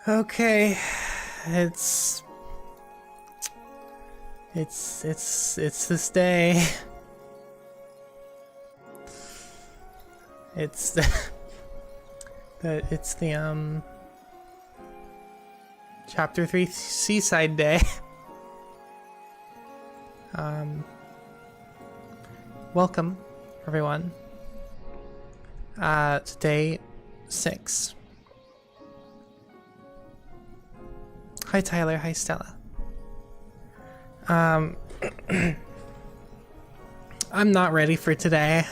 Okay, it's this day. It's the chapter 3 seaside day. Welcome everyone. It's day 6. Hi Tyler, hi Stella. I'm not ready for today.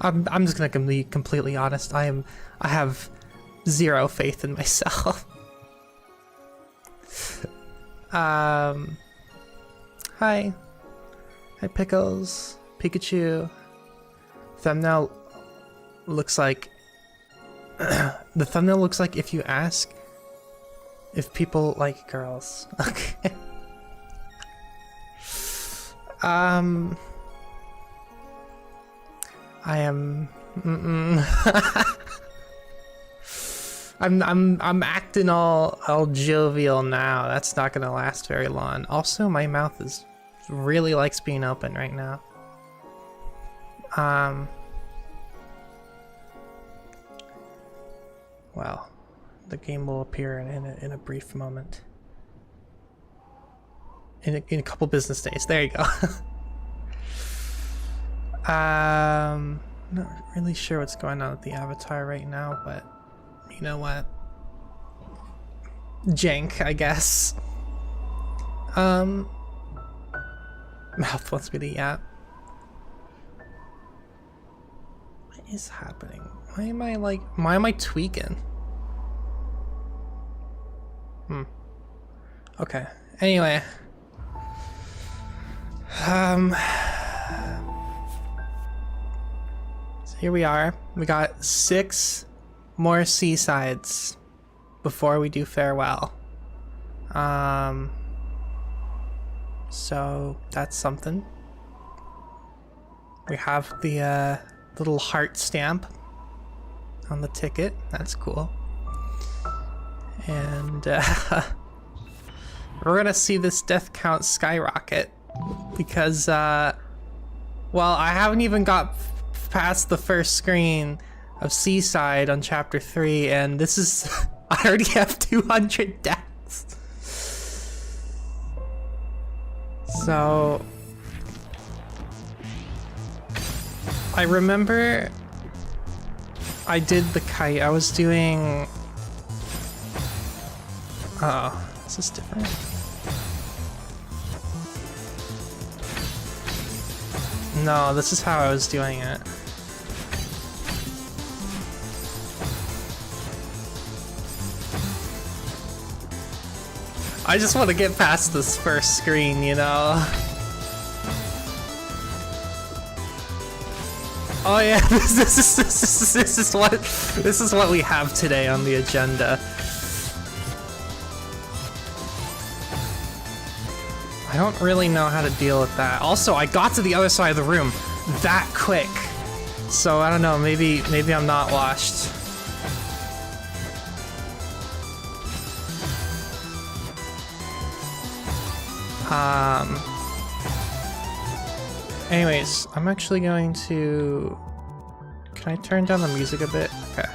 I'm just gonna be completely honest. I have zero faith in myself. Hi. Hi Pickles, Pikachu. Thumbnail looks like the thumbnail looks like if you ask if people like girls. Okay. I am. I'm acting all jovial now. That's not gonna last very long. Also, my mouth really likes being open right now. Well, the game will appear in a brief moment. In a couple business days. There you go. Not really sure what's going on with the avatar right now, but you know what? Jank, I guess. Mouth wants me to yap. What is happening? Why am I tweaking? Okay. Anyway. So here we are. We got 6 more seasides before we do farewell. So that's something. We have the little heart stamp on the ticket. That's cool. And we're gonna see this death count skyrocket because well, I haven't even got past the first screen of Seaside on chapter 3, and this is I already have 200 deaths. So I remember I did the kite. I was doing is this different? No, this is how I was doing it. I just want to get past this first screen, you know? Oh yeah, this is what we have today on the agenda. I don't really know how to deal with that. Also, I got to the other side of the room that quick. So I don't know, maybe I'm not washed. Anyways, I'm actually going to... Can I turn down the music a bit? Okay.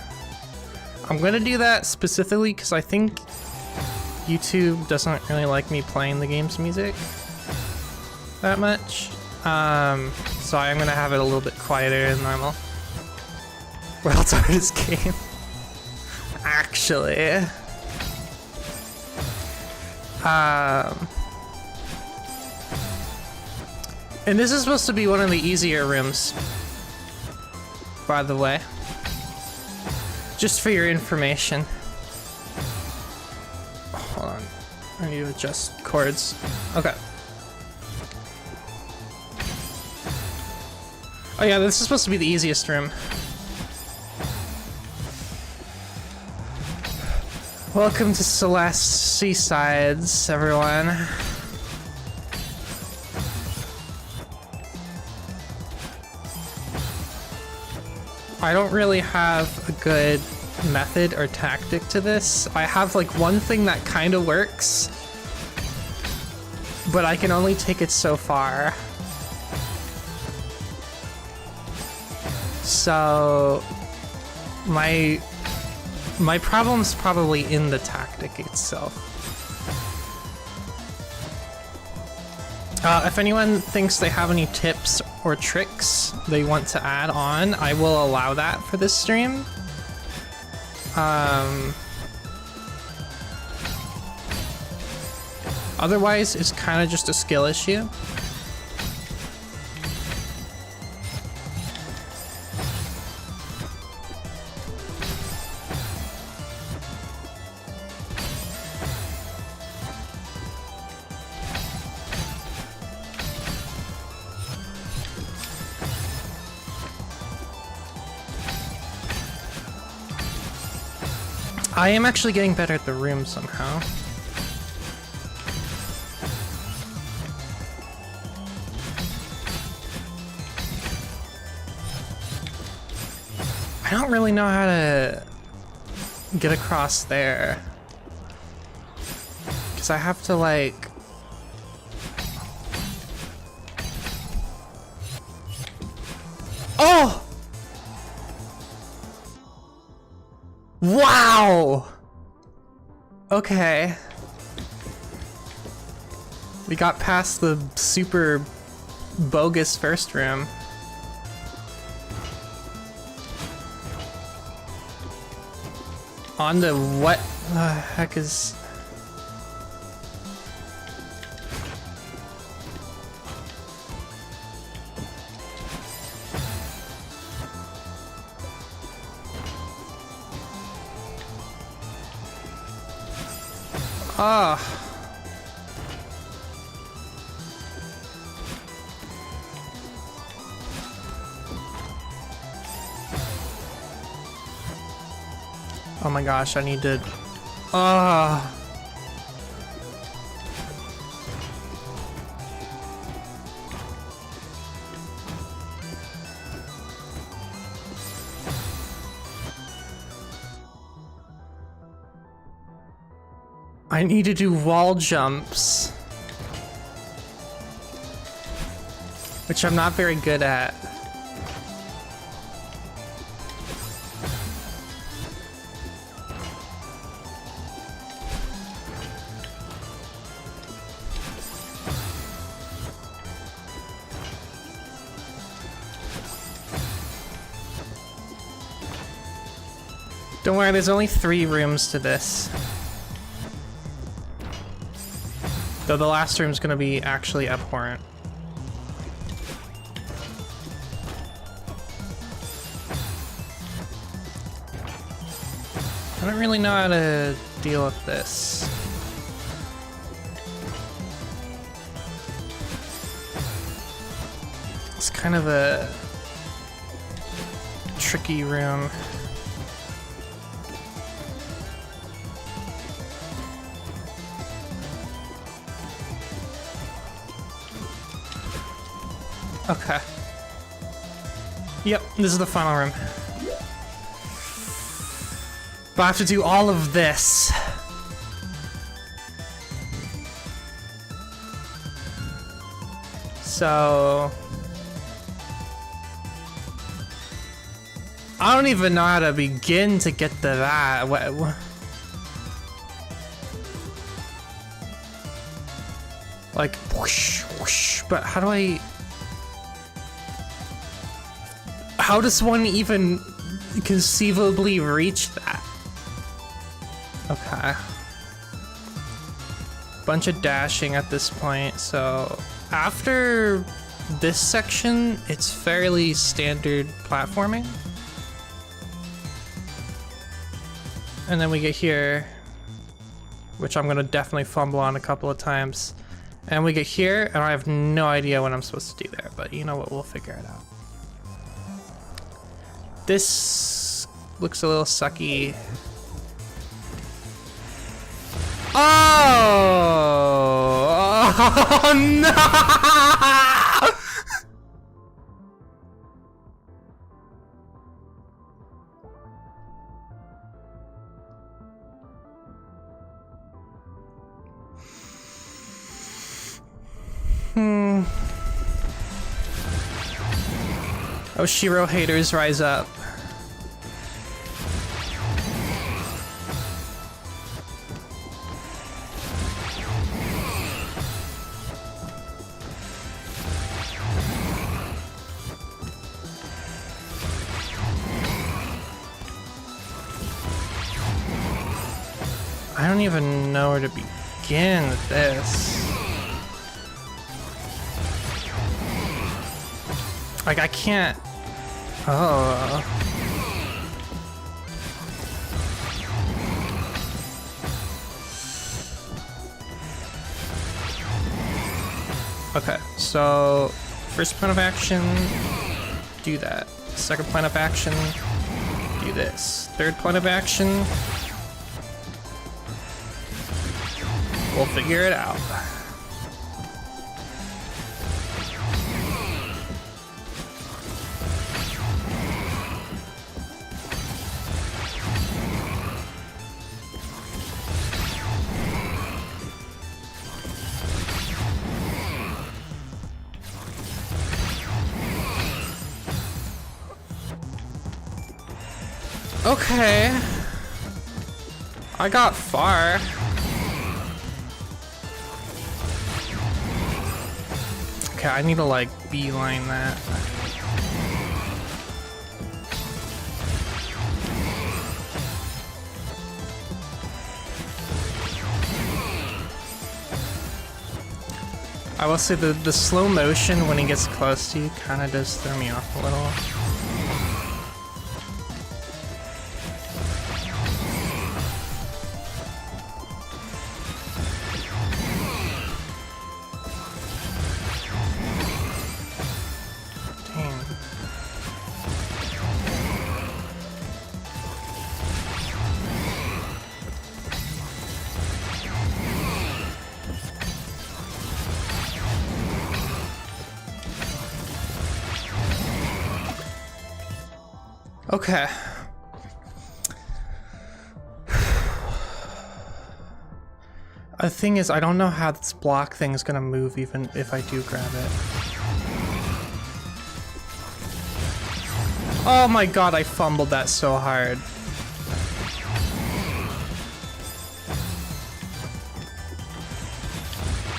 I'm gonna do that specifically because I think YouTube doesn't really like me playing the game's music that much. So I'm gonna have it a little bit quieter than normal. World's hardest game. Actually. And this is supposed to be one of the easier rooms, by the way. Just for your information. Hold on. I need to adjust chords. Okay. Oh yeah, this is supposed to be the easiest room. Welcome to Celeste Seasides, everyone. I don't really have a good method or tactic to this. I have like one thing that kind of works, but I can only take it so far. So my problem's probably in the tactic itself. If anyone thinks they have any tips or tricks they want to add on, I will allow that for this stream. Otherwise, it's kind of just a skill issue. I am actually getting better at the room somehow. I don't really know how to get across there. Because I have to like... Oh! Wow! Okay. We got past the super bogus first room. On to what the heck is... Ah. Oh my gosh, I need to... Ah. I need to do wall jumps, which I'm not very good at. Don't worry, there's only 3 rooms to this. Though the last room's gonna be actually abhorrent. I don't really know how to deal with this. It's kind of a tricky room. Okay. Yep, this is the final room. But I have to do all of this. So... I don't even know how to begin to get to that. What? Like, whoosh, whoosh, but how do I... How does one even conceivably reach that? Okay. Bunch of dashing at this point, so after this section, it's fairly standard platforming. And then we get here, which I'm gonna definitely fumble on a couple of times. And we get here, and I have no idea what I'm supposed to do there, but you know what, we'll figure it out. This looks a little sucky. Oh no! Oh, Shiro haters rise up. I don't even know where to begin with this. Like, I can't... Oh. Okay, so first plan of action, do that. Second plan of action, do this. Third plan of action, we'll figure it out. Okay. I got far. Okay, I need to like beeline that. I will say the slow motion when he gets close to you kind of does throw me off a little. Okay. The thing is, I don't know how this block thing is gonna move even if I do grab it. Oh my god, I fumbled that so hard.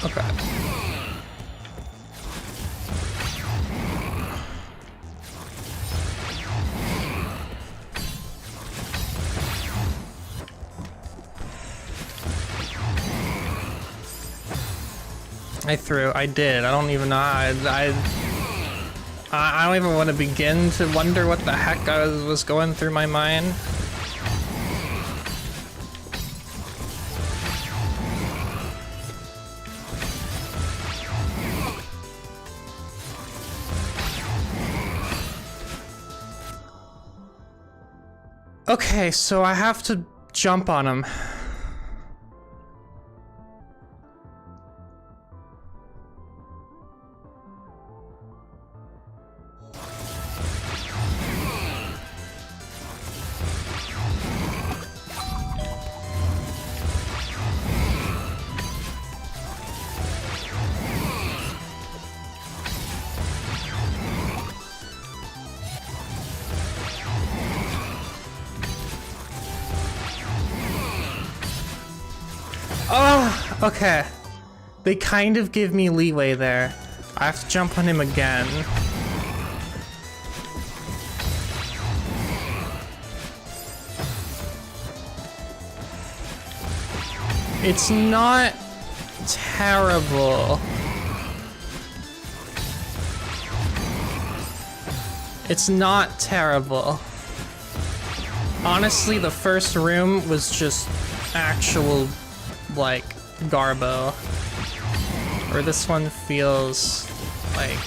Okay. I did. I don't even know how I don't even want to begin to wonder what the heck was going through my mind. Okay, so I have to jump on him. Oh, okay. They kind of give me leeway there. I have to jump on him again. It's not terrible. It's not terrible. Honestly, the first room was just actual, like, garbo. Or this one feels like...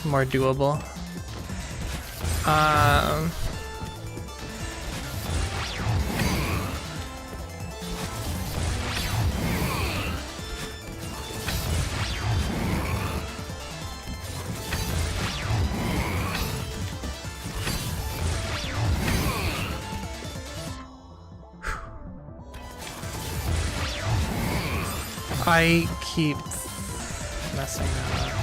more doable. I keep messing that up.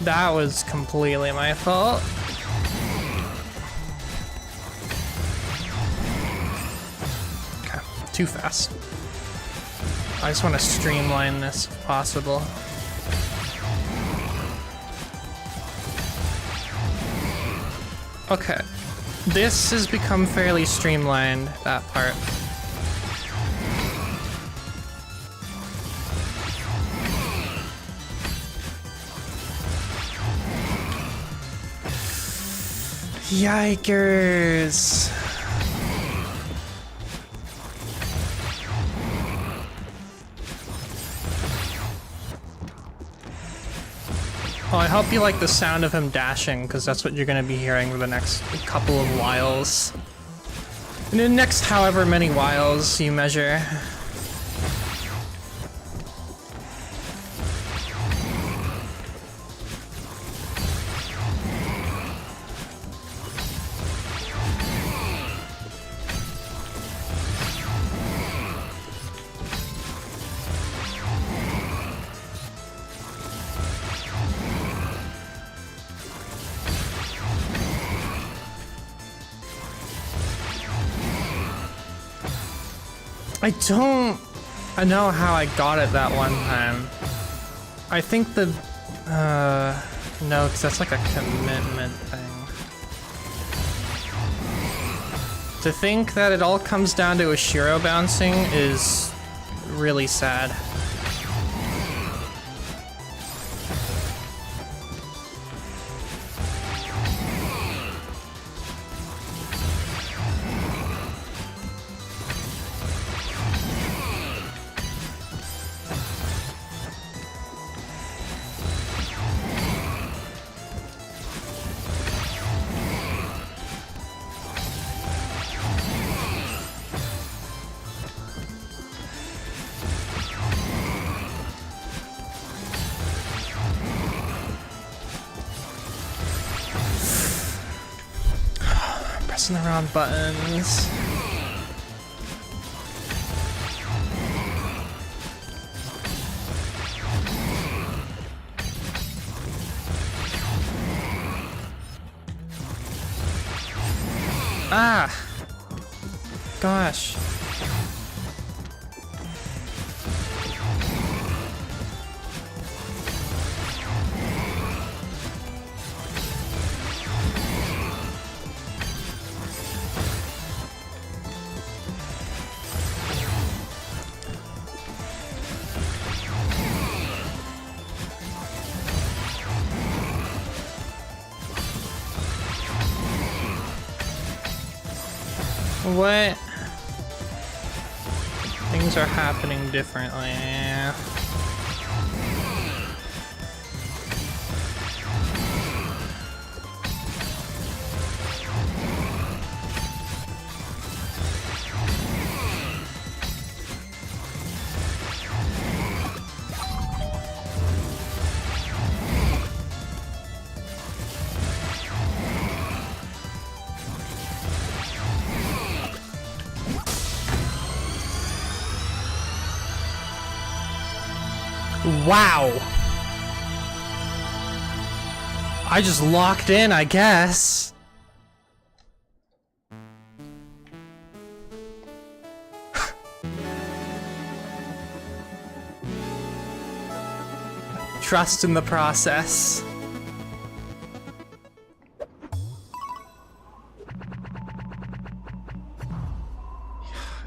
That was completely my fault. Okay, too fast. I just want to streamline this if possible. Okay, this has become fairly streamlined, that part. Yikers! Oh, I hope you like the sound of him dashing, because that's what you're going to be hearing for the next couple of whiles. And the next however many whiles you measure. I know how I got it that one time. I think the, no, because that's like a commitment thing. To think that it all comes down to a Shiro bouncing is really sad. Pressing the wrong buttons. Ah! Gosh. What? Things are happening differently. Wow! I just locked in, I guess. Trust in the process.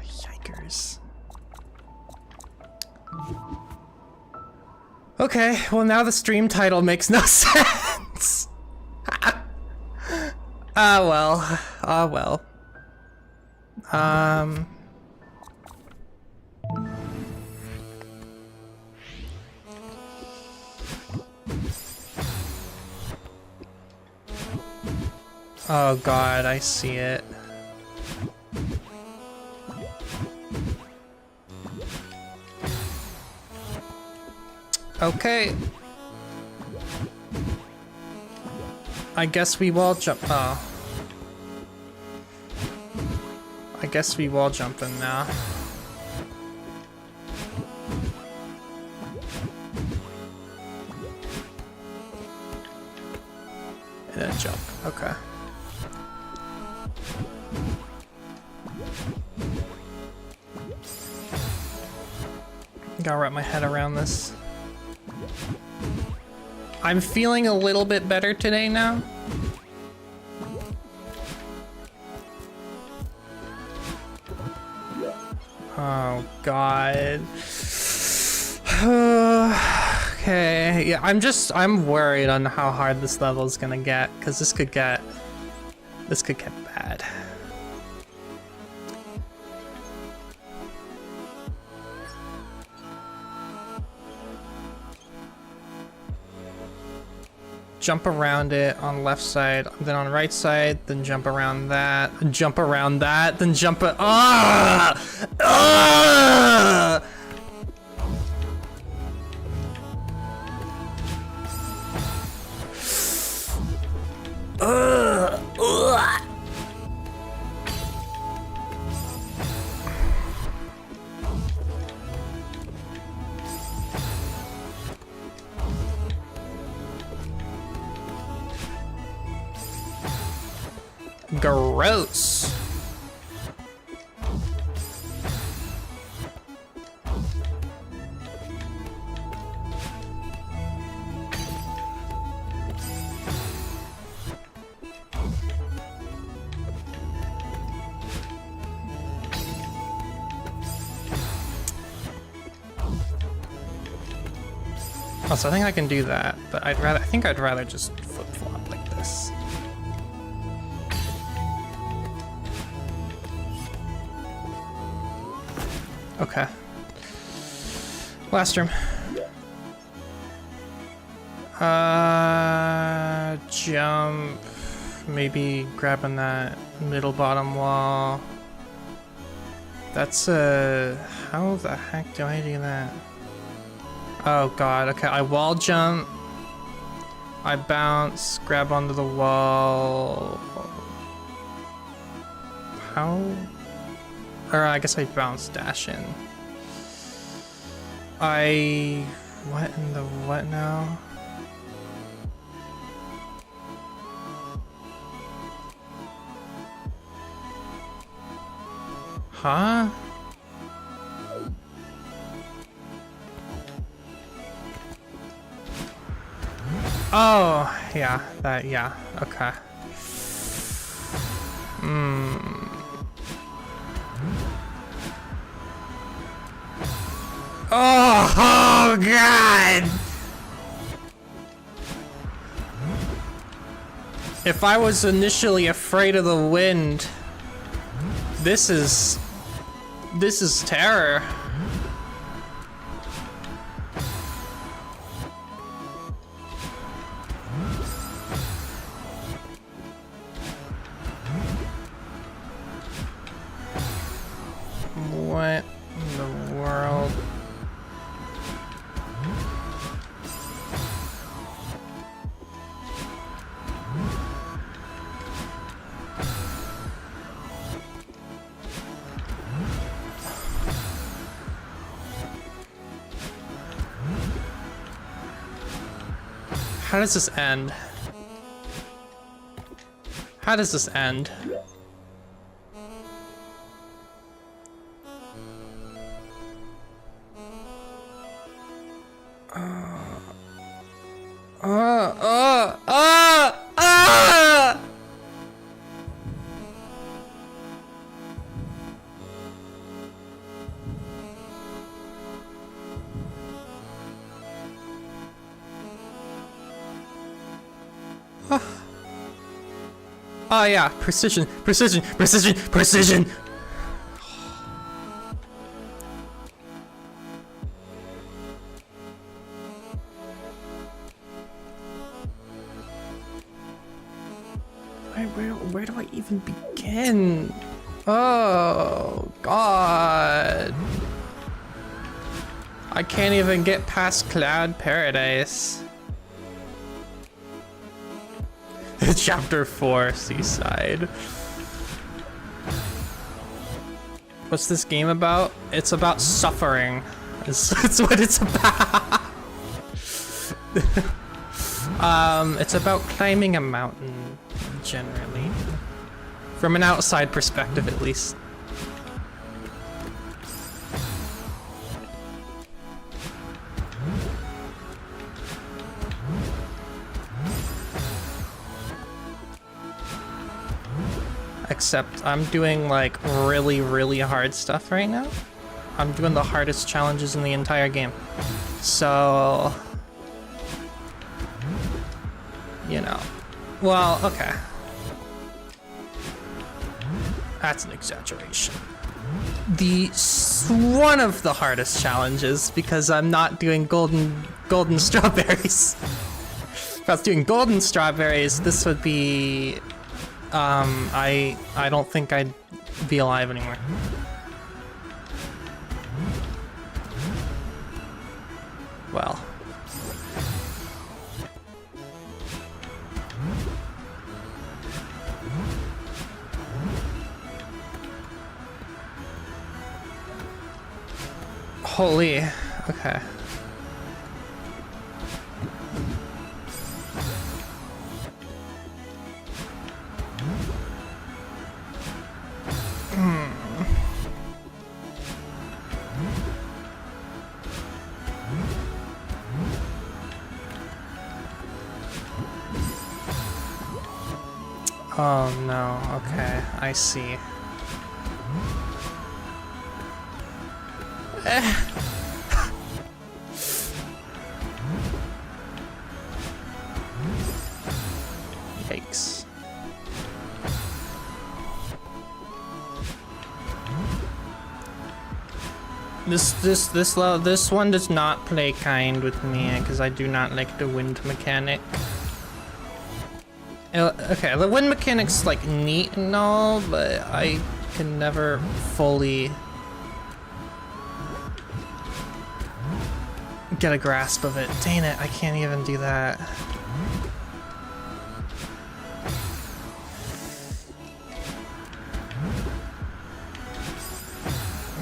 Yikers. Okay, well now the stream title makes no sense. Ah well. Ah well. Oh god, I see it. Okay. I guess we wall jump. Oh. I guess we wall jumping now. And then jump. Okay. Gotta wrap my head around this. I'm feeling a little bit better today now. Oh God. Okay, yeah, I'm worried on how hard this level is gonna get, because this could get bad. Jump around it on left side, then on right side, then jump around that, then jump around that, then jump it. Ah! Ah! Gross. Also, I think I can do that, but I think I'd rather just flip-flop like this. Okay. Last room. Jump. Maybe grabbing that middle bottom wall. That's how the heck do I do that? Oh God, okay, I wall jump. I bounce, grab onto the wall. How? Or I guess I bounce dash in. What in the what now? Huh? Oh, yeah, yeah, okay. Oh, God! If I was initially afraid of the wind, this is terror. What in the world? How does this end? How does this end? Oh yeah, precision, precision, precision, precision! Where do I even begin? Oh, God. I can't even get past Cloud Paradise. Chapter 4, Seaside. What's this game about? It's about suffering. It's what it's about. It's about climbing a mountain, generally. From an outside perspective, at least. Except I'm doing like really, really hard stuff right now. I'm doing the hardest challenges in the entire game. So, you know, well, okay. That's an exaggeration. One of the hardest challenges, because I'm not doing golden strawberries. If I was doing golden strawberries, this would be, I don't think I'd be alive anymore. Well. Holy, okay. Oh no, okay, I see. Yikes. This one does not play kind with me because I do not like the wind mechanic. Okay, the wind mechanic's like neat and all, but I can never fully get a grasp of it. Dang it, I can't even do that.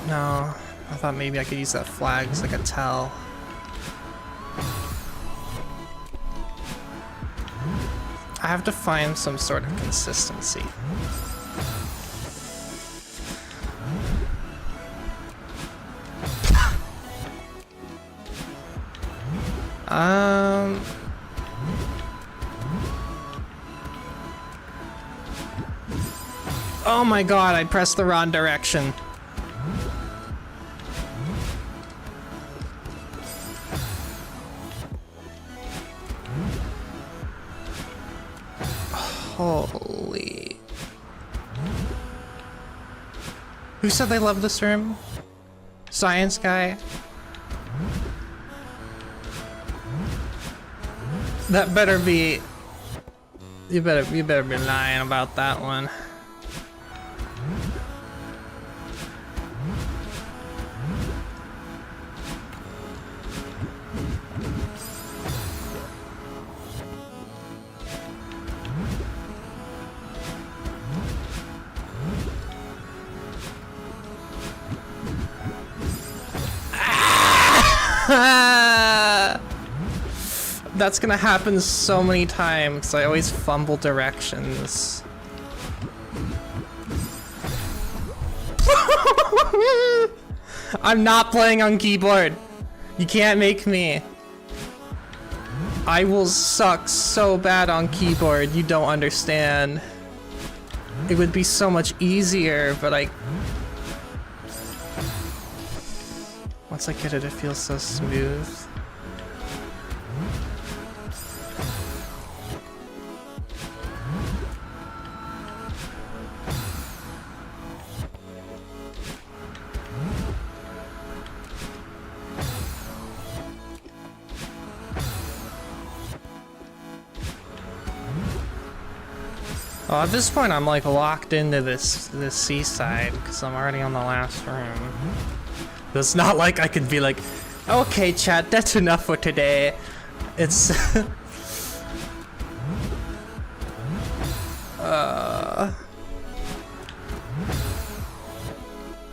No, I thought maybe I could use that flag as like a tell. I have to find some sort of consistency. Oh my god, I pressed the wrong direction. Holy. Who said they love this room? Science guy? That better be... You better be lying about that one. That's gonna happen so many times. I always fumble directions. I'm not playing on keyboard. You can't make me. I will suck so bad on keyboard, you don't understand. It would be so much easier, but once I get it, it feels so smooth. Well, at this point, I'm like locked into this seaside because I'm already on the last room. It's not like I could be like, okay, chat, that's enough for today. It's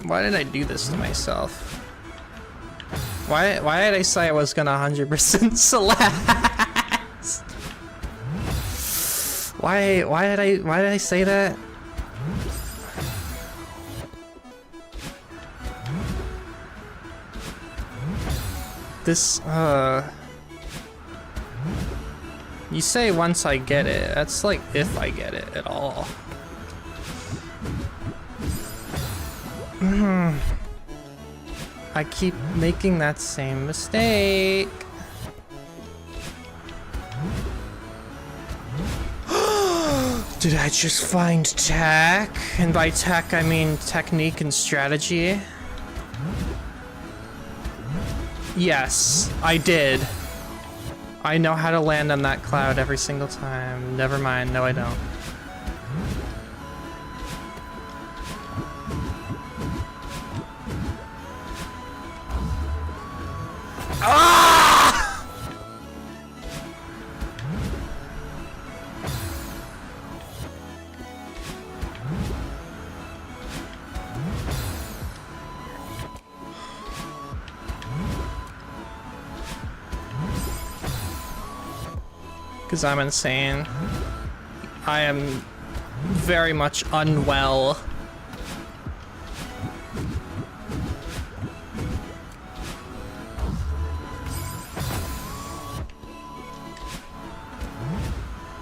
Why did I do this to myself? Why did I say I was gonna 100% Celeste? Why did I say that? This, you say once I get it. That's like if I get it at all. I keep making that same mistake. Did I just find tech? And by tech, I mean technique and strategy. Yes, I did. I know how to land on that cloud every single time. Never mind, no I don't. Ah! Because I'm insane. I am very much unwell.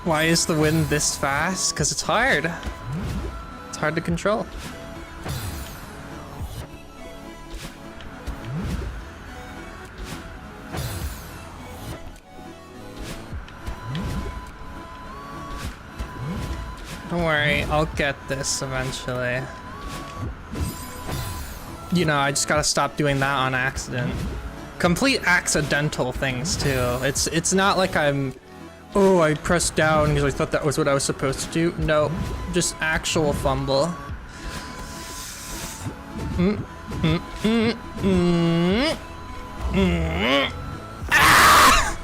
Why is the wind this fast? Because it's hard. It's hard to control. Don't worry, I'll get this eventually. You know, I just gotta stop doing that on accident. Complete accidental things too. It's not like I'm, oh, I pressed down because I thought that was what I was supposed to do. No, just actual fumble. Ah!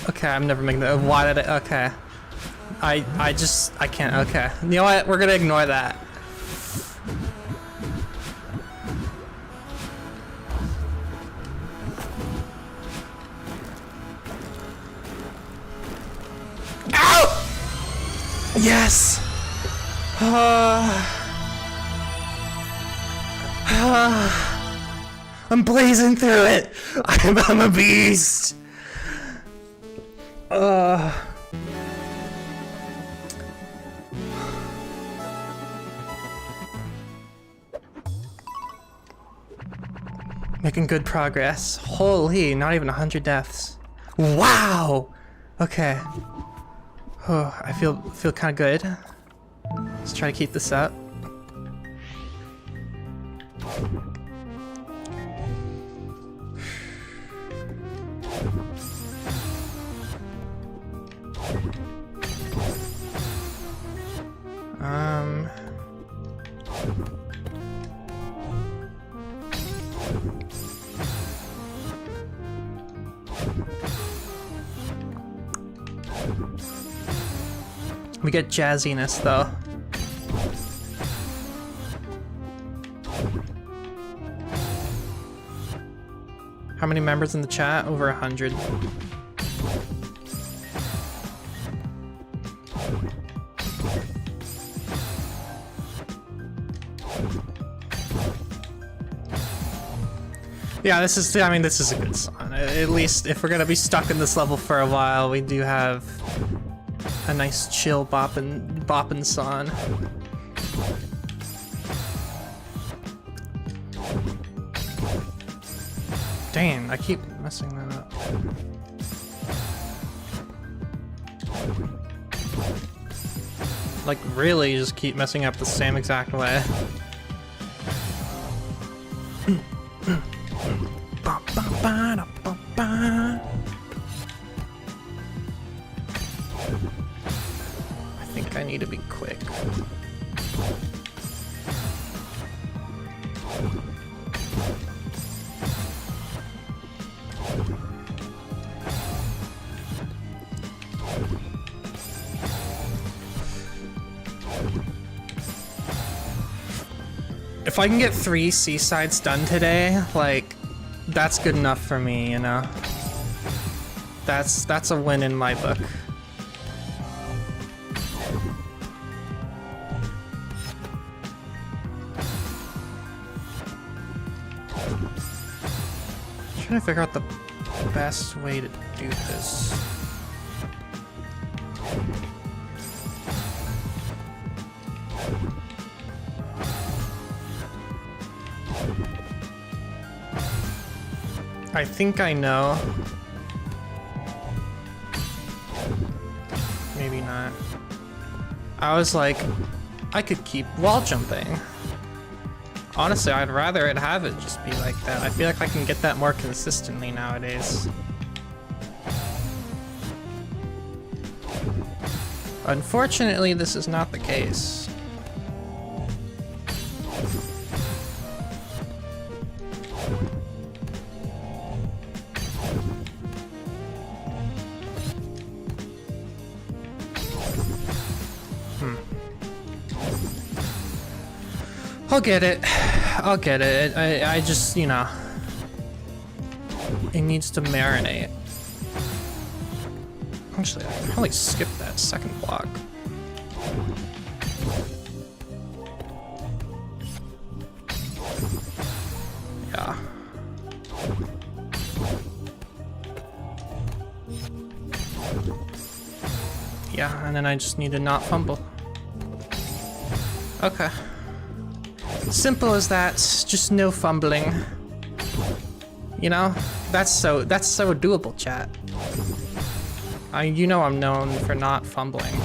Okay, I'm never making that. Why did I? Okay. I can't. Okay. You know what? We're gonna ignore that. Ow! Yes! I'm blazing through it! I'm a beast! Making good progress. Holy, not even 100 deaths. Wow! Okay. Oh, I feel kind of good. Let's try to keep this up. We get jazziness though. How many members in the chat? Over 100. Yeah, this is, I mean, this is a good song. At least if we're gonna be stuck in this level for a while, we do have a nice chill boppin' song. Dang, I keep messing that up. Like, really just keep messing up the same exact way. I need to be quick. If I can get 3 seasides done today, like, that's good enough for me, you know? That's a win in my book. I'm trying to figure out the best way to do this. I think I know. Maybe not. I was like, I could keep wall jumping. Honestly, I'd rather it have it just be like that. I feel like I can get that more consistently nowadays. Unfortunately, this is not the case. I'll get it. I'll get it. I just, you know, it needs to marinate. Actually, I can probably skip that second block. Yeah. Yeah, and then I just need to not fumble. Okay. Simple as that, just no fumbling. You know, that's so doable, chat. You know I'm known for not fumbling.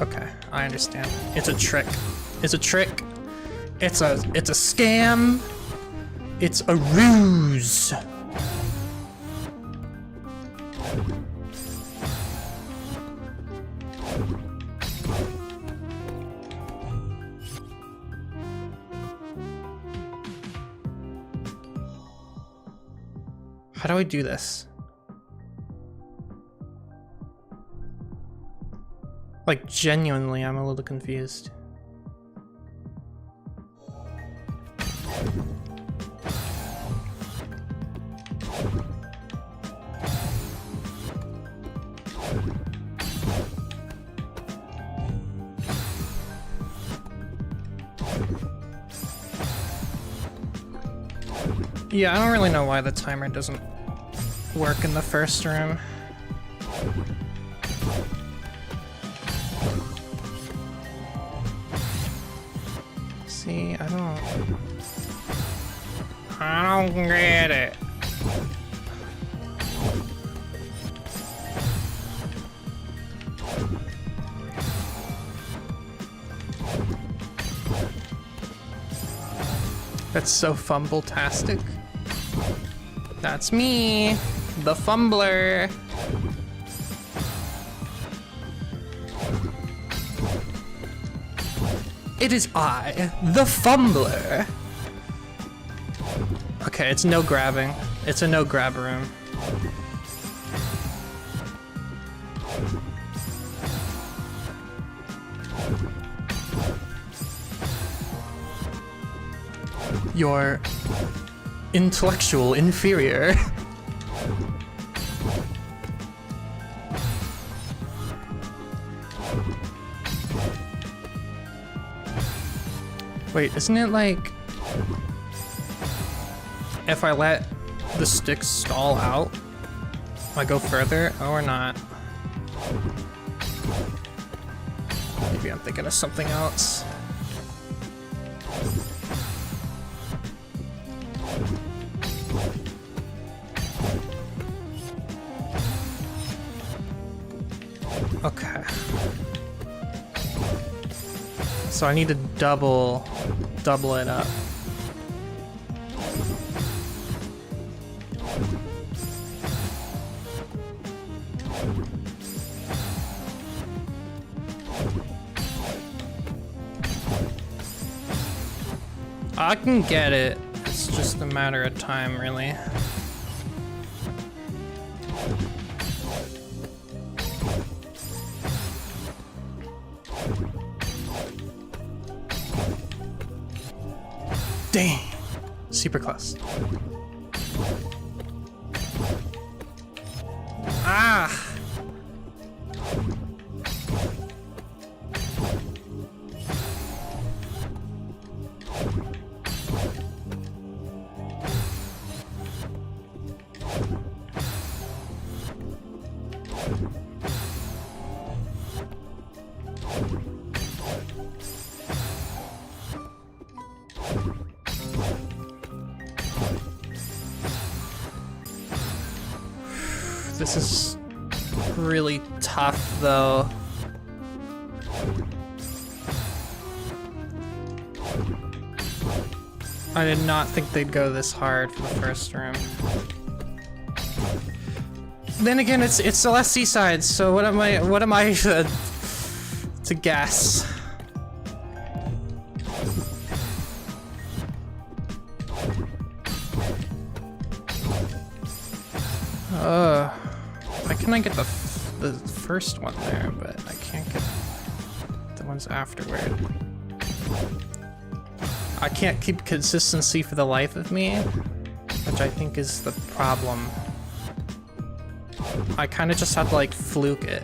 Okay, I understand. It's a trick. It's a trick. It's a scam. It's a ruse. How do I do this? Like, genuinely, I'm a little confused. Yeah, I don't really know why the timer doesn't work in the first room. See, I don't get it. That's so fumble-tastic. That's me, the fumbler. It is I, the fumbler. Okay, it's no grabbing. It's a no grab room. You're intellectual inferior. Wait, isn't it like if I let the sticks stall out, I go further? Oh, or not? Maybe I'm thinking of something else. Okay. So I need to double it up. I can get it. It's just a matter of time, really. Dang. Super close. Ah! This is really tough, though. I did not think they'd go this hard for the first room. Then again, it's Celeste Seaside, so what am I to guess? Why can I get the first one there, but I can't get the ones afterward? I can't keep consistency for the life of me, which I think is the problem. I kind of just had to like fluke it,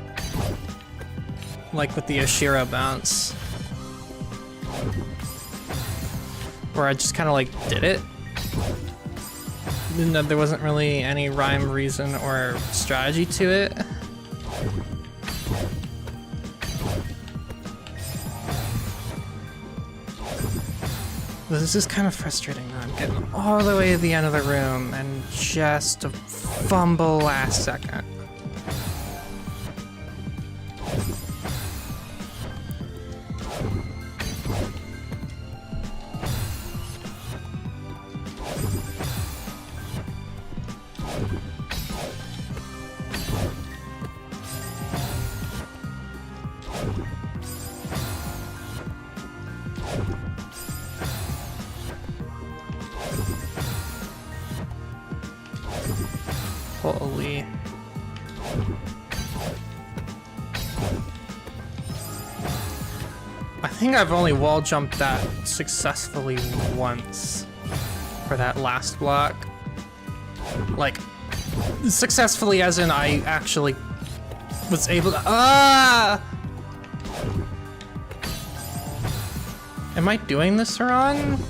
like with the Oshiro bounce, where I just kind of like did it. No, there wasn't really any rhyme, reason, or strategy to it. This is kind of frustrating though. I'm getting all the way to the end of the room and just a fumble last second. Holy. I think I've only wall jumped that successfully once for that last block. Like, successfully as in I actually was able to— ah! Am I doing this wrong?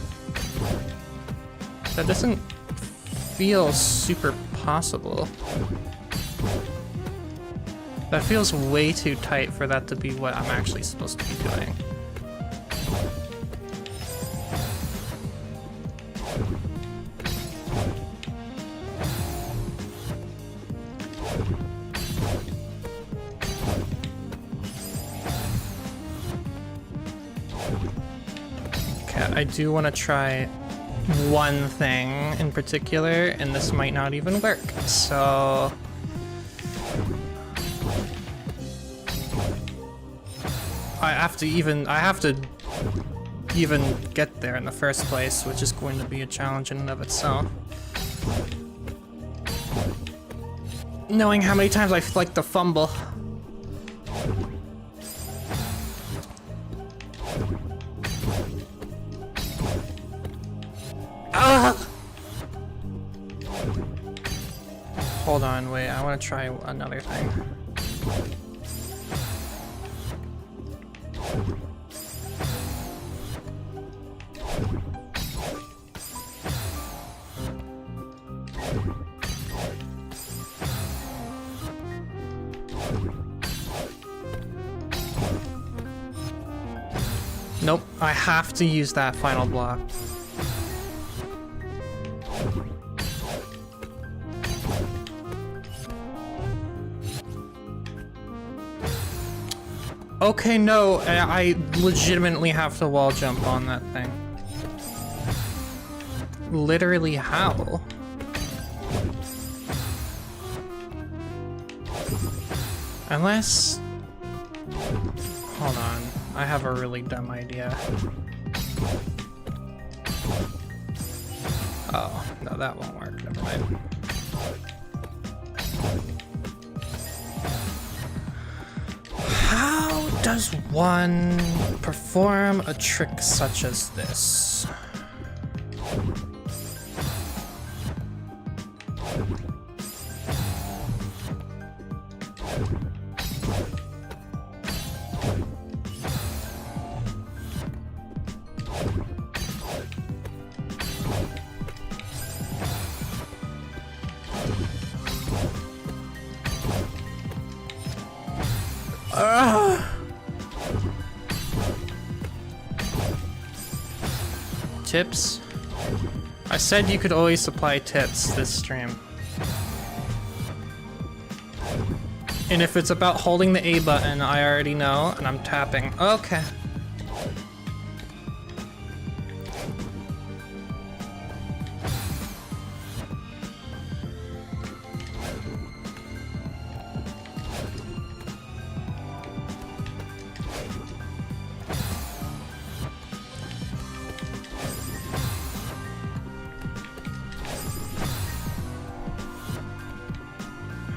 That doesn't feel super possible. That feels way too tight for that to be what I'm actually supposed to be doing. Okay, I do want to try one thing in particular, and this might not even work, so I have to even get there in the first place, which is going to be a challenge in and of itself. Knowing how many times I like to fumble. Hold on, wait, I want to try another thing. Nope, I have to use that final block. Okay, no, I legitimately have to wall jump on that thing. Literally how? Unless... Hold on, I have a really dumb idea. Oh, no, that won't work, never mind. How does one perform a trick such as this? Tips? I said you could always supply tips this stream. And if it's about holding the A button, I already know, and I'm tapping. Okay.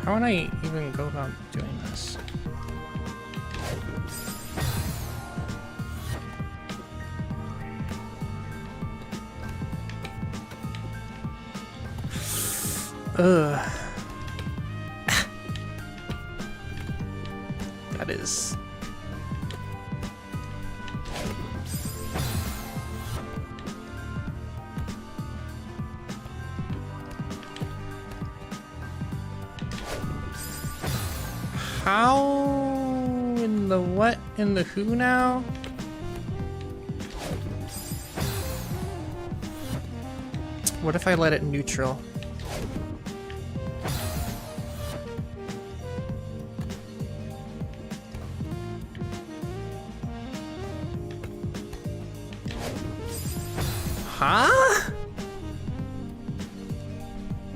How would I even go about doing this? Ugh. That is... How in the what in the who now? What if I let it neutral? Huh?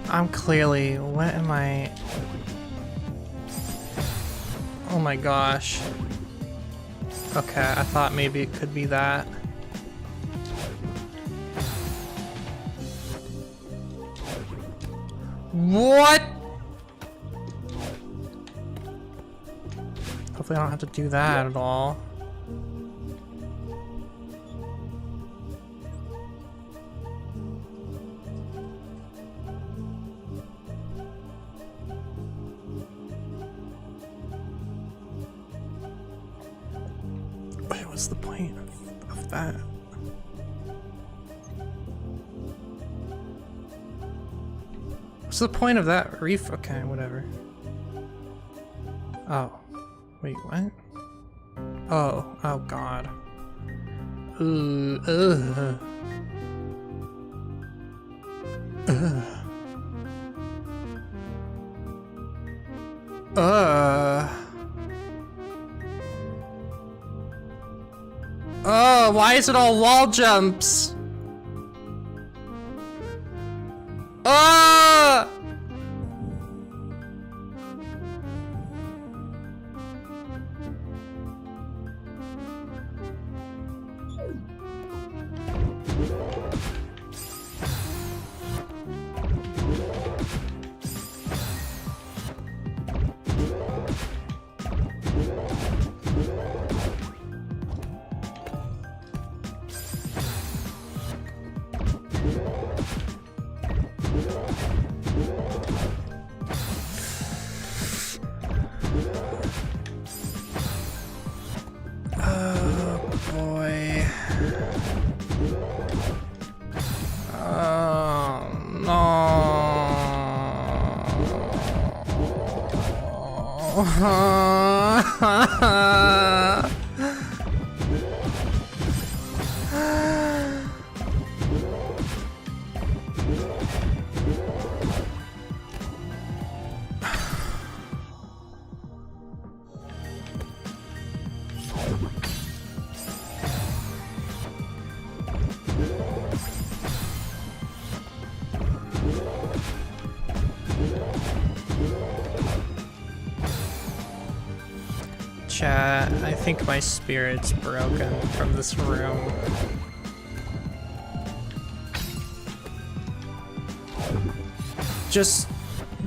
I'm clearly, what am I? Oh my gosh. Okay, I thought maybe it could be that. What? Hopefully I don't have to do that at all. Wait, what's the point of that? What's the point of that reef? Okay, whatever. Oh. Wait, what? Oh, oh god. Ooh, ugh. Oh, why is it all wall jumps? Chat, I think my spirit's broken from this room. Just,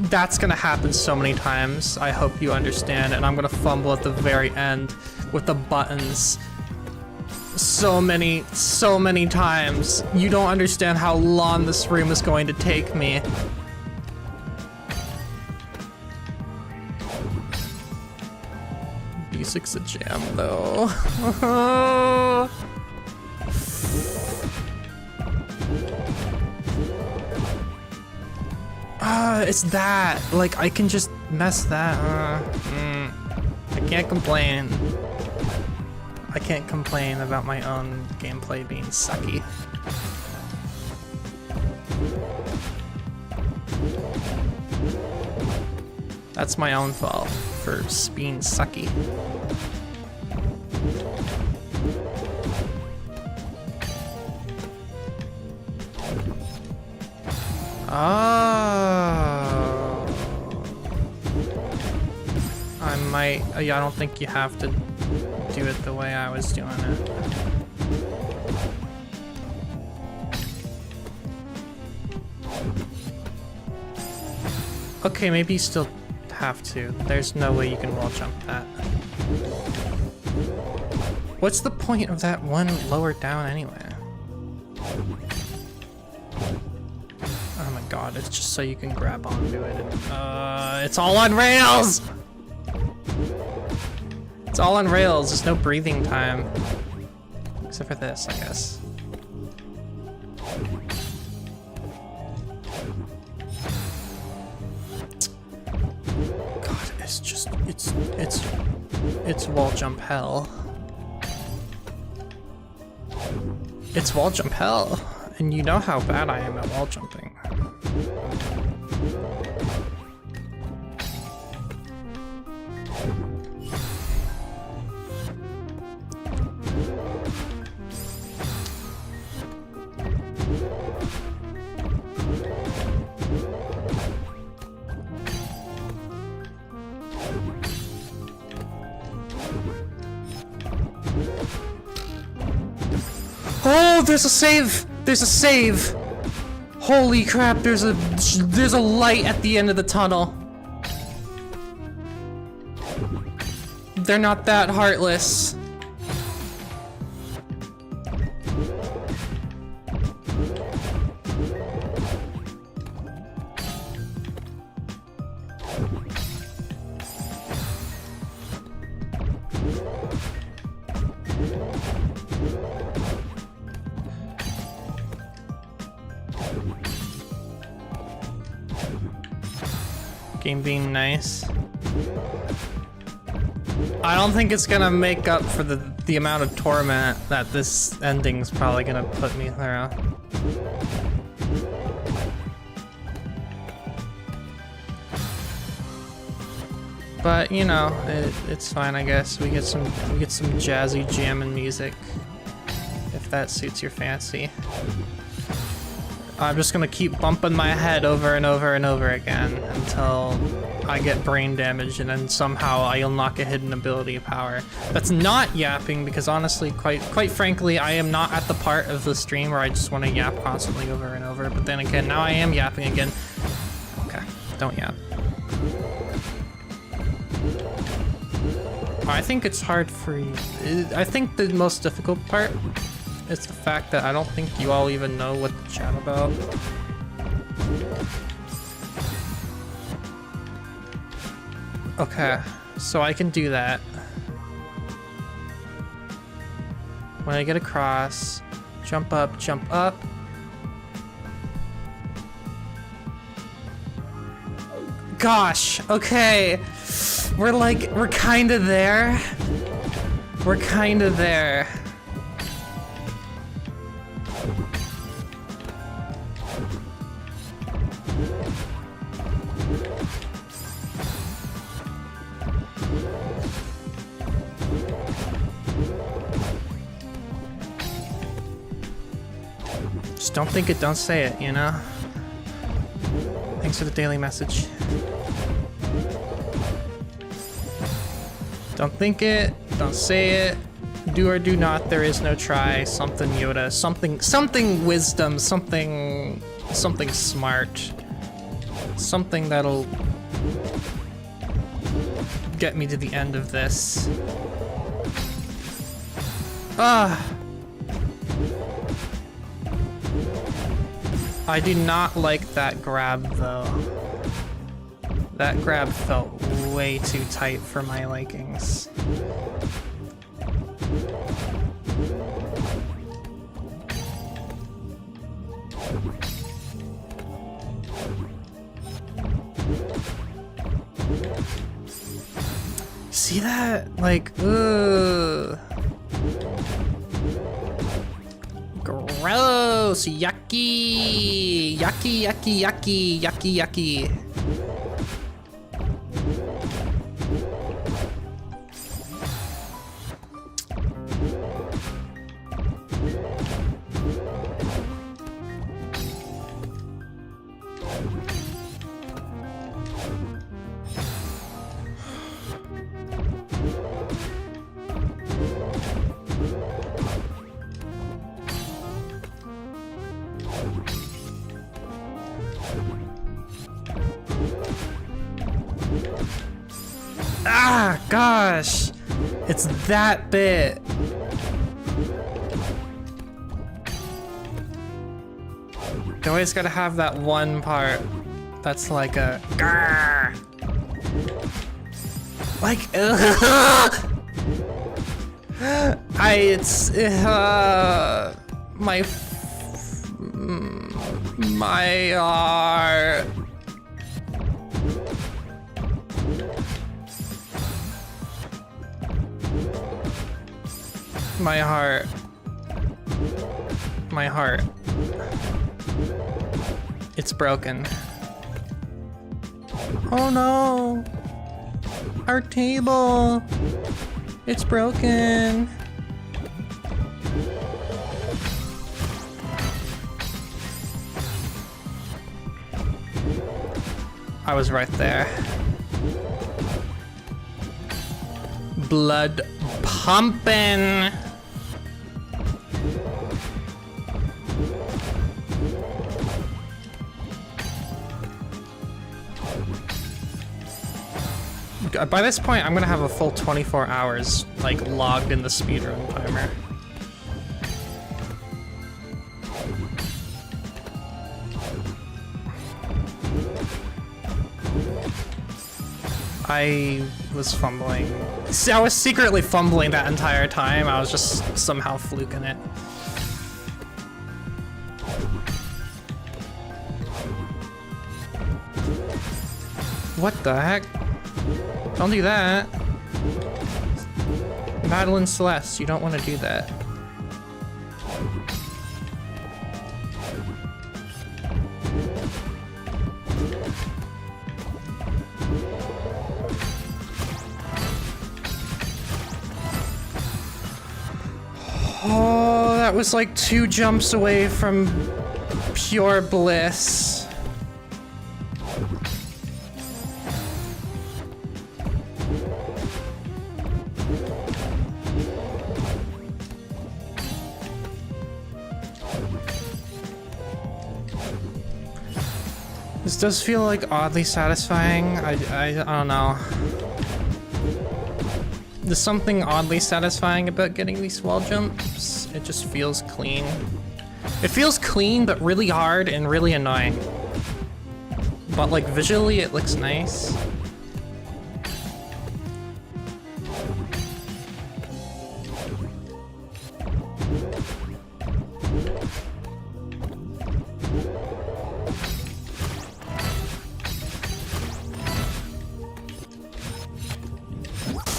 that's gonna happen so many times. I hope you understand, and I'm gonna fumble at the very end with the buttons. So many times. You don't understand how long this room is going to take me. Music's a jam, though. It's that. Like, I can just mess that. I can't complain. I can't complain about my own gameplay being sucky. That's my own fault for being sucky. Oh. I might. Yeah, I don't think you have to do it the way I was doing it. Okay, maybe you still have to. There's no way you can wall jump that. What's the point of that one lower down anyway? Oh my god, it's just so you can grab onto it. And, it's all on rails! It's all on rails, there's no breathing time. Except for this, I guess. God, it's just, it's wall jump hell. It's wall jump hell, and you know how bad I am at wall jumping. Oh, there's a save! There's a save! Holy crap, there's a light at the end of the tunnel. They're not that heartless. Game being nice. I don't think it's gonna make up for the amount of torment that this ending's probably gonna put me through. But you know, it's fine, I guess. We get some jazzy jamming music, if that suits your fancy. I'm just gonna keep bumping my head over and over and over again until I get brain damage, and then somehow I unlock a hidden ability power. That's not yapping, because honestly, quite frankly, I am not at the part of the stream where I just want to yap constantly over and over. But then again, now I am yapping again. Okay, don't yap. I think it's hard for you. I think the most difficult part is the fact that I don't think you all even know what to chat about. Okay, so I can do that. When I get across, jump up, jump up. Gosh, okay. We're kinda there. We're kinda there. Just don't think it, don't say it, you know? Thanks for the daily message. Don't think it, don't say it. Do or do not, there is no try. Something Yoda, something wisdom, something smart. Something that'll get me to the end of this. I do not like that grab though. That grab felt way too tight for my likings. See that? Like, ugh. Gross! Yucky! Yucky, yucky, yucky, yucky, yucky. Ah, gosh. It's that bit. You always gotta have that one part that's like a grrr. Like, my heart. My heart. My heart. It's broken. Oh no! Our table! It's broken! I was right there. Blood pumping! By this point, I'm gonna have a full 24 hours, like, logged in the speedrun timer. I was fumbling. See, I was secretly fumbling that entire time. I was just somehow fluking it. What the heck? Don't do that. Madeline Celeste, you don't want to do that. Oh, that was like 2 jumps away from pure bliss. This does feel like oddly satisfying. I don't know. There's something oddly satisfying about getting these wall jumps. It just feels clean. It feels clean, but really hard and really annoying. But like visually, it looks nice.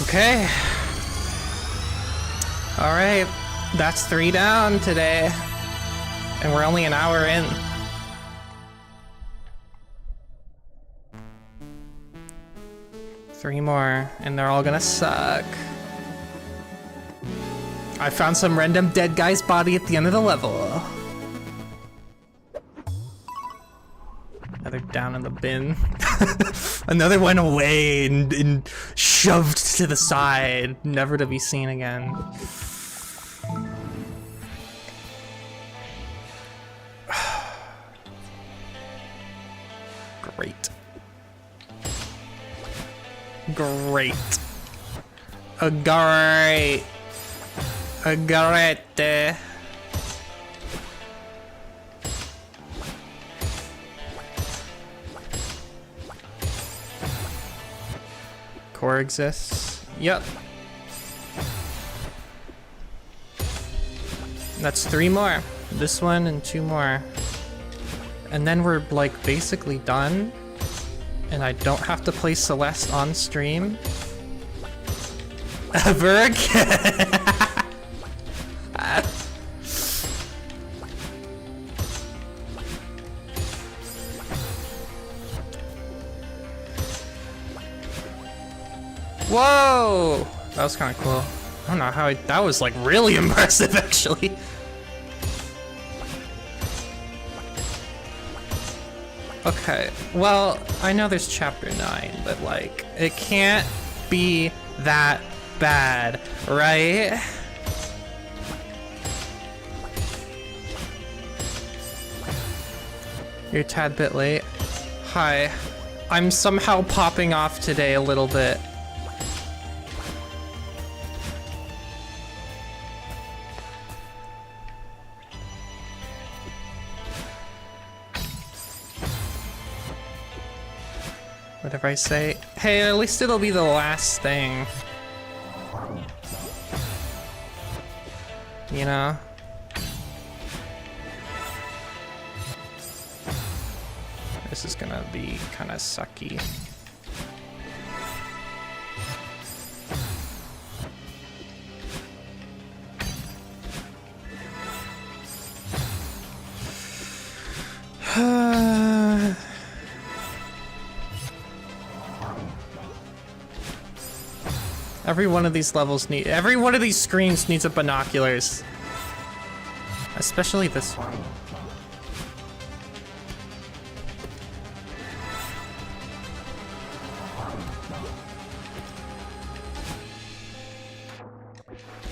Okay. All right, that's 3 down today, and we're only an hour in. Three more, and they're all gonna suck. I found some random dead guy's body at the end of the level. Another down in the bin. Another went away and shoved to the side, never to be seen again. Great. Great. Great. Great. Core exists. Yep. That's 3 more. This one and 2 more. And then we're like basically done. And I don't have to play Celeste on stream ever again. Whoa! That was kind of cool. I don't know how that was like really impressive actually. Okay, well, I know there's chapter 9, but like, it can't be that bad, right? You're a tad bit late. Hi. I'm somehow popping off today a little bit. Whatever I say. Hey, at least it'll be the last thing. You know? This is gonna be kind of sucky. Every one of these every one of these screens needs a binoculars. Especially this one.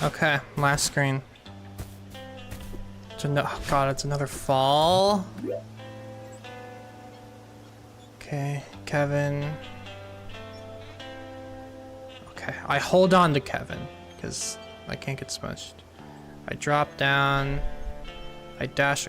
Okay, last screen. Oh god, it's another fall. Okay, Kevin. Okay, I hold on to Kevin, because I can't get smushed. I drop down. I dash.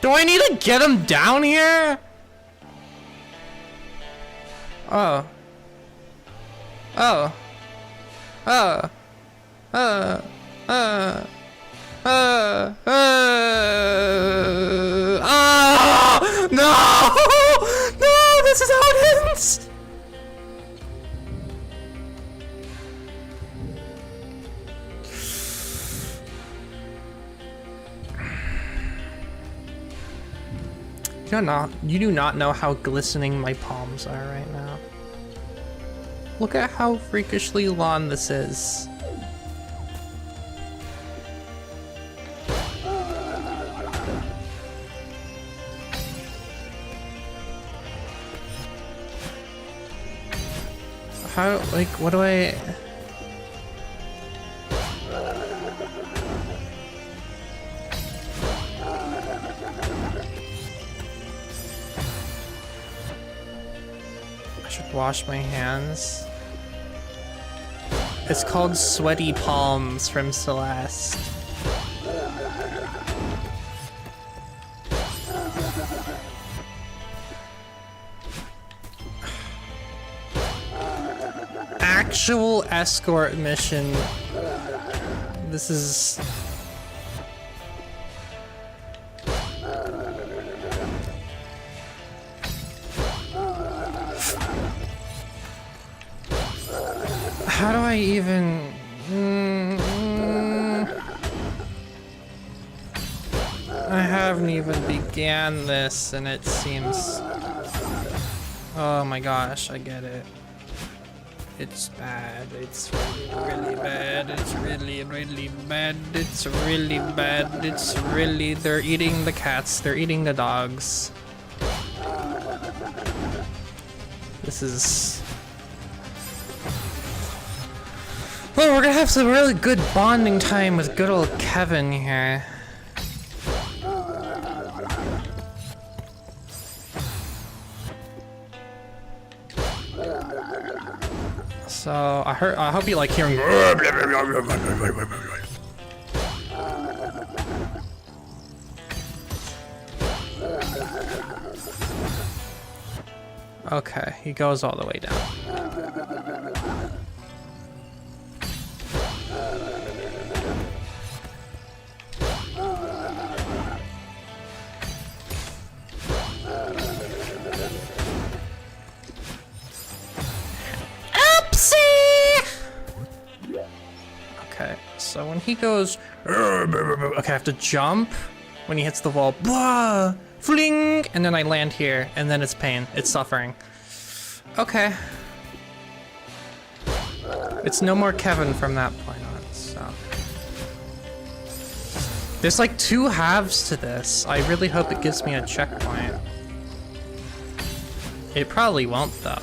Do I need to get him down here? Oh. Oh. Oh. Oh, no! No, this is how it ends! You do not know how glistening my palms are right now. Look at how freakishly long this is. How, like, what do I... Wash my hands. It's called Sweaty Palms from Celeste. Actual escort mission. This is... How do I even... I haven't even begun. scan this and it seems... Oh my gosh, I get it. It's bad. It's really bad. It's really bad. It's really bad. It's really... They're eating the cats. They're eating the dogs. This is... Well, we're gonna have some really good bonding time with good old Kevin here. So I hope you like hearing. Okay, he goes all the way down. Okay, so when he goes, okay, I have to jump when he hits the wall, blah, fling, and then I land here, and then it's pain, it's suffering. Okay. It's no more Kevin from that point on, so. There's like 2 halves to this. I really hope it gives me a checkpoint. It probably won't though.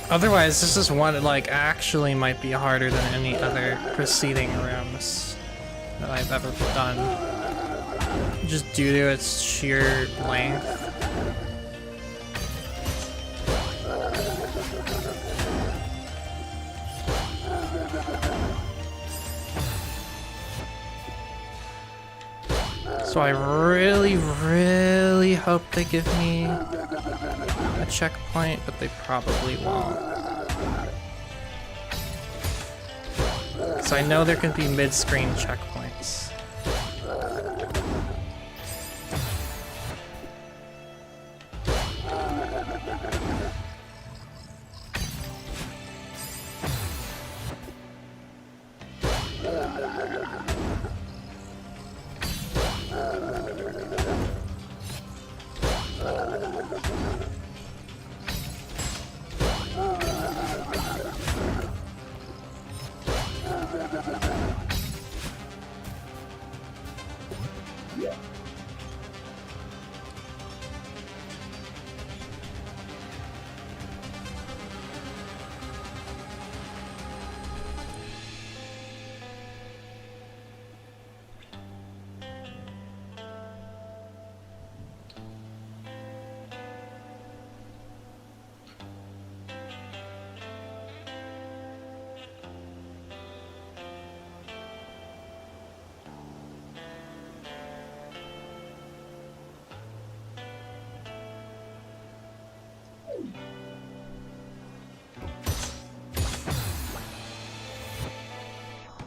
Otherwise, this is one, like, actually might be harder than any other preceding rooms that I've ever done. Just due to its sheer length. So I really, really hope they give me a checkpoint, but they probably won't. So I know there can be mid-screen checkpoints.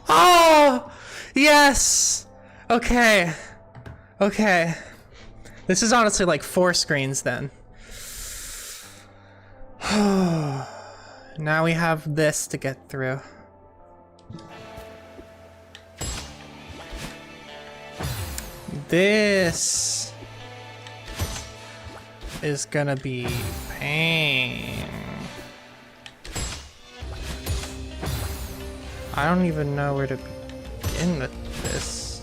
Oh! Yes! Okay. Okay. This is honestly like 4 screens then. Now we have this to get through. This is gonna be pain. I don't even know where to begin with this.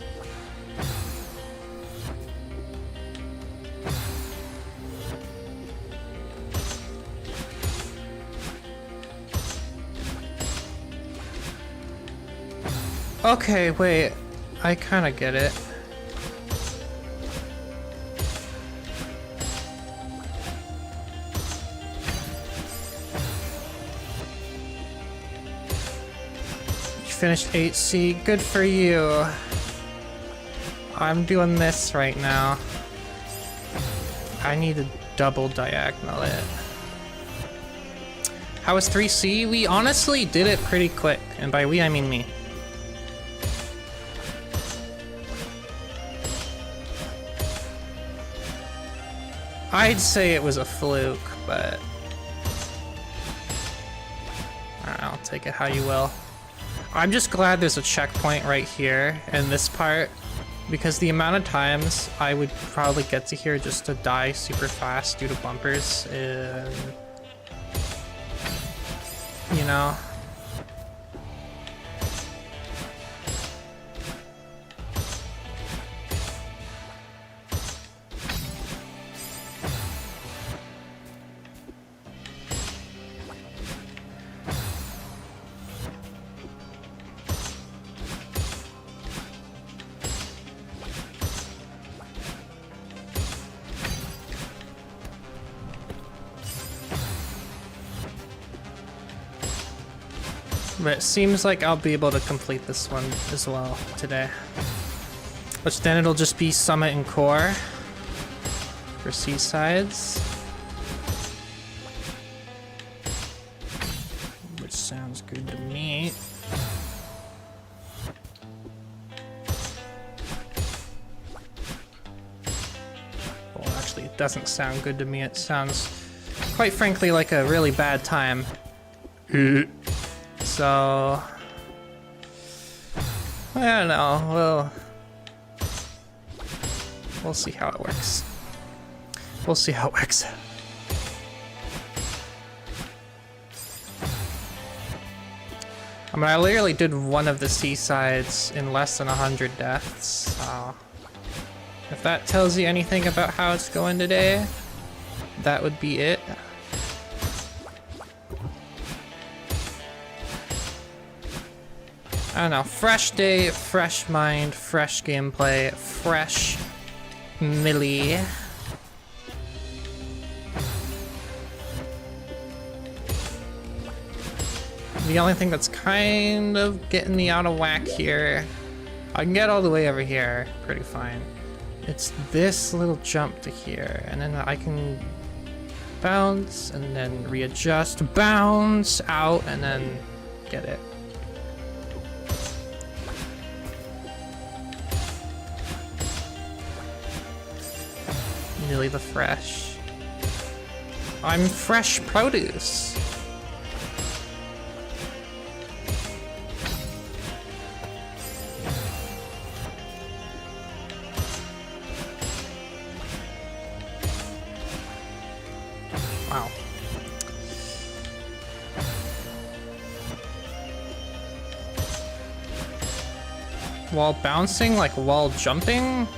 Okay, wait. I kinda get it. Finished 8C, good for you. I'm doing this right now. I need to double diagonal it. How was 3C? We honestly did it pretty quick, and by we I mean me. I'd say it was a fluke, but I don't know, I'll take it how you will. I'm just glad there's a checkpoint right here in this part, because the amount of times I would probably get to here just to die super fast due to bumpers, you know. But it seems like I'll be able to complete this one as well today. Which then it'll just be Summit and Core for Seasides. Which sounds good to me. Well, actually, it doesn't sound good to me. It sounds, quite frankly, like a really bad time. So, I don't know, we'll see how it works. We'll see how it works. I mean, I literally did one of the Seasides in less than 100 deaths, so if that tells you anything about how it's going today, that would be it. I don't know, fresh day, fresh mind, fresh gameplay, fresh Millie. The only thing that's kind of getting me out of whack here, I can get all the way over here pretty fine. It's this little jump to here, and then I can bounce, and then readjust, bounce, out, and then get it. Really the fresh. I'm fresh produce. Wow. While bouncing, like while jumping?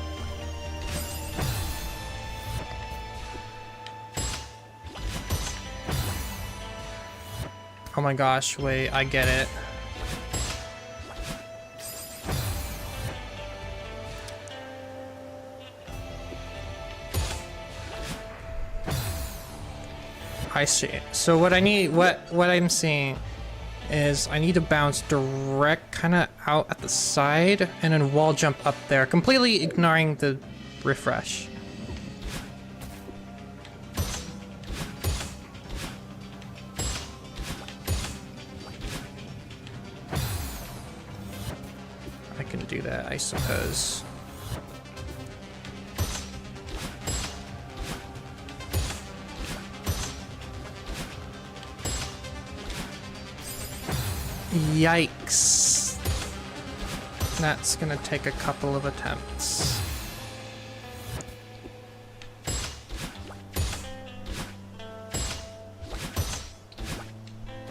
Oh my gosh, wait, I get it. I see. So what I need, what I'm seeing is I need to bounce direct kind of out at the side and then wall jump up there, completely ignoring the refresh. Do that, I suppose. Yikes. That's gonna take a couple of attempts.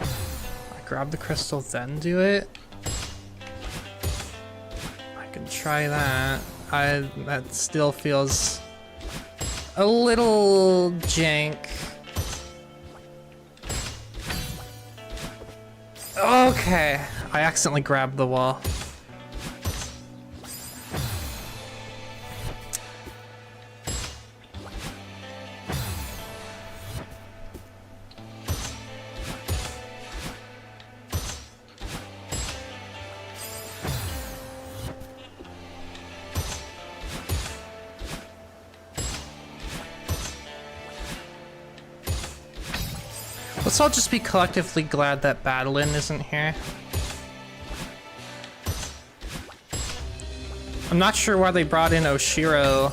I grab the crystal, then do it. Try that. That still feels a little jank. Okay, I accidentally grabbed the wall. What's Let's all just be collectively glad that Battlein isn't here. I'm not sure why they brought in Oshiro.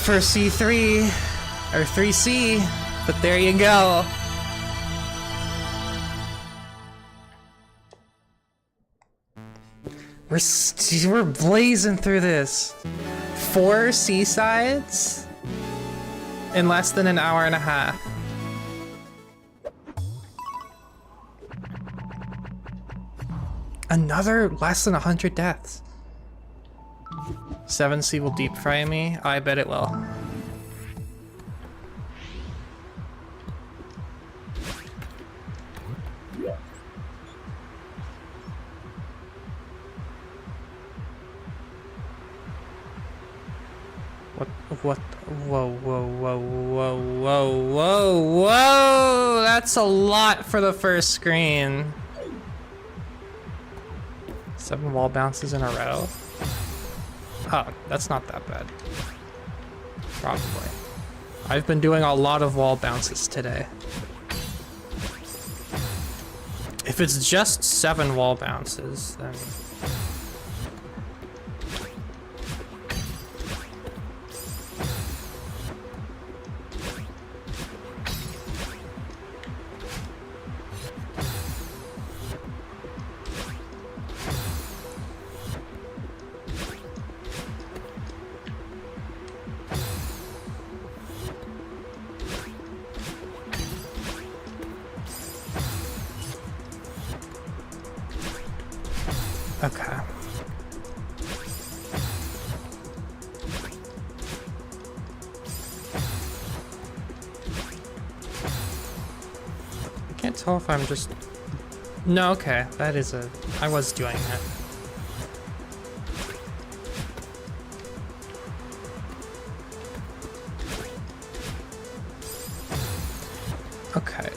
For C3 or 3C, but there you go. We're blazing through this. 4 seasides in less than an hour and a half. Another less than 100 deaths. 7C will deep fry me? I bet it will. What? Whoa, whoa, whoa, whoa, whoa, whoa, whoa! That's a lot for the first screen. 7 wall bounces in a row. Oh, that's not that bad. Probably. I've been doing a lot of wall bounces today. If it's just 7 wall bounces, then... Okay. I can't tell if I'm just... No, okay, that is a... I was doing that. Okay.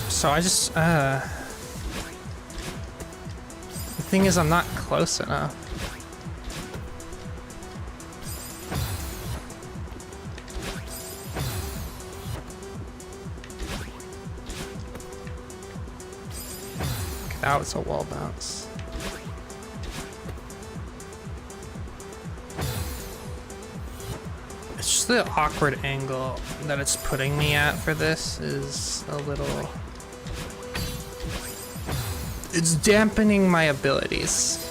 So I just, the thing is, I'm not close enough. Okay, that was a wall bounce. It's just the awkward angle that it's putting me at for this is a little... It's dampening my abilities.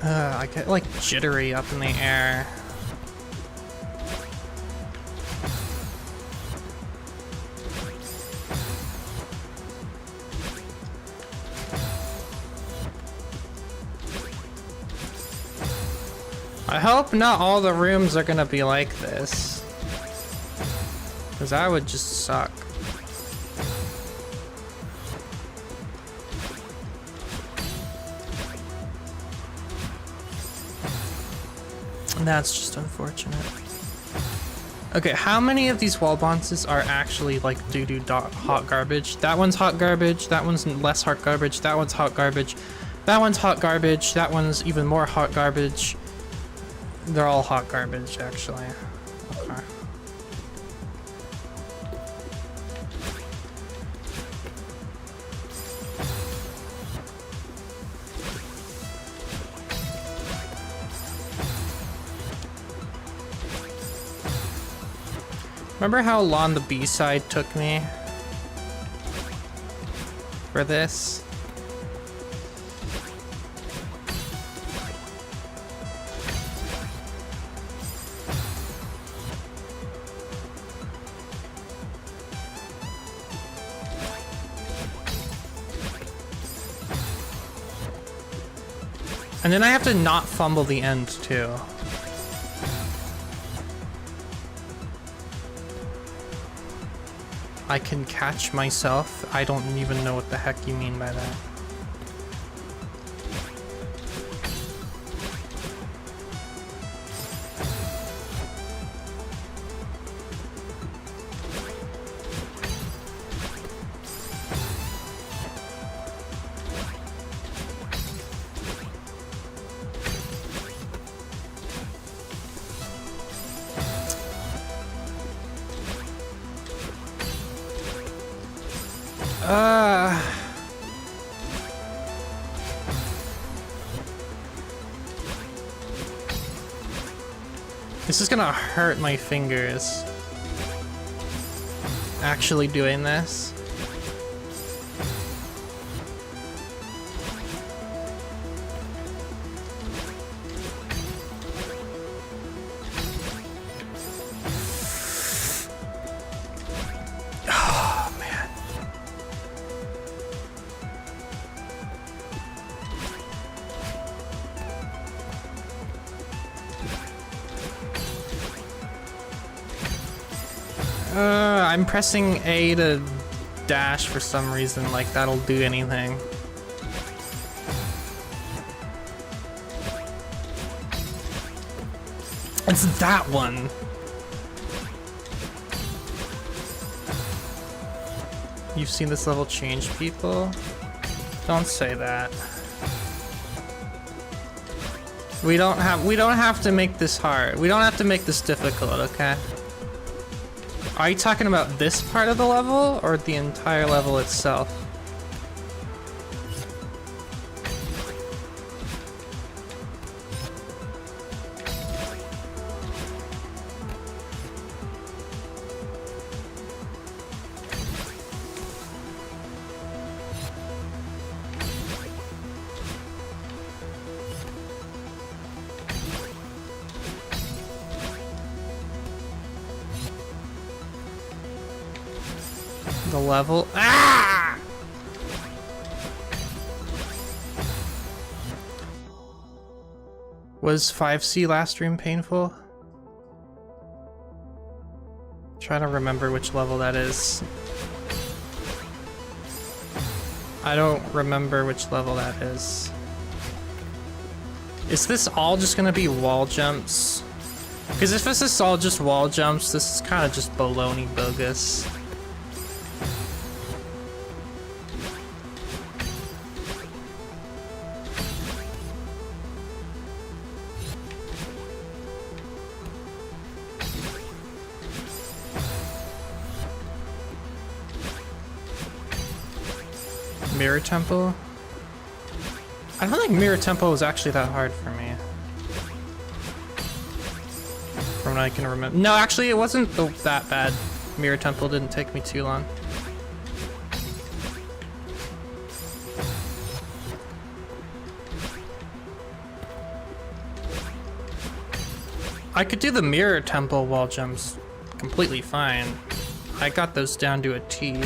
I get like jittery up in the air. I hope not all the rooms are gonna be like this, because that would just suck. That's just unfortunate. Okay, how many of these wall bounces are actually like doo-doo hot garbage? That one's hot garbage, that one's less hot garbage, that one's hot garbage, that one's hot garbage, that one's even more hot garbage. They're all hot garbage, actually. Okay. Remember how long the B-side took me for this? And then I have to not fumble the end too. I can catch myself. I don't even know what the heck you mean by that. This is gonna hurt my fingers. Actually doing this. Oh, man. I'm pressing A to dash for some reason, like that'll do anything. It's that one. You've seen this level change people? Don't say that. We don't have to make this hard. We don't have to make this difficult, okay? Are you talking about this part of the level or the entire level itself? The level. Ah! Was 5C last stream painful? Trying to remember which level that is. I don't remember which level that is. Is this all just gonna be wall jumps? Because if this is all just wall jumps, this is kind of just baloney bogus. Mirror Temple? I don't think Mirror Temple was actually that hard for me. From what I can remember. No, actually it wasn't that bad. Mirror Temple didn't take me too long. I could do the Mirror Temple wall jumps completely fine. I got those down to a T.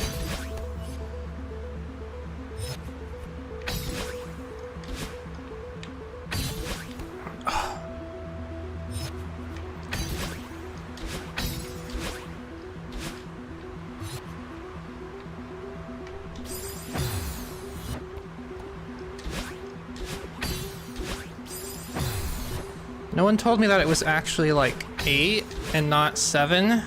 No one told me that it was actually like 8 and not 7.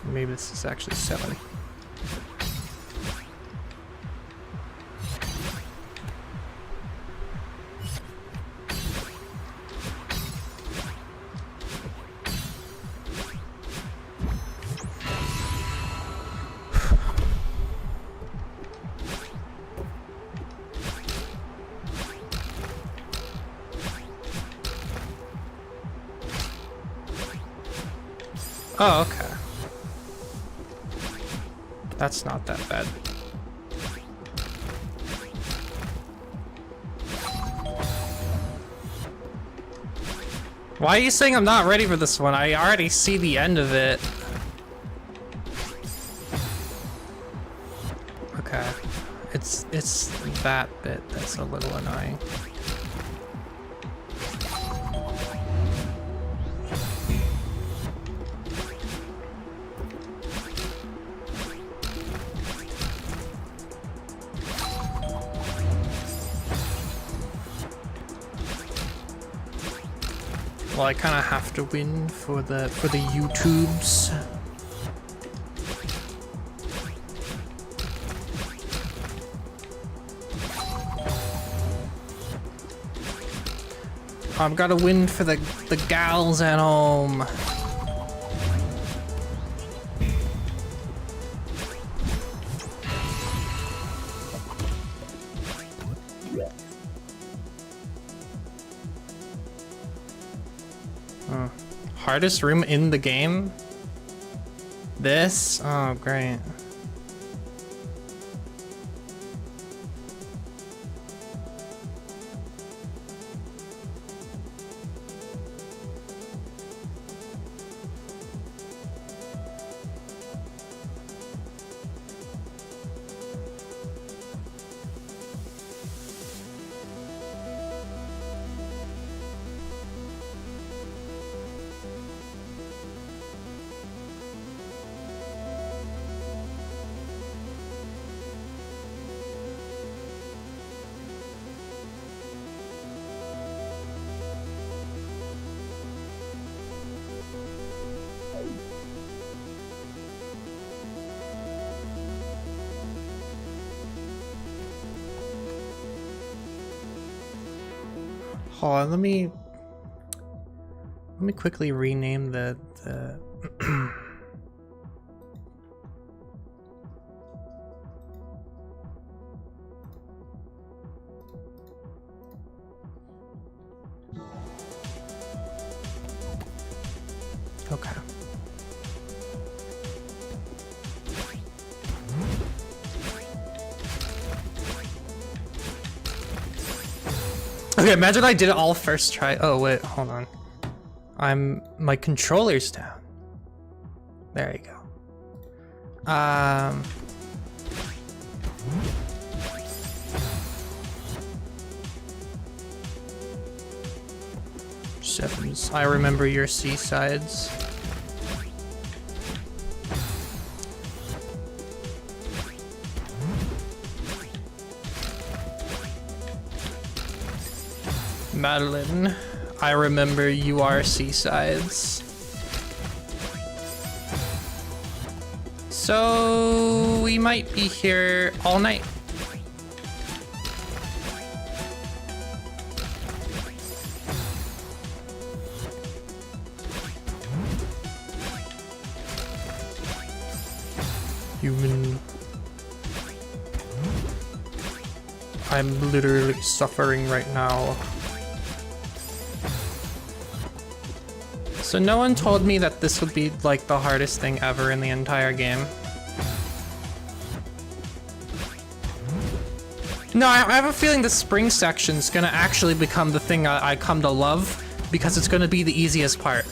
Maybe this is actually 7. Oh, okay. That's not that bad. Why are you saying I'm not ready for this one? I already see the end of it. Okay. It's that bit that's a little annoying. Well, I kind of have to win for the YouTubes. I've got to win for the gals at home. Hardest room in the game? This? Oh, great. Hold on, let me quickly rename the okay. Okay, imagine I did it all first try. Oh wait, hold on. My controller's down. There you go. Sevens. I remember your seasides. Madeline, I remember you are seasides. So we might be here all night. Human. I'm literally suffering right now. So no one told me that this would be like the hardest thing ever in the entire game. No, I have a feeling the spring section's gonna actually become the thing I come to love because it's gonna be the easiest part.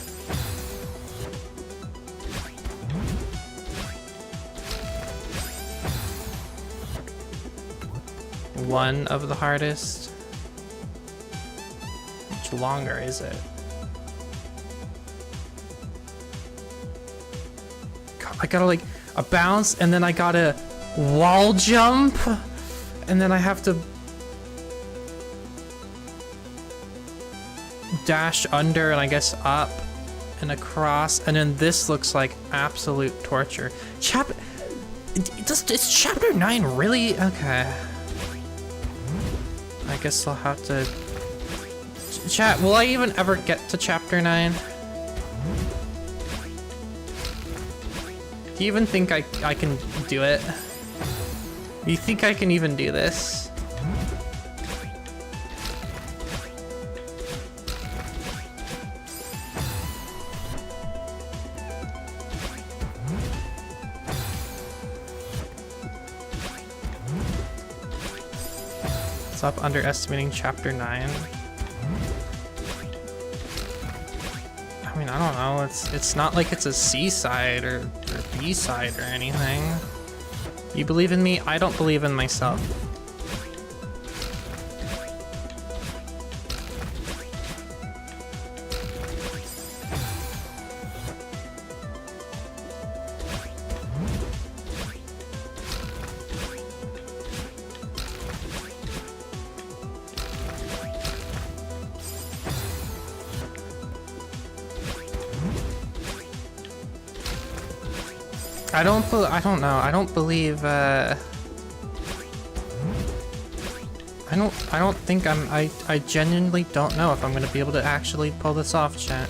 One of the hardest. How much longer is it? I gotta like a bounce and then I gotta wall jump and then I have to dash under and I guess up and across, and then this looks like absolute torture. Is chapter 9 really? Okay. I guess I'll have to... Chat, will I even ever get to chapter 9? Do you even think I can do it? Do you think I can even do this? Stop underestimating chapter 9. I mean, I don't know. It's not like it's a C-side or B-side or anything. You believe in me? I don't believe in myself. I don't know. I don't believe, I don't think I genuinely don't know if I'm gonna be able to actually pull this off, chat.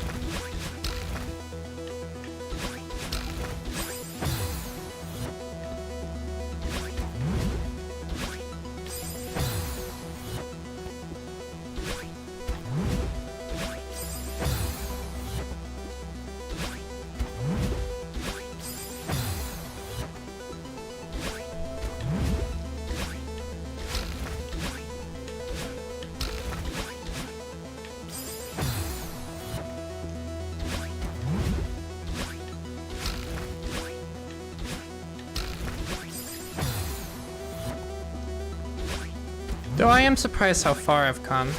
Though I am surprised how far I've come.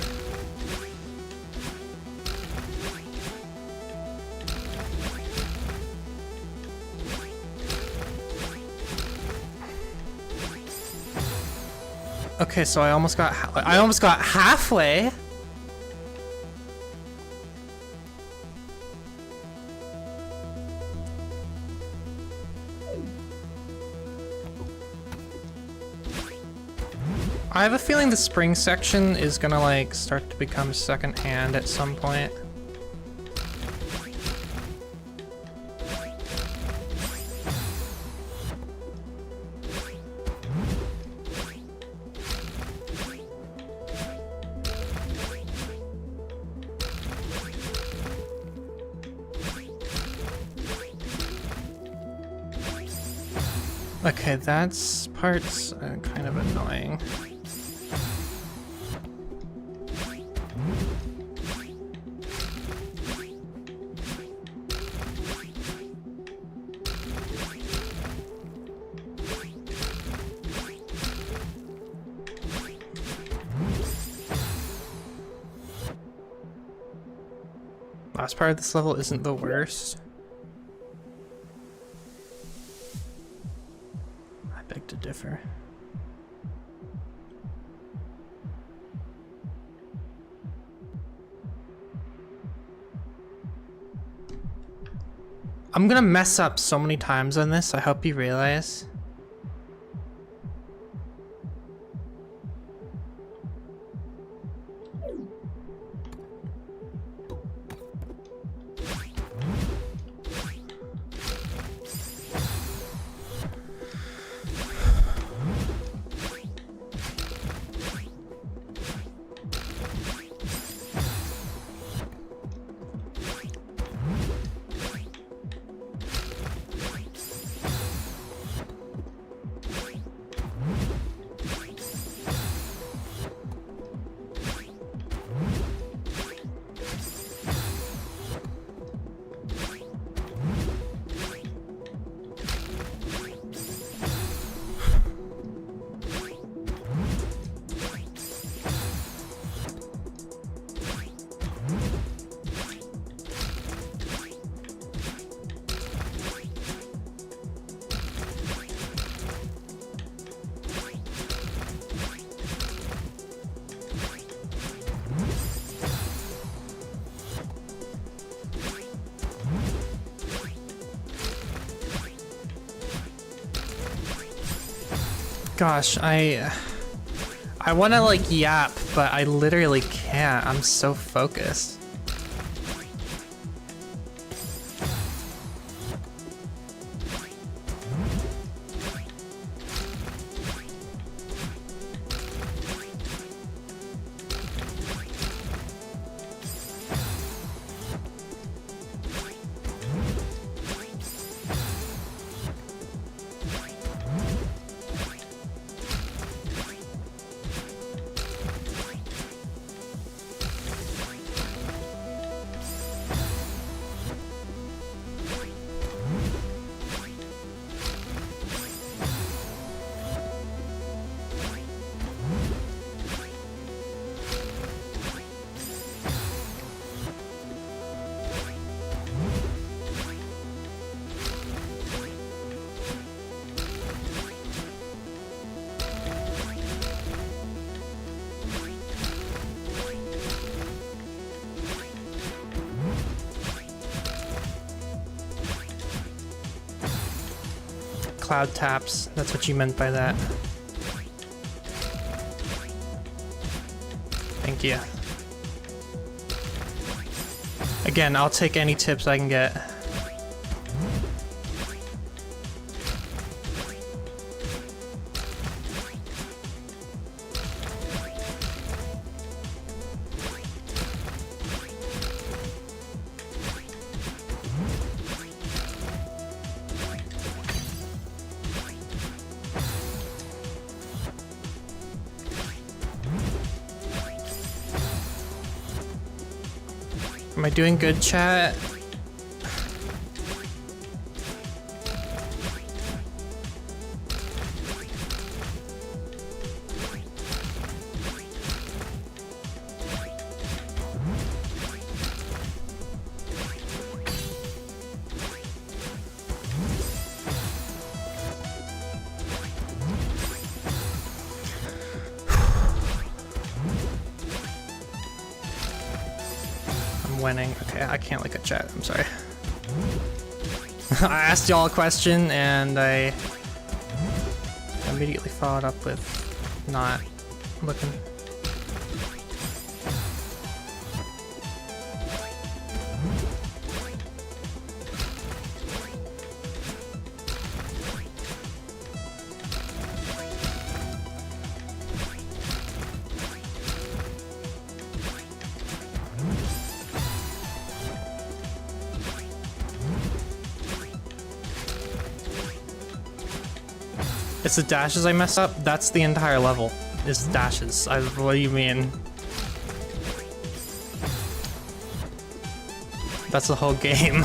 Okay, so I almost got halfway. I have a feeling the spring section is gonna like start to become secondhand at some point. Okay, that's part's kind of annoying. Last part of this level isn't the worst. I beg to differ. I'm gonna mess up so many times on this, I hope you realize. Gosh, I want to like yap, but I literally can't. I'm so focused. cloud taps. That's what you meant by that. Thank you. Again, I'll take any tips I can get. Am I doing good, chat? Winning. Okay, I can't look at chat. I'm sorry. I asked y'all a question and I immediately followed up with not looking. It's the dashes I mess up? That's the entire level, is dashes. What do you mean? That's the whole game.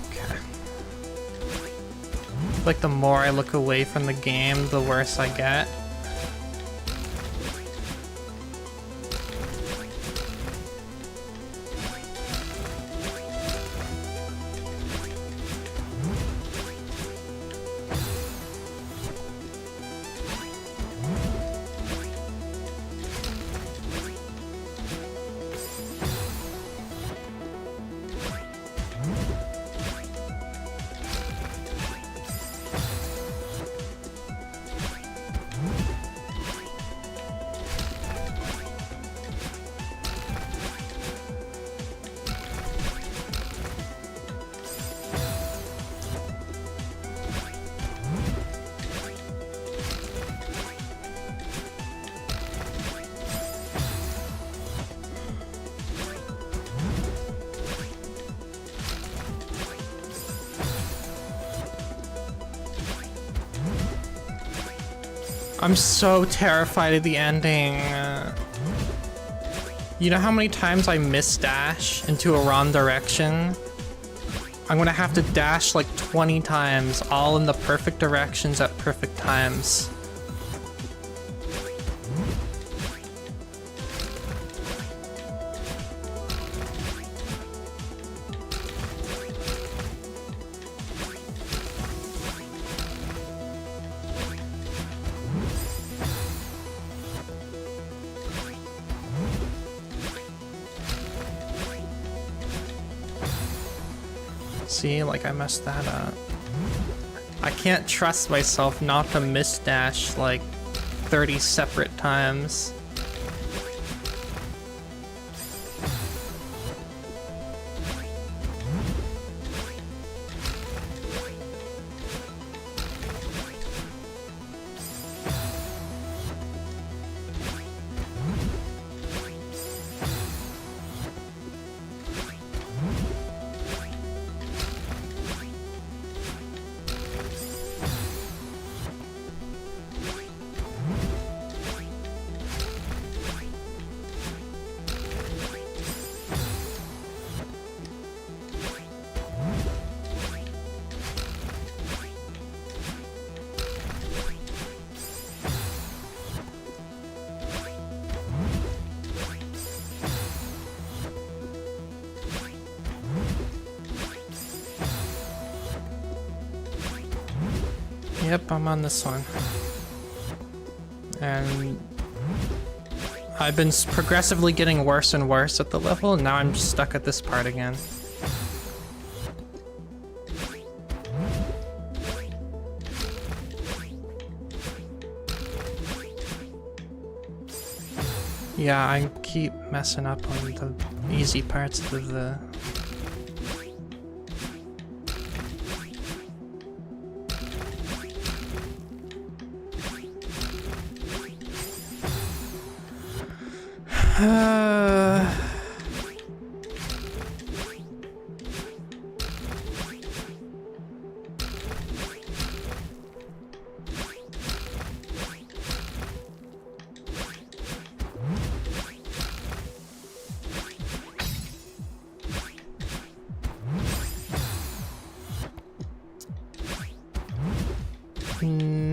Okay. Like the more I look away from the game, the worse I get. I'm so terrified of the ending. You know how many times I miss dash into a wrong direction? I'm gonna have to dash like 20 times, all in the perfect directions at perfect times. See, like I messed that up. I can't trust myself not to miss dash like 30 separate times. Yep, I'm on this one. And I've been progressively getting worse and worse at the level, and now I'm stuck at this part again. Yeah, I keep messing up on the easy parts of the...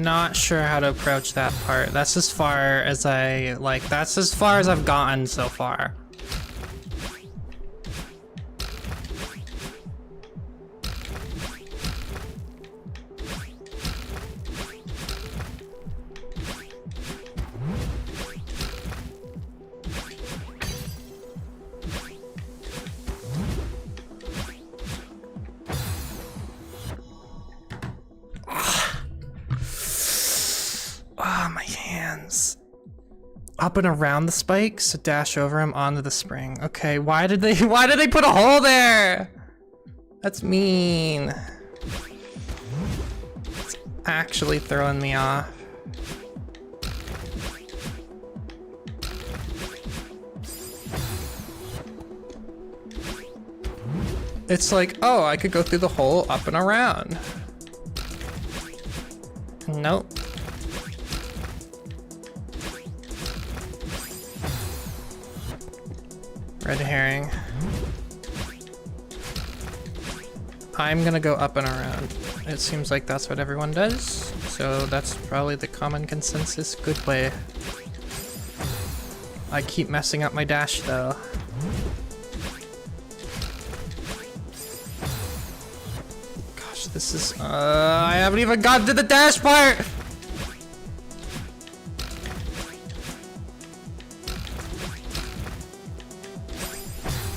Not sure how to approach that part. That's as far as that's as far as I've gotten so far. Up and around the spikes, dash over him onto the spring. Okay, why did they put a hole there? That's mean. It's actually throwing me off. It's like, oh, I could go through the hole up and around. Nope. Red herring. I'm gonna go up and around. It seems like that's what everyone does, so that's probably the common consensus. Good way. I keep messing up my dash though. Gosh, this is... I haven't even gotten to the dash part!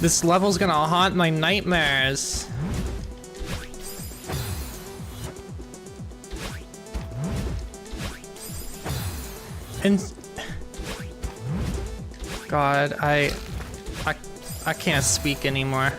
This level's gonna haunt my nightmares. And God, I can't speak anymore.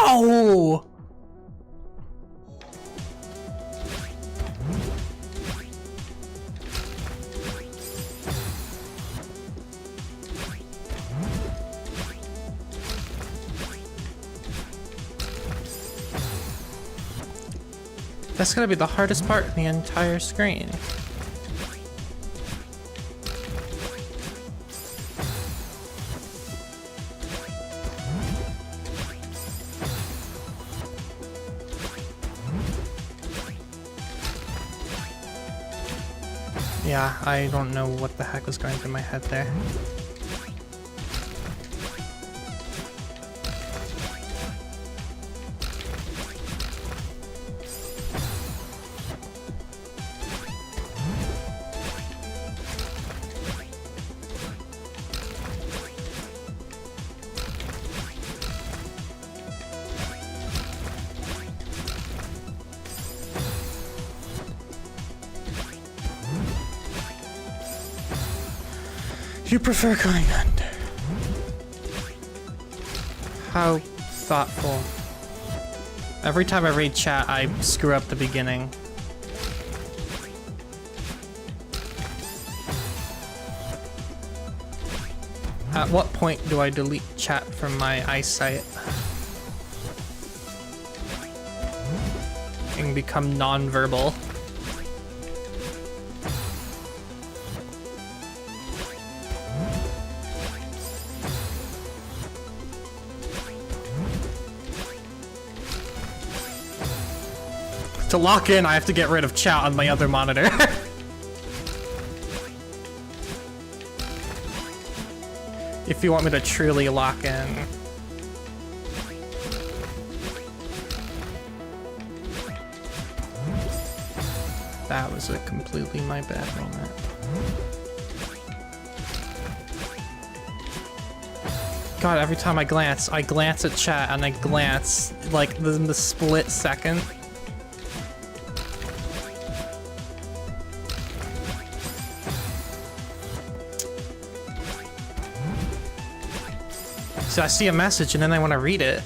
How? That's gonna be the hardest part in the entire screen. Yeah, I don't know what the heck was going through my head there. You prefer going under. How thoughtful. Every time I read chat, I screw up the beginning. At what point do I delete chat from my eyesight and become non-verbal? To lock in, I have to get rid of chat on my other monitor. If you want me to truly lock in. That was a completely my bad moment. God, every time I glance at chat and I glance like in the split second. So I see a message and then I want to read it.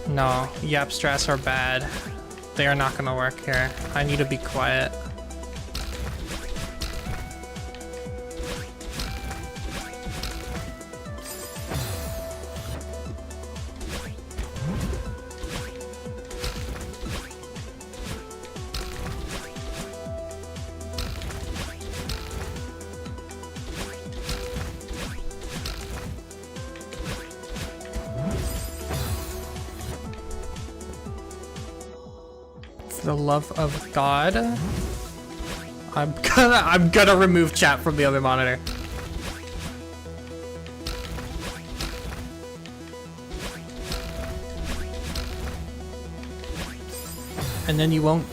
No, yep, strats are bad. They are not gonna work here. I need to be quiet. For the love of God, I'm gonna remove chat from the other monitor. And then you won't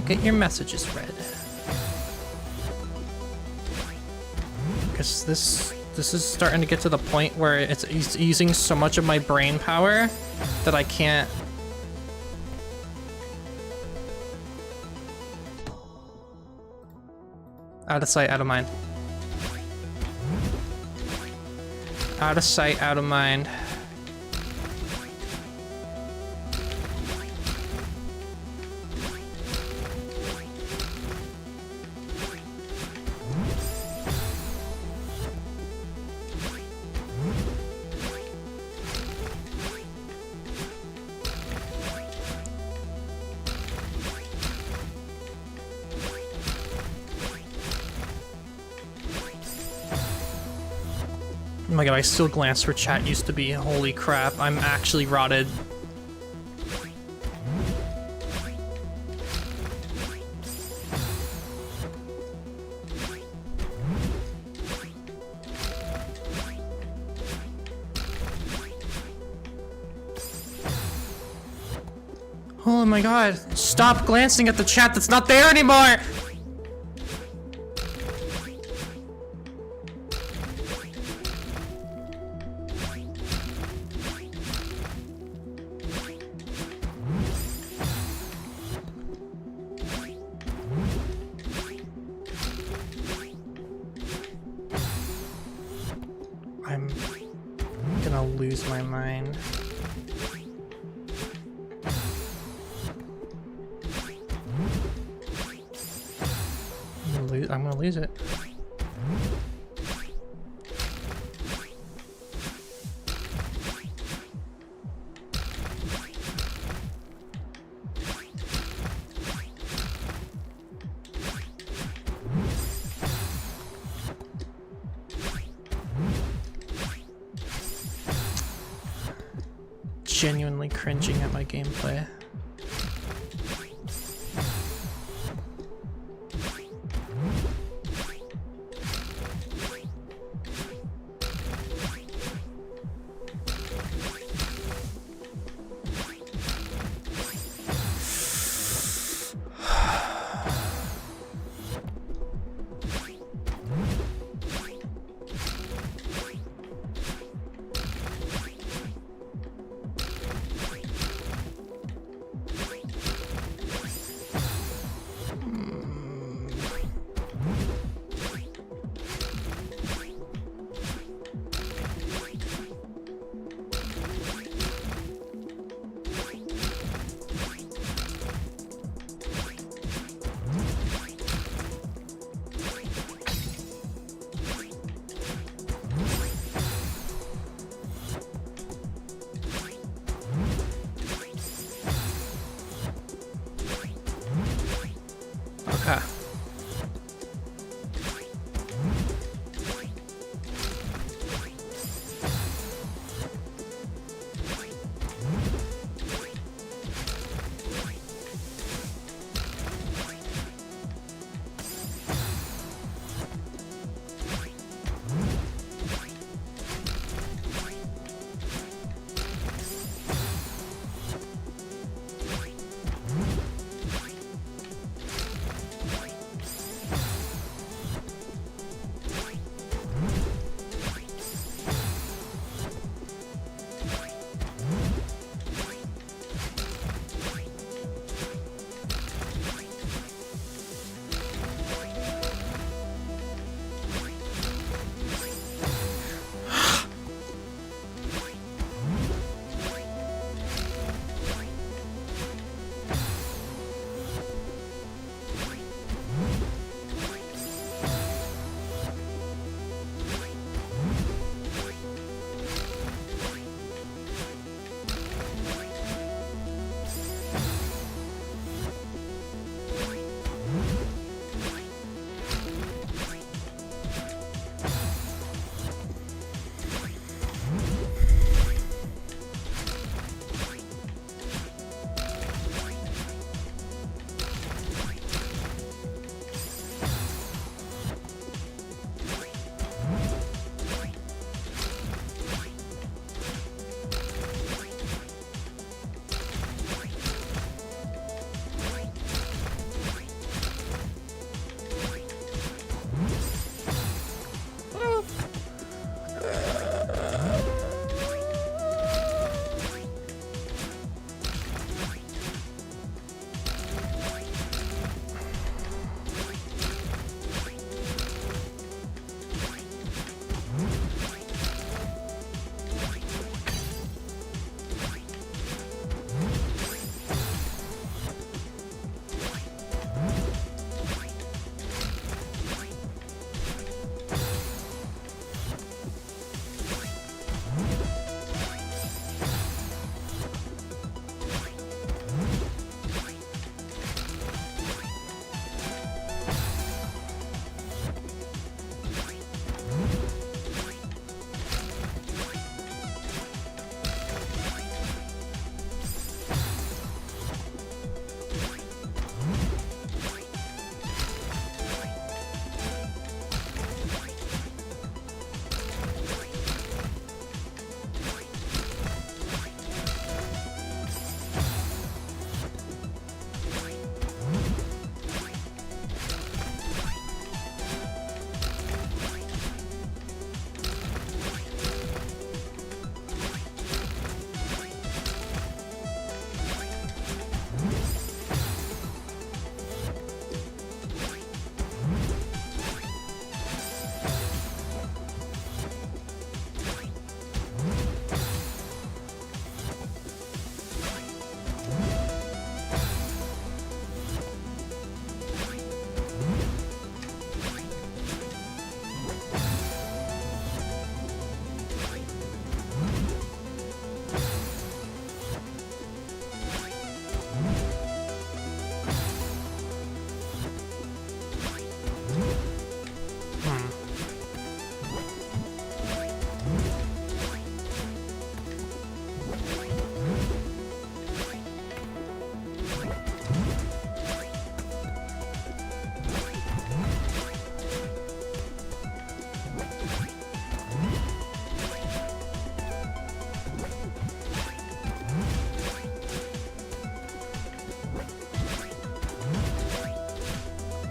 get your messages read. Because this is starting to get to the point where it's using so much of my brain power that I can't. Out of sight, out of mind. Out of sight, out of mind. Oh my god, I still glance where chat used to be. Holy crap, I'm actually rotted. Oh my god, stop glancing at the chat that's not there anymore! I'm gonna lose my mind. I'm gonna lose it. Genuinely cringing at my gameplay. Okay.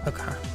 Okay.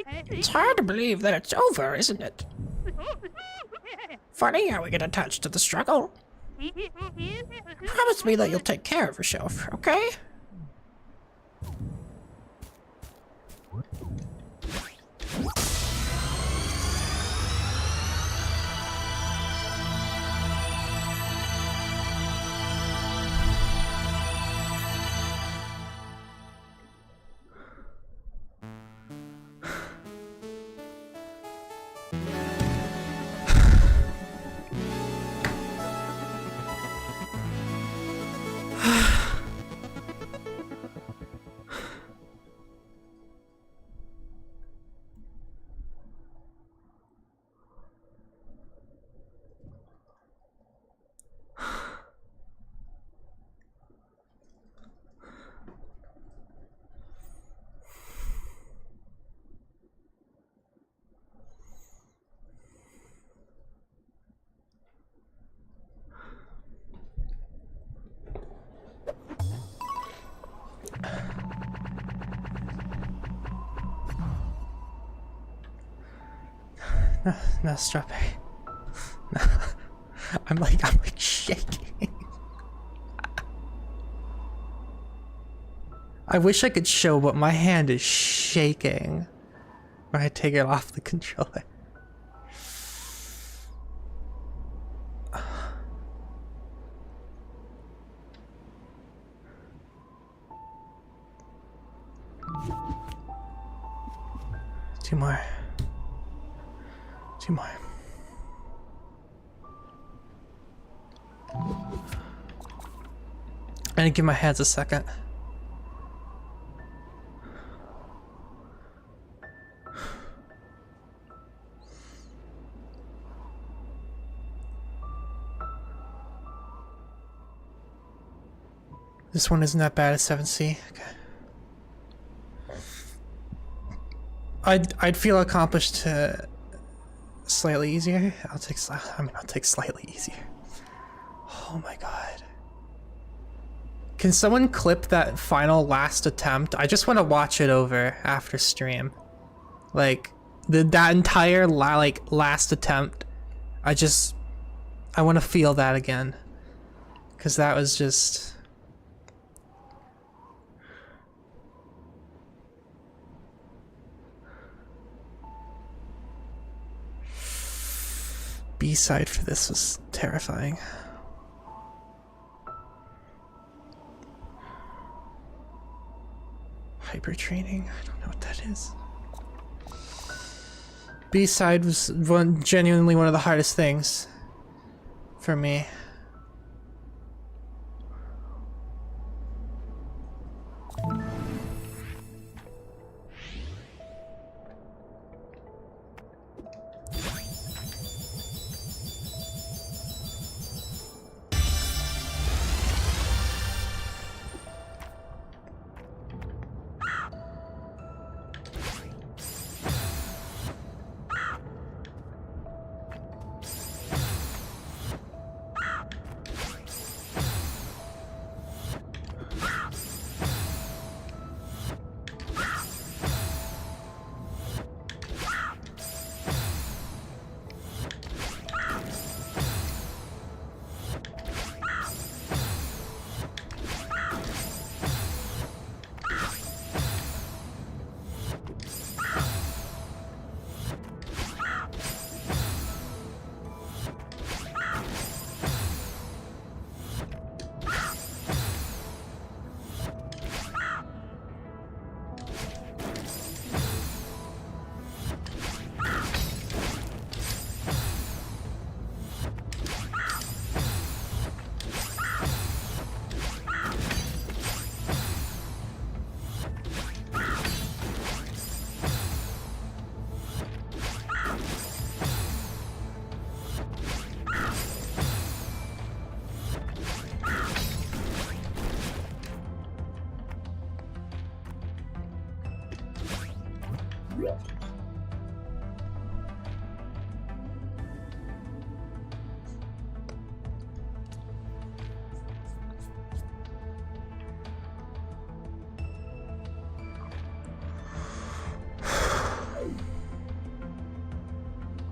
It's hard to believe that it's over, isn't it? Funny how we get attached to the struggle. Promise me that you'll take care of yourself, okay? No, strawberry. No. I'm like shaking. I wish I could show, but my hand is shaking when I take it off the controller. Two more. Two more. I need to give my hands a second. This one isn't that bad at 7C. Okay. I'd feel accomplished to slightly easier. I'll take slightly easier. Oh my god. Can someone clip that final last attempt? I just want to watch it over after stream. Like that entire last attempt. I want to feel that again. 'Cause that was just B-side for this was terrifying. Hyper training? I don't know what that is. B-side was genuinely one of the hardest things for me.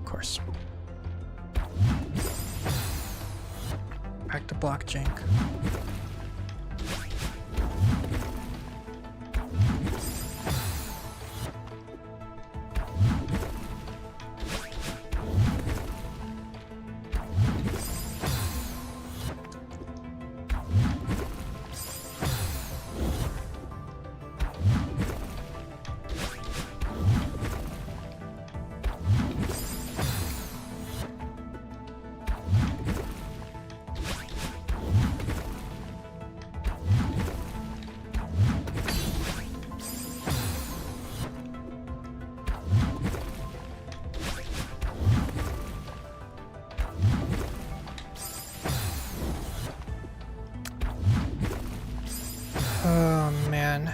course. Back to block jank. Oh man.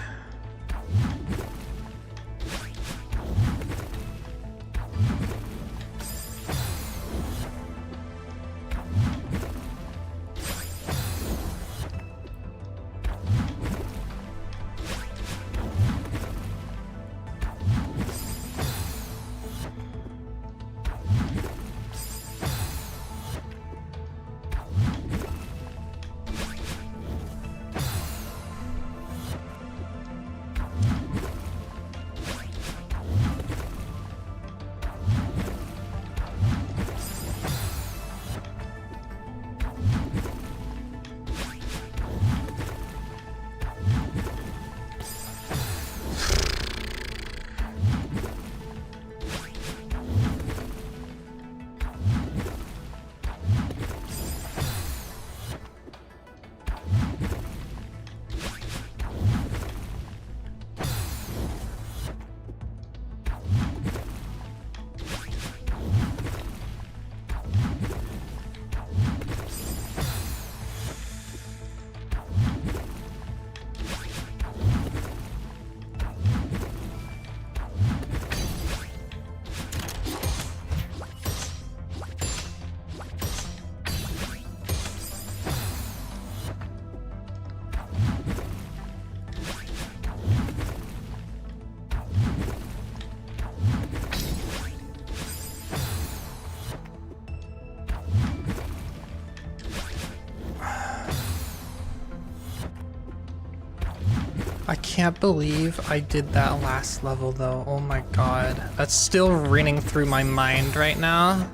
I can't believe I did that last level though. Oh my god. That's still ringing through my mind right now.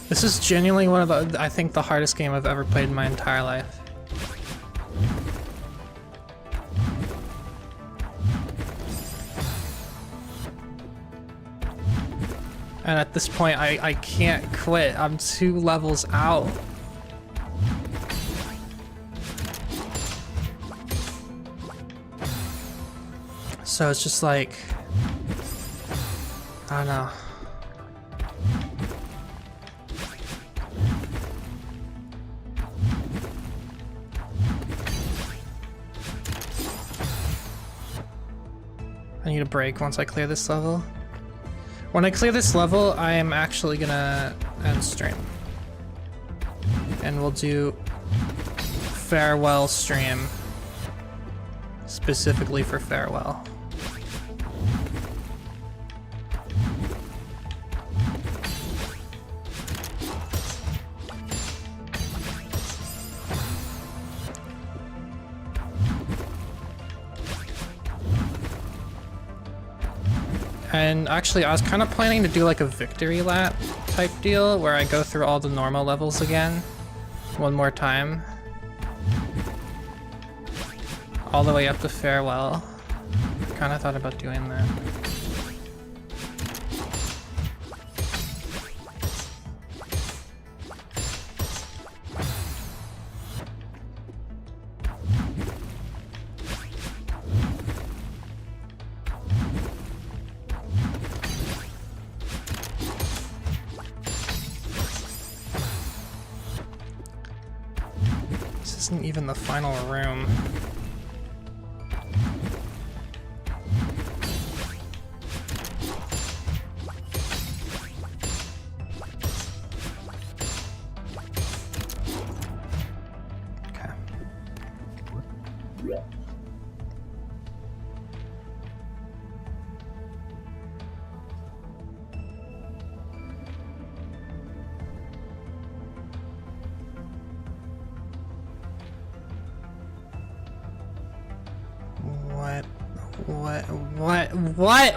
This is genuinely one of the, I think, the hardest game I've ever played in my entire life. And at this point, I can't quit. I'm 2 levels out. So it's just like, I don't know. I need a break once I clear this level. When I clear this level, I am actually gonna end stream. And we'll do farewell stream. Specifically for farewell. And actually, I was kind of planning to do like a victory lap type deal where I go through all the normal levels again one more time. All the way up to farewell. Kind of thought about doing that. This isn't even the final room.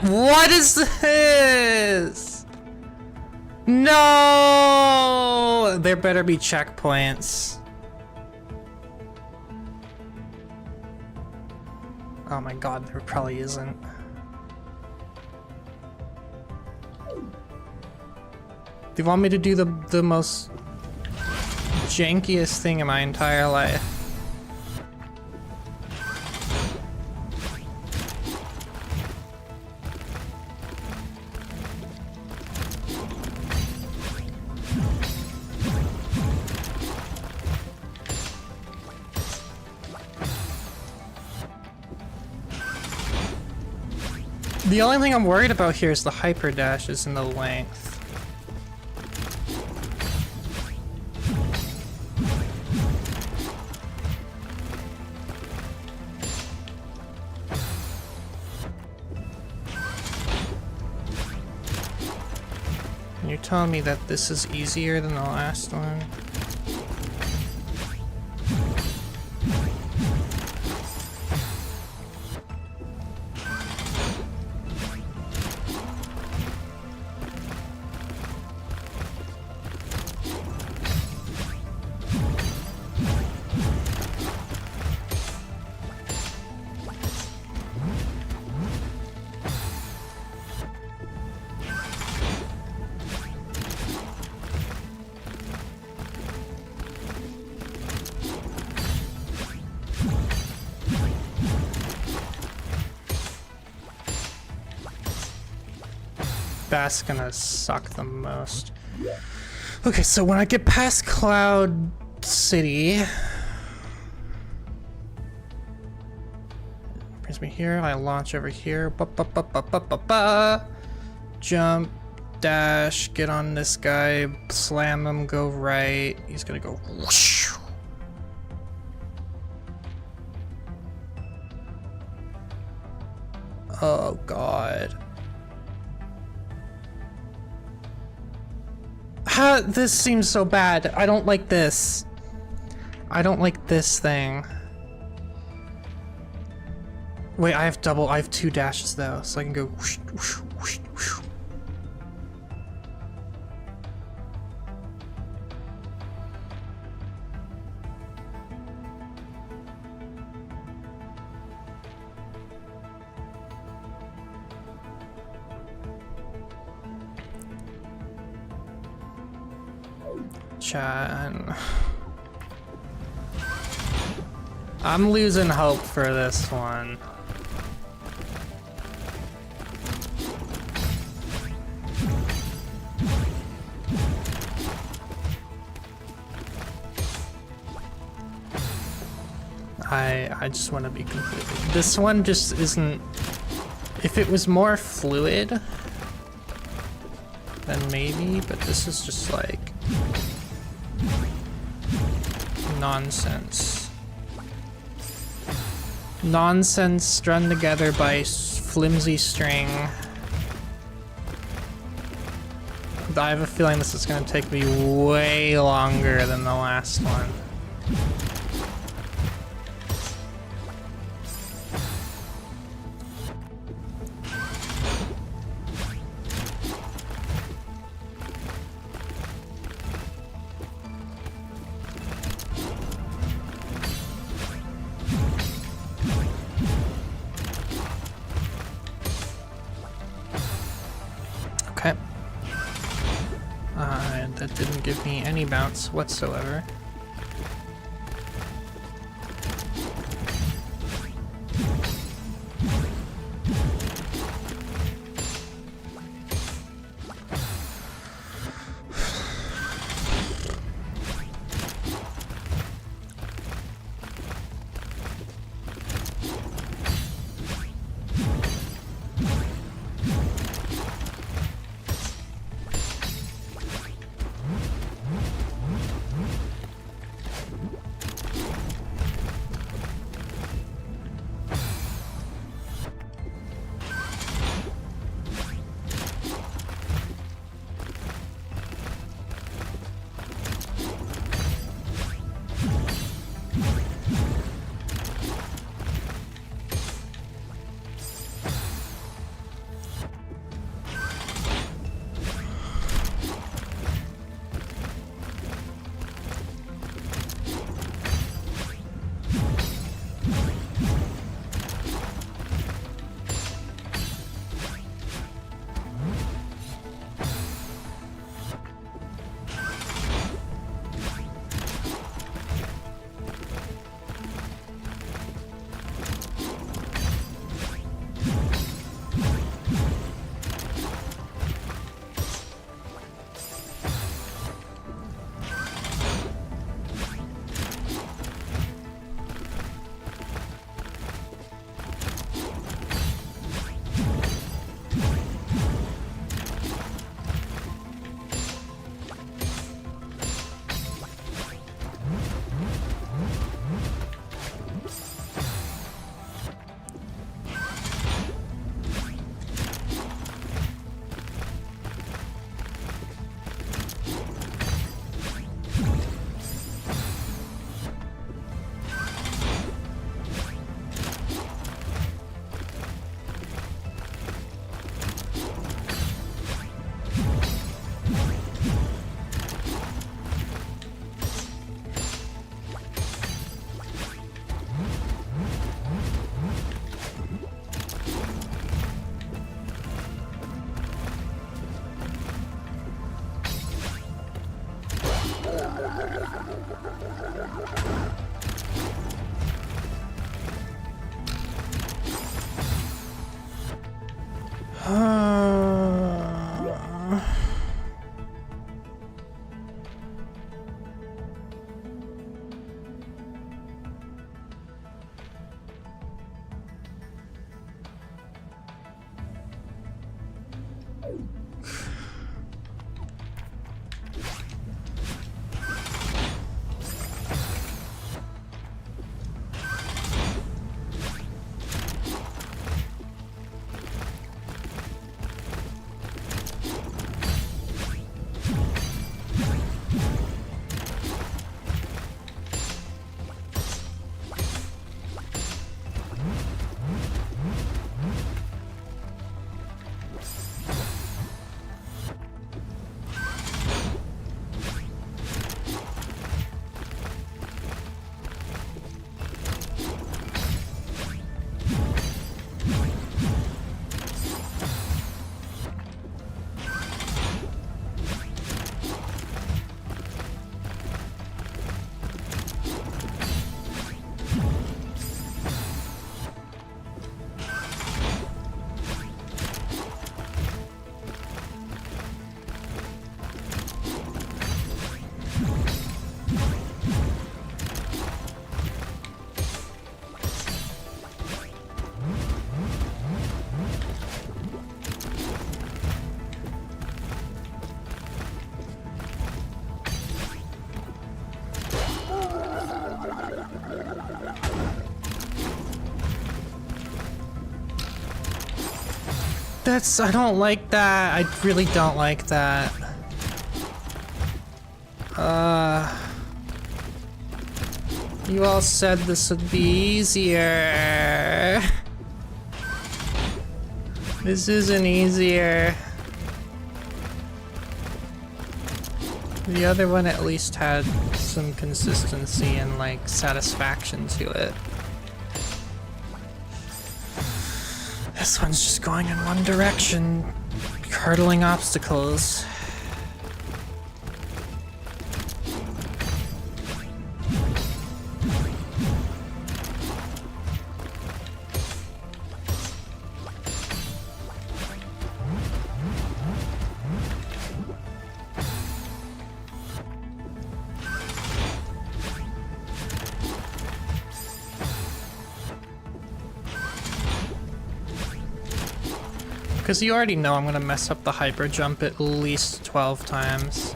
What is this? No! There better be checkpoints. Oh my god, there probably isn't. They want me to do the most jankiest thing in my entire life. The only thing I'm worried about here is the hyper dashes and the length. And you're telling me that this is easier than the last one? That's gonna suck the most. Okay, so when I get past Cloud City, brings me here. I launch over here. Jump, dash, get on this guy, slam him, go right. He's gonna go whoosh. Oh god. This seems so bad. I don't like this. I don't like this thing. Wait, I have 2 dashes though, so I can go whoosh, whoosh, whoosh, whoosh. Chan. I'm losing hope for this one. I just want to be completely... This one just isn't... If it was more fluid, then maybe, but this is just like... nonsense. Nonsense strung together by flimsy string. I have a feeling this is going to take me way longer than the last one. That didn't give me any bounce whatsoever. I don't like that. I really don't like that. You all said this would be easier. This isn't easier. The other one at least had some consistency and like satisfaction to it. This one's just going in one direction, hurdling obstacles. Because you already know I'm gonna mess up the hyper jump at least 12 times.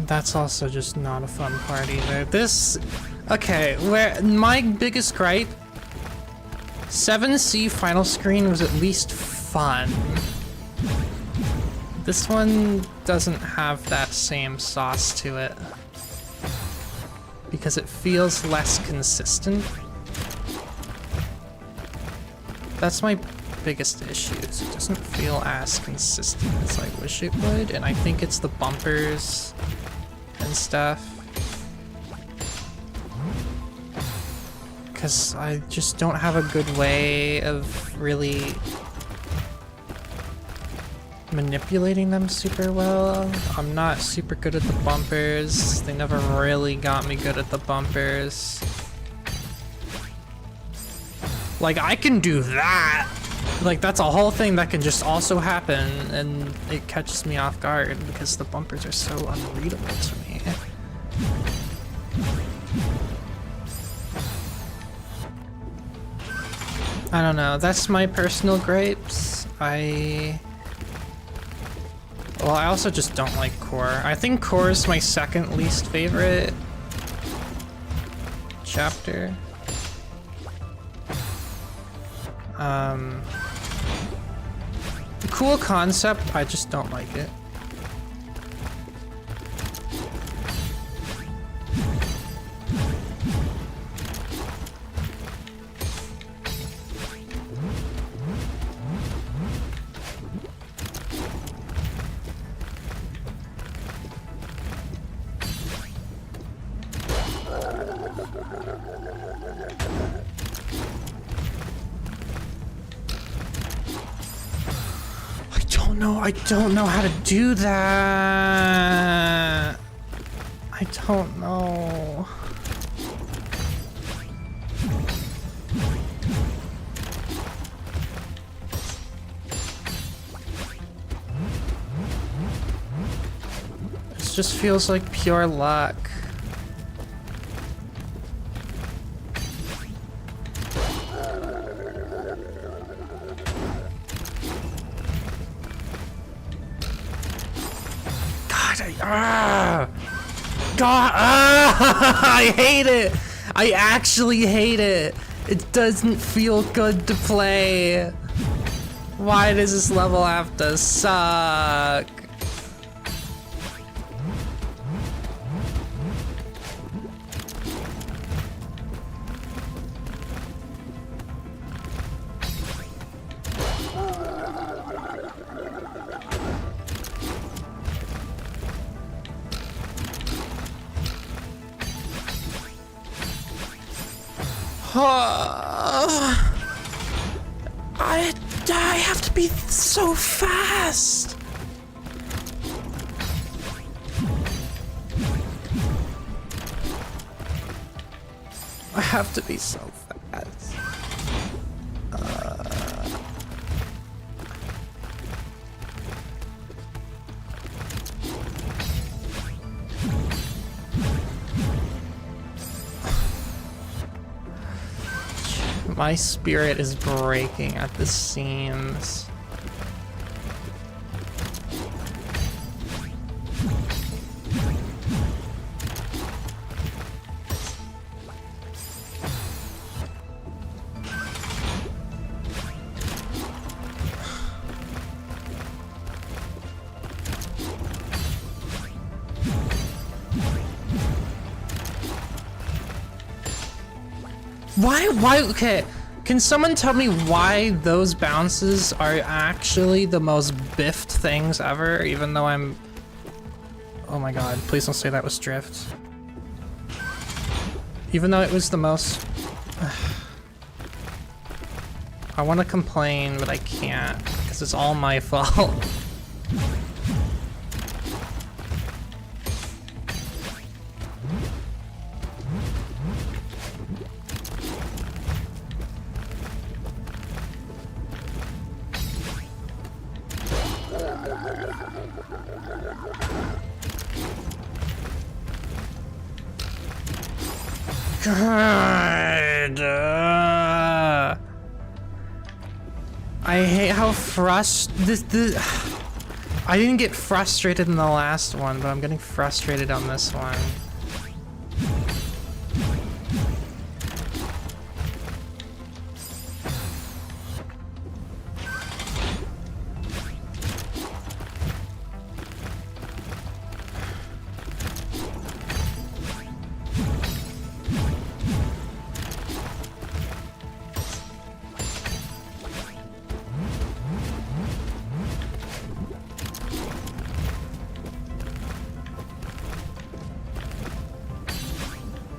That's also just not a fun part either. Okay, where my biggest gripe, 7C final screen was at least fun. This one doesn't have that same sauce to it. Because it feels less consistent. That's my biggest issue, is it doesn't feel as consistent as I wish it would, and I think it's the bumpers and stuff. Because I just don't have a good way of really manipulating them super well. I'm not super good at the bumpers. They never really got me good at the bumpers. Like, I can do that! Like, that's a whole thing that can just also happen, and it catches me off guard because the bumpers are so unreadable to me. I don't know, that's my personal gripes. I also just don't like Core. I think Core is my second least favorite chapter. Cool concept, I just don't like it. I don't know how to do that. I don't know. This just feels like pure luck. God, I hate it. I actually hate it. It doesn't feel good to play. Why does this level have to suck? I have to be so fast. I have to be so fast. My spirit is breaking at the seams. Why, okay, can someone tell me why those bounces are actually the most biffed things ever, even though I'm... Oh my god, please don't say that was drift. Even though it was the most... I want to complain, but I can't, because it's all my fault. God. I hate how I didn't get frustrated in the last one, but I'm getting frustrated on this one.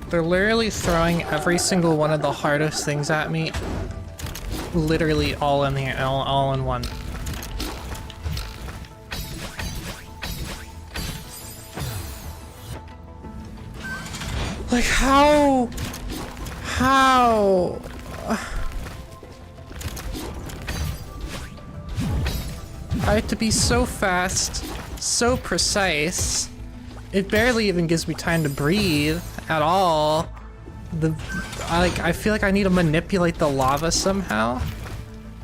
They're literally throwing every single one of the hardest things at me, literally all in here, all in one. Like how? I have to be so fast, so precise. It barely even gives me time to breathe at all. I feel like I need to manipulate the lava somehow.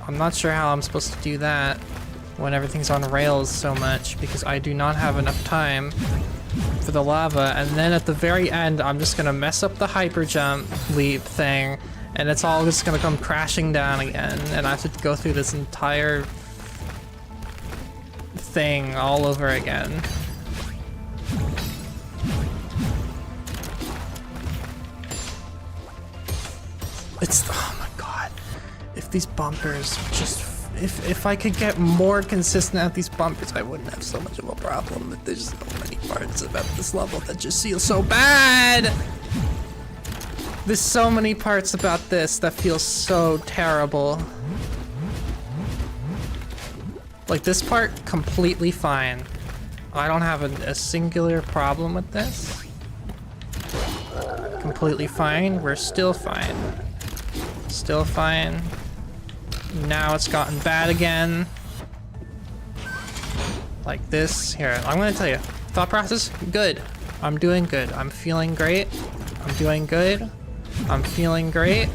I'm not sure how I'm supposed to do that when everything's on rails so much, because I do not have enough time for the lava. And then at the very end, I'm just gonna mess up the hyper jump leap thing, and it's all just gonna come crashing down again, and I have to go through this entire thing all over again. Oh my god, if these bumpers just, if I could get more consistent at these bumpers, I wouldn't have so much of a problem, but there's so many parts about this level that just feel so bad! There's so many parts about this that feel so terrible. Like this part, completely fine. I don't have a singular problem with this. Completely fine, we're still fine. Still fine. Now it's gotten bad again. Like this. Here, I'm gonna tell you. Thought process, good. I'm doing good. I'm feeling great. I'm doing good. I'm feeling great.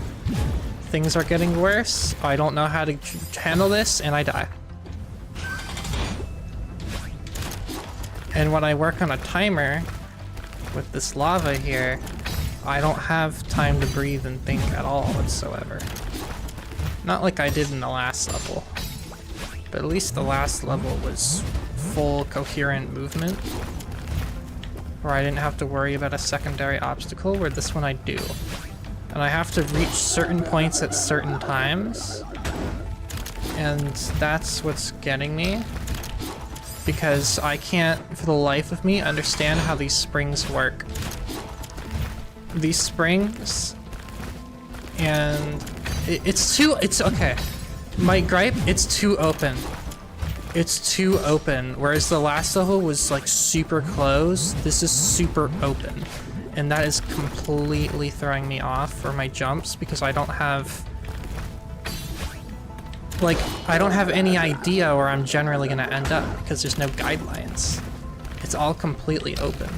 Things are getting worse. I don't know how to handle this, and I die. And when I work on a timer with this lava here, I don't have time to breathe and think at all whatsoever. Not like I did in the last level, but at least the last level was full coherent movement, where I didn't have to worry about a secondary obstacle, where this one I do. And I have to reach certain points at certain times, and that's what's getting me, because I can't, for the life of me, understand how these springs work. These springs And it's okay. My gripe, it's too open. It's too open, whereas the last level was like super closed. This is super open. And that is completely throwing me off for my jumps because I don't have... Like, I don't have any idea where I'm generally gonna end up because there's no guidelines. It's all completely open.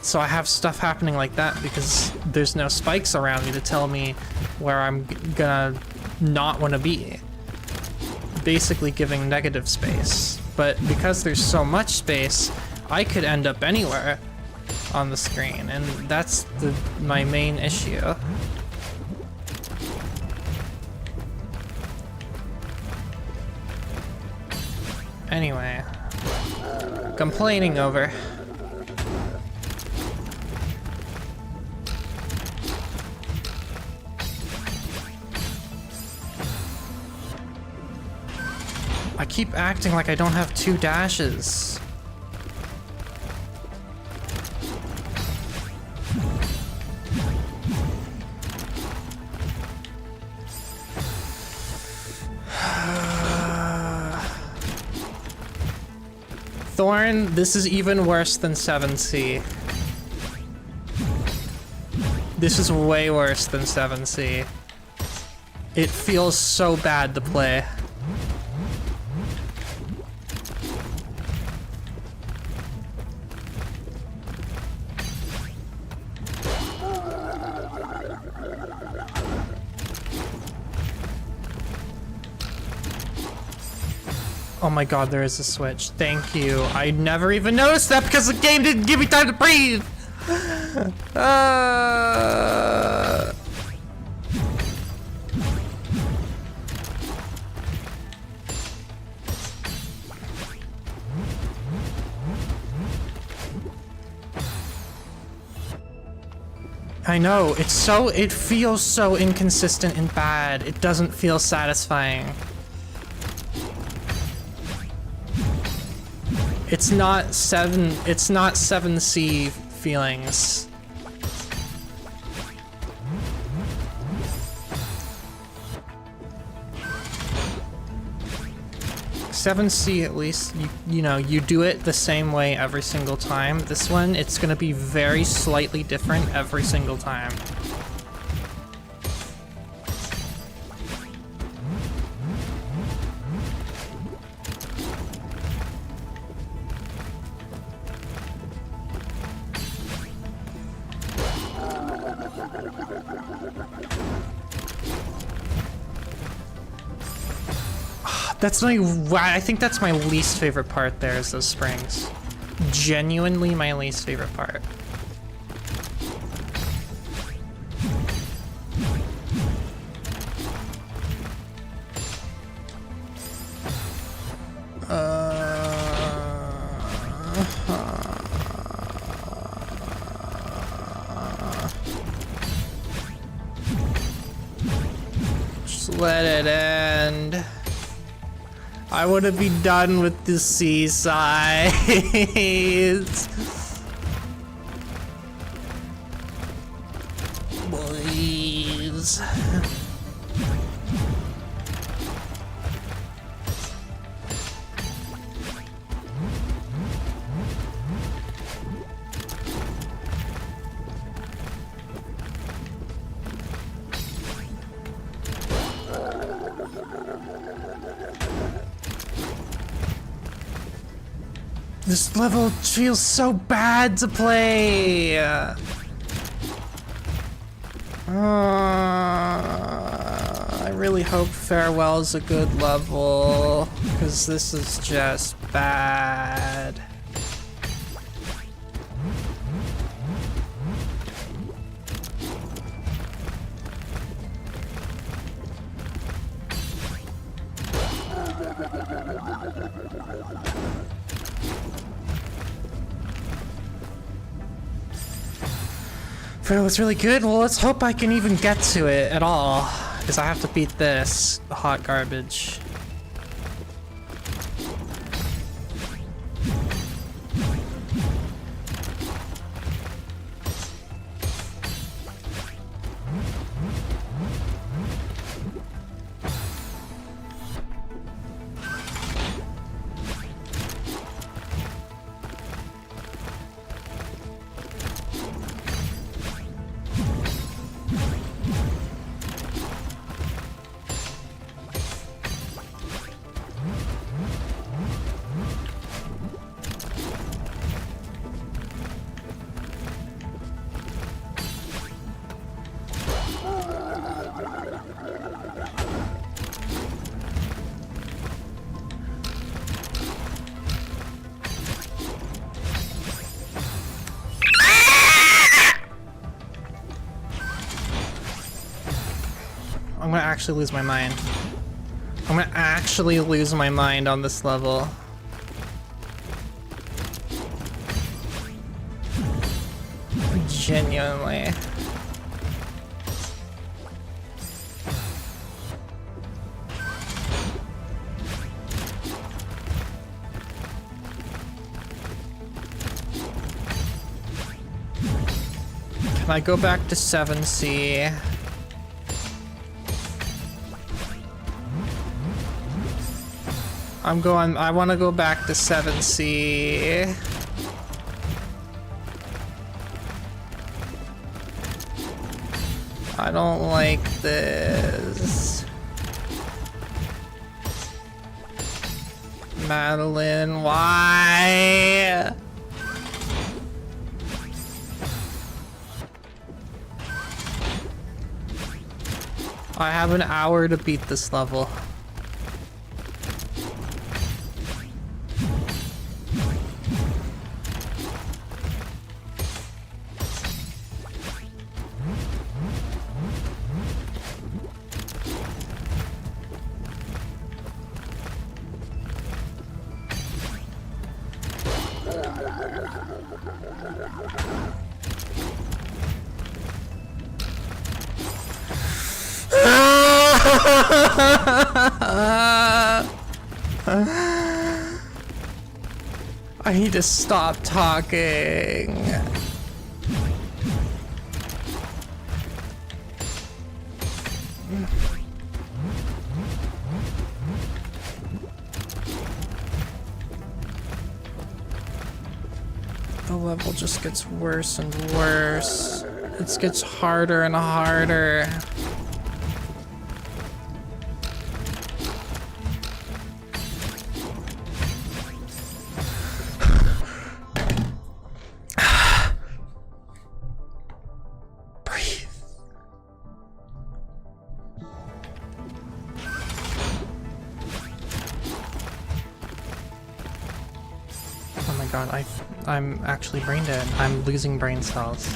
So I have stuff happening like that because there's no spikes around me to tell me where I'm gonna not want to be. Basically giving negative space. But because there's so much space, I could end up anywhere on the screen, and that's my main issue. Anyway, complaining over. I keep acting like I don't have 2 dashes. Thorn, this is even worse than 7C. This is way worse than 7C. It feels so bad to play. Oh my god, there is a switch. Thank you. I never even noticed that because the game didn't give me time to breathe! I know, it feels so inconsistent and bad. It doesn't feel satisfying. It's not 7C feelings. 7C, at least, you know, you do it the same way every single time. This one, it's gonna be very slightly different every single time. That's I think that's my least favorite part there is those springs. Genuinely my least favorite part. Just let it end. I want to be done with the seaside. Please. This level feels so bad to play. I really hope Farewell's a good level, because this is just bad. Farewell's really good. Well, let's hope I can even get to it at all, because I have to beat this hot garbage. actually lose my mind. I'm gonna actually lose my mind on this level. Genuinely. Can I go back to 7C? I want to go back to 7C. I don't like this. Madeline, why? I have an hour to beat this level. I need to stop talking. The level just gets worse and worse. It gets harder and harder. I'm actually brain dead. I'm losing brain cells.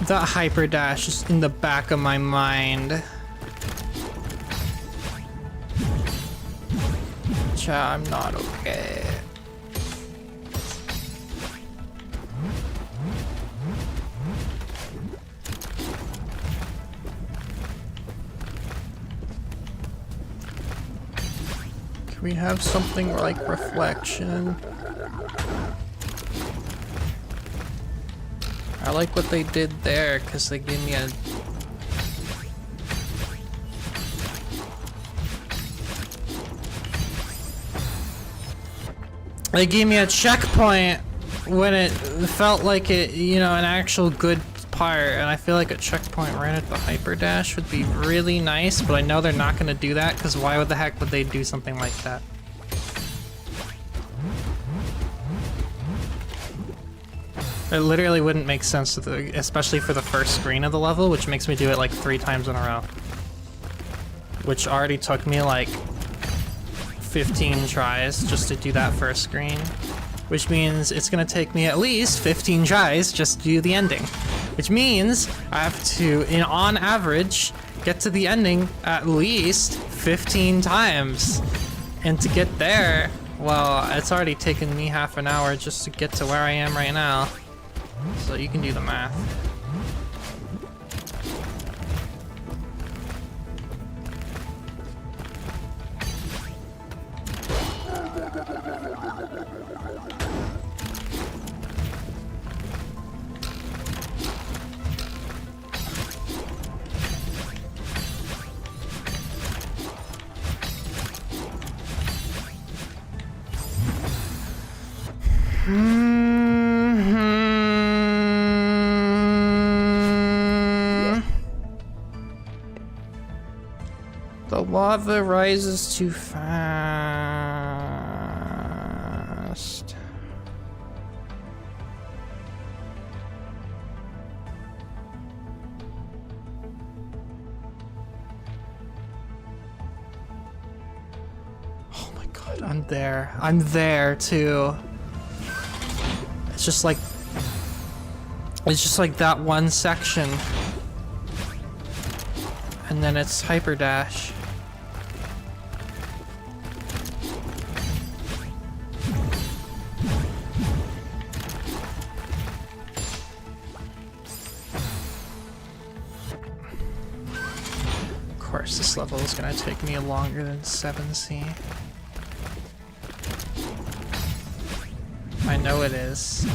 That hyper dash is in the back of my mind. Cha, I'm not okay. Can we have something like reflection? I like what they did there, because they gave me a... They gave me a checkpoint when it felt like it, you know, an actual good part, and I feel like a checkpoint right at the hyper dash would be really nice, but I know they're not going to do that, because why the heck would they do something like that? It literally wouldn't make sense, especially for the first screen of the level, which makes me do it like 3 times in a row. Which already took me like 15 tries just to do that first screen. Which means it's gonna take me at least 15 tries just to do the ending. Which means I have to, on average, get to the ending at least 15 times. And to get there, well, it's already taken me half an hour just to get to where I am right now. So you can do the math. The lava rises too fast. Oh my god, I'm there. I'm there too. It's just like that one section. And then it's hyper dash. Of course, this level is gonna take me longer than 7C. I know it is.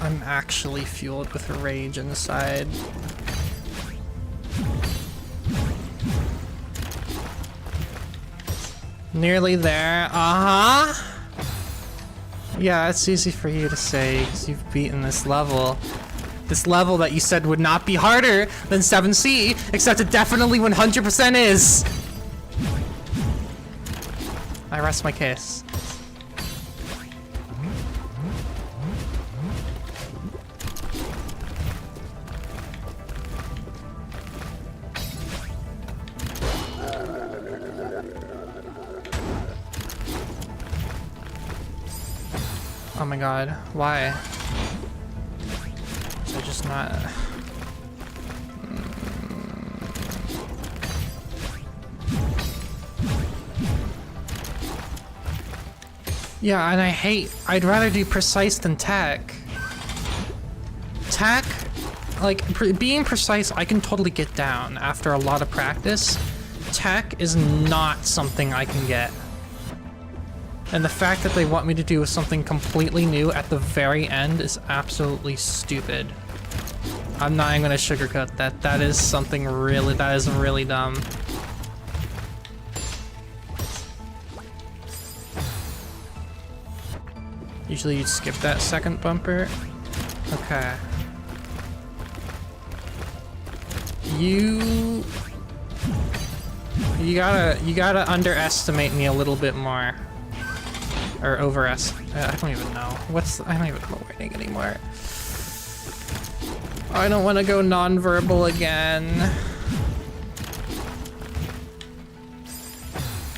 I'm actually fueled with rage inside. Nearly there. Uh-huh. Yeah, it's easy for you to say because you've beaten this level. This level that you said would not be harder than 7C, except it definitely 100% is. I rest my case. Oh my god, why? Was I just not... Yeah, and I'd rather do precise than tech. Tech, like, being precise I can totally get down after a lot of practice. Tech is not something I can get. And the fact that they want me to do something completely new at the very end is absolutely stupid. I'm not even gonna sugarcoat that. That is something really, that is really dumb. Usually you'd skip that second bumper. Okay. You gotta underestimate me a little bit more. Or overestimate. I don't even know. I don't even know writing anymore. I don't want to go non-verbal again.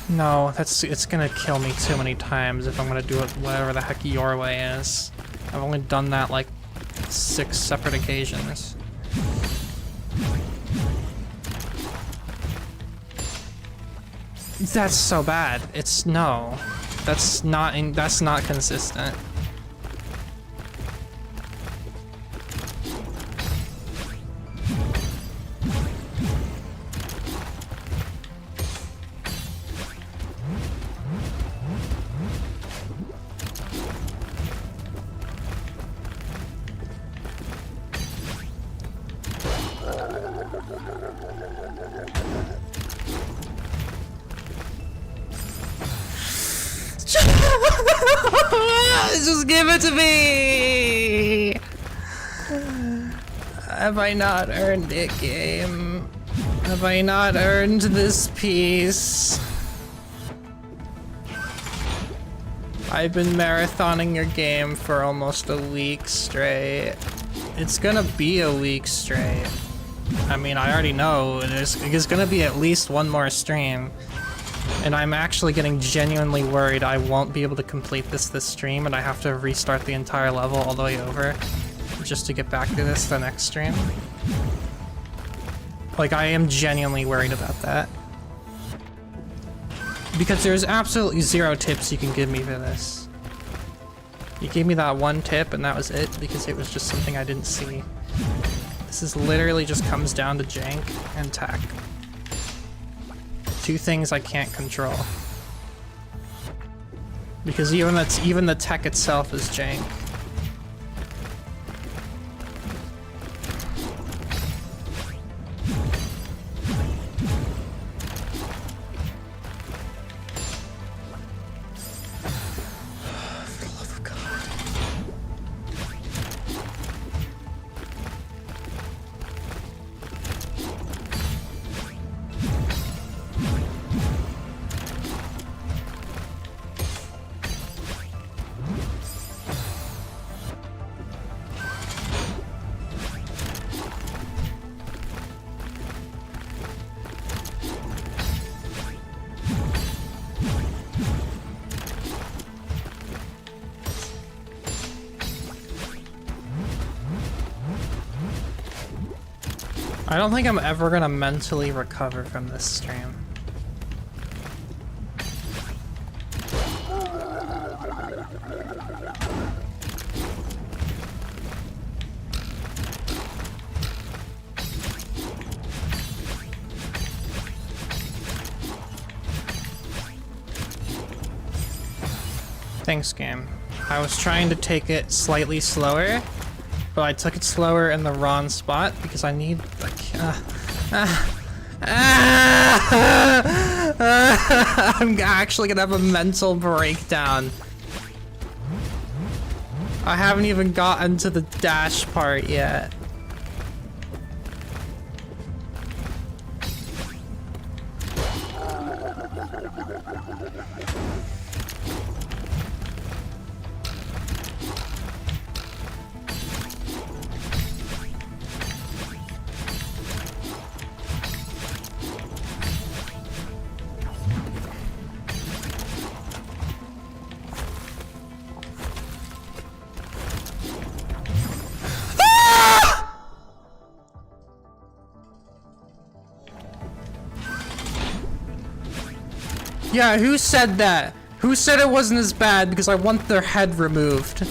No, it's gonna kill me too many times if I'm gonna do it whatever the heck your way is. I've only done that like 6 separate occasions. That's so bad. It's no. That's not consistent. Just give it to me! Have I not earned it, game? Have I not earned this piece? I've been marathoning your game for almost a week straight. It's gonna be a week straight. I mean, I already know there's gonna be at least one more stream. And I'm actually getting genuinely worried I won't be able to complete this stream and I have to restart the entire level all the way over just to get back to this the next stream. Like, I am genuinely worried about that. Because there's absolutely 0 tips you can give me for this. You gave me that one tip and that was it because it was just something I didn't see. This is literally just comes down to jank and tech. 2 things I can't control. Because even the tech itself is jank. For the love of God. I don't think I'm ever gonna mentally recover from this stream. Thanks, game. I was trying to take it slightly slower, but I took it slower in the wrong spot because I need like I'm actually gonna have a mental breakdown. I haven't even gotten to the dash part yet. Yeah, who said that? Who said it wasn't as bad because I want their head removed?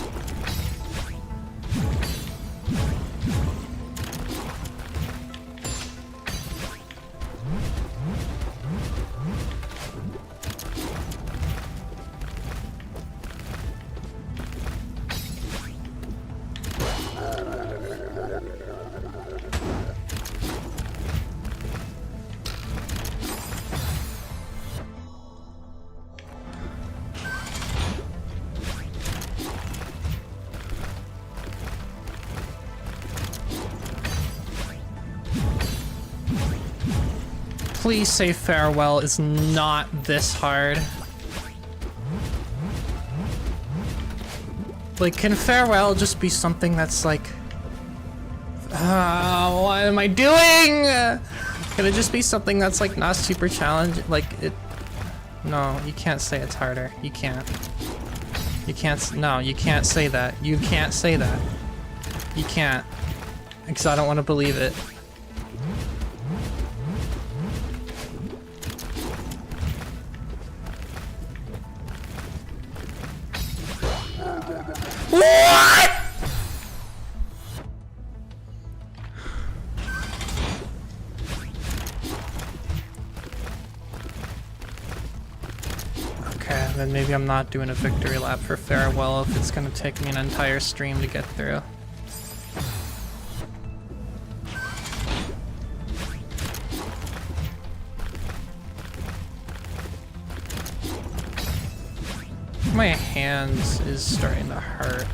Please say farewell is not this hard. Like, can farewell just be something that's like... what am I doing? Can it just be something that's like not super challenging? Like, it... No, you can't say it's harder. You can't. You can't... No, you can't say that. You can't say that. You can't. Because I don't want to believe it. What? Okay, then maybe I'm not doing a victory lap for farewell if it's gonna take me an entire stream to get through. My hands is starting to hurt.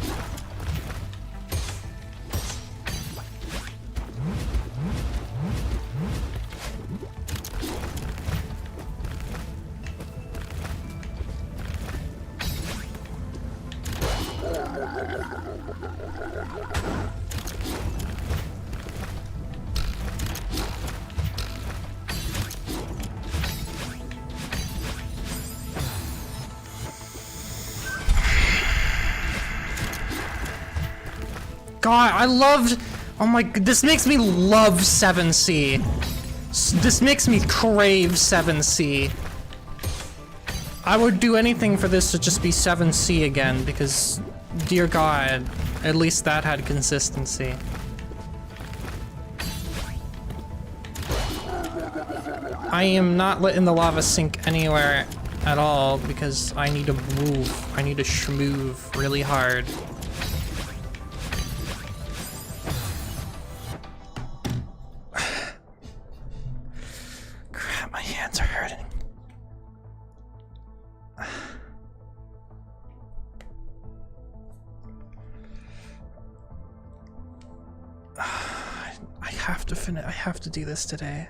god, I loved... Oh my... This makes me love 7C. This makes me crave 7C. I would do anything for this to just be 7C again, because, dear god, at least that had consistency. I am not letting the lava sink anywhere at all, because I need to move. I need to schmoove really hard. Crap, my hands are hurting. I have to finish. I have to do this today.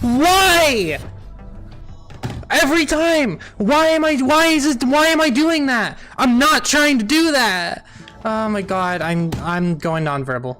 Why? Every time! Why am I doing that? I'm not trying to do that! Oh my god, I'm going nonverbal.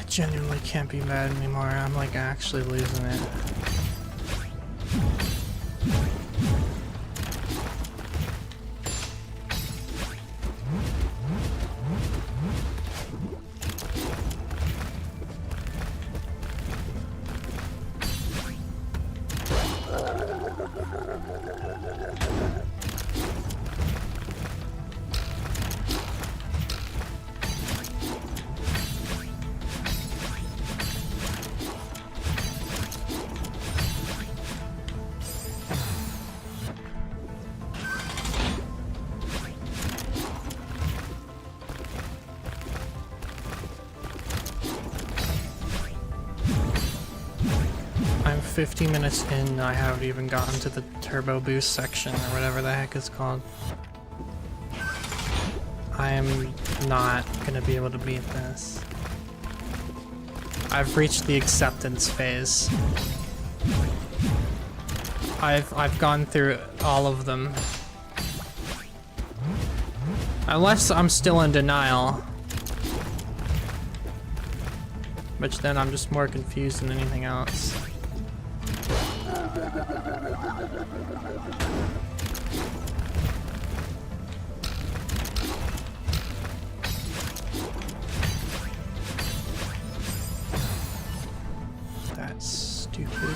Genuinely can't be mad anymore. I'm like actually losing it. I'm 50 minutes in, I haven't even gotten to the turbo boost section or whatever the heck it's called. I am not gonna be able to beat this. I've reached the acceptance phase. I've gone through all of them. Unless I'm still in denial. Which then I'm just more confused than anything else. That's stupid.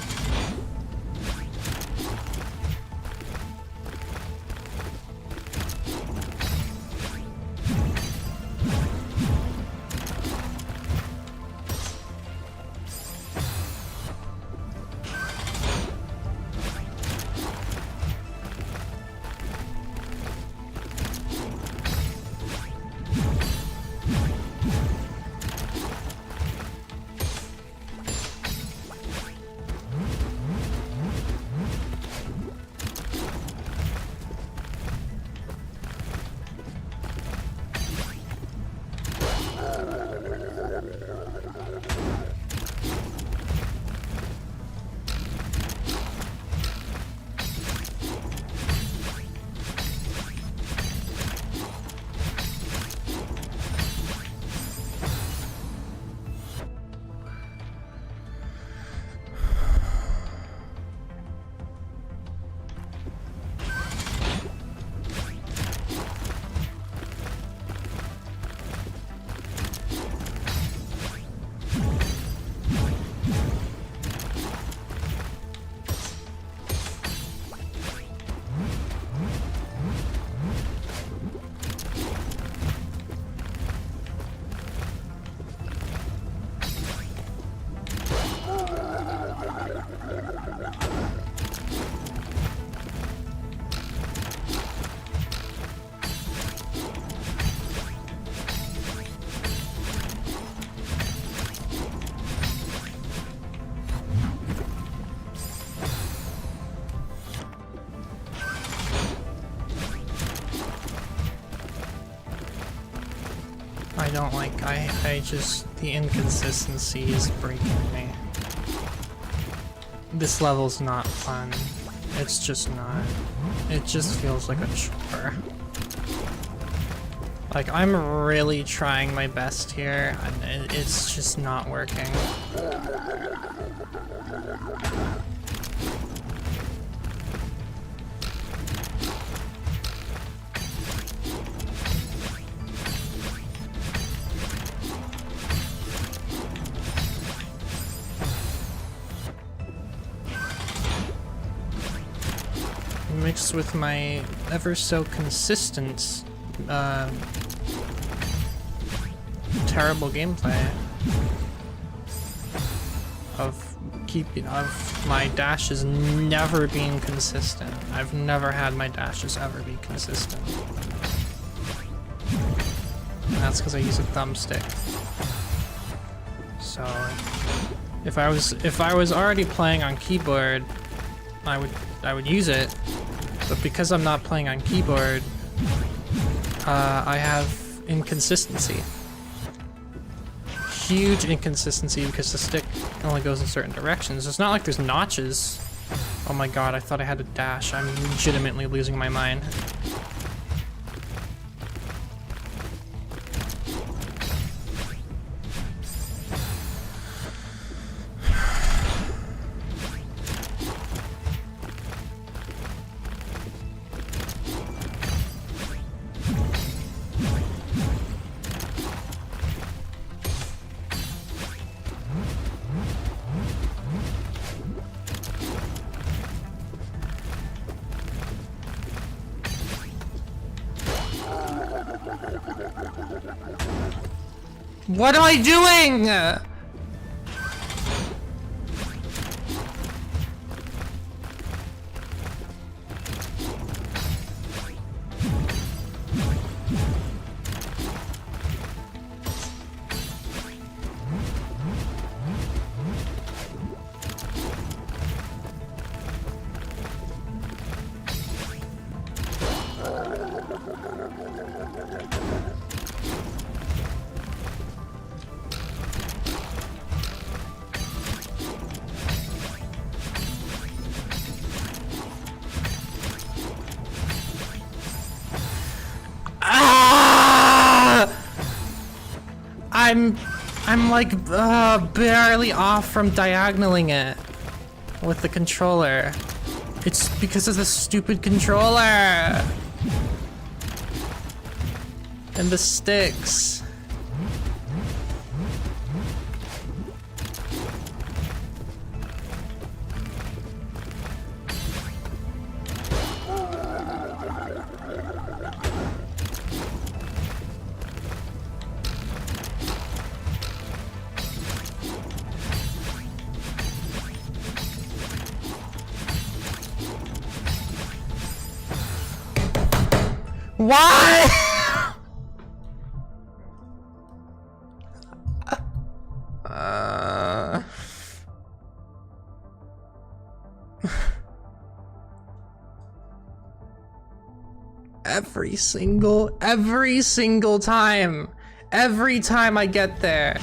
I don't like, I just, the inconsistency is breaking me. This level's not fun. It's just not. It just feels like a chore. Like, I'm really trying my best here, and it's just not working. Mixed with my ever so consistent terrible gameplay of my dashes never being consistent. I've never had my dashes ever be consistent. And that's because I use a thumbstick. So if I was already playing on keyboard, I would use it. But because I'm not playing on keyboard, I have inconsistency. Huge inconsistency because the stick only goes in certain directions. It's not like there's notches. Oh my god, I thought I had a dash. I'm legitimately losing my mind. What am I doing? I'm like barely off from diagonaling it with the controller. It's because of the stupid controller and the sticks. Why? Every single time. Every time I get there.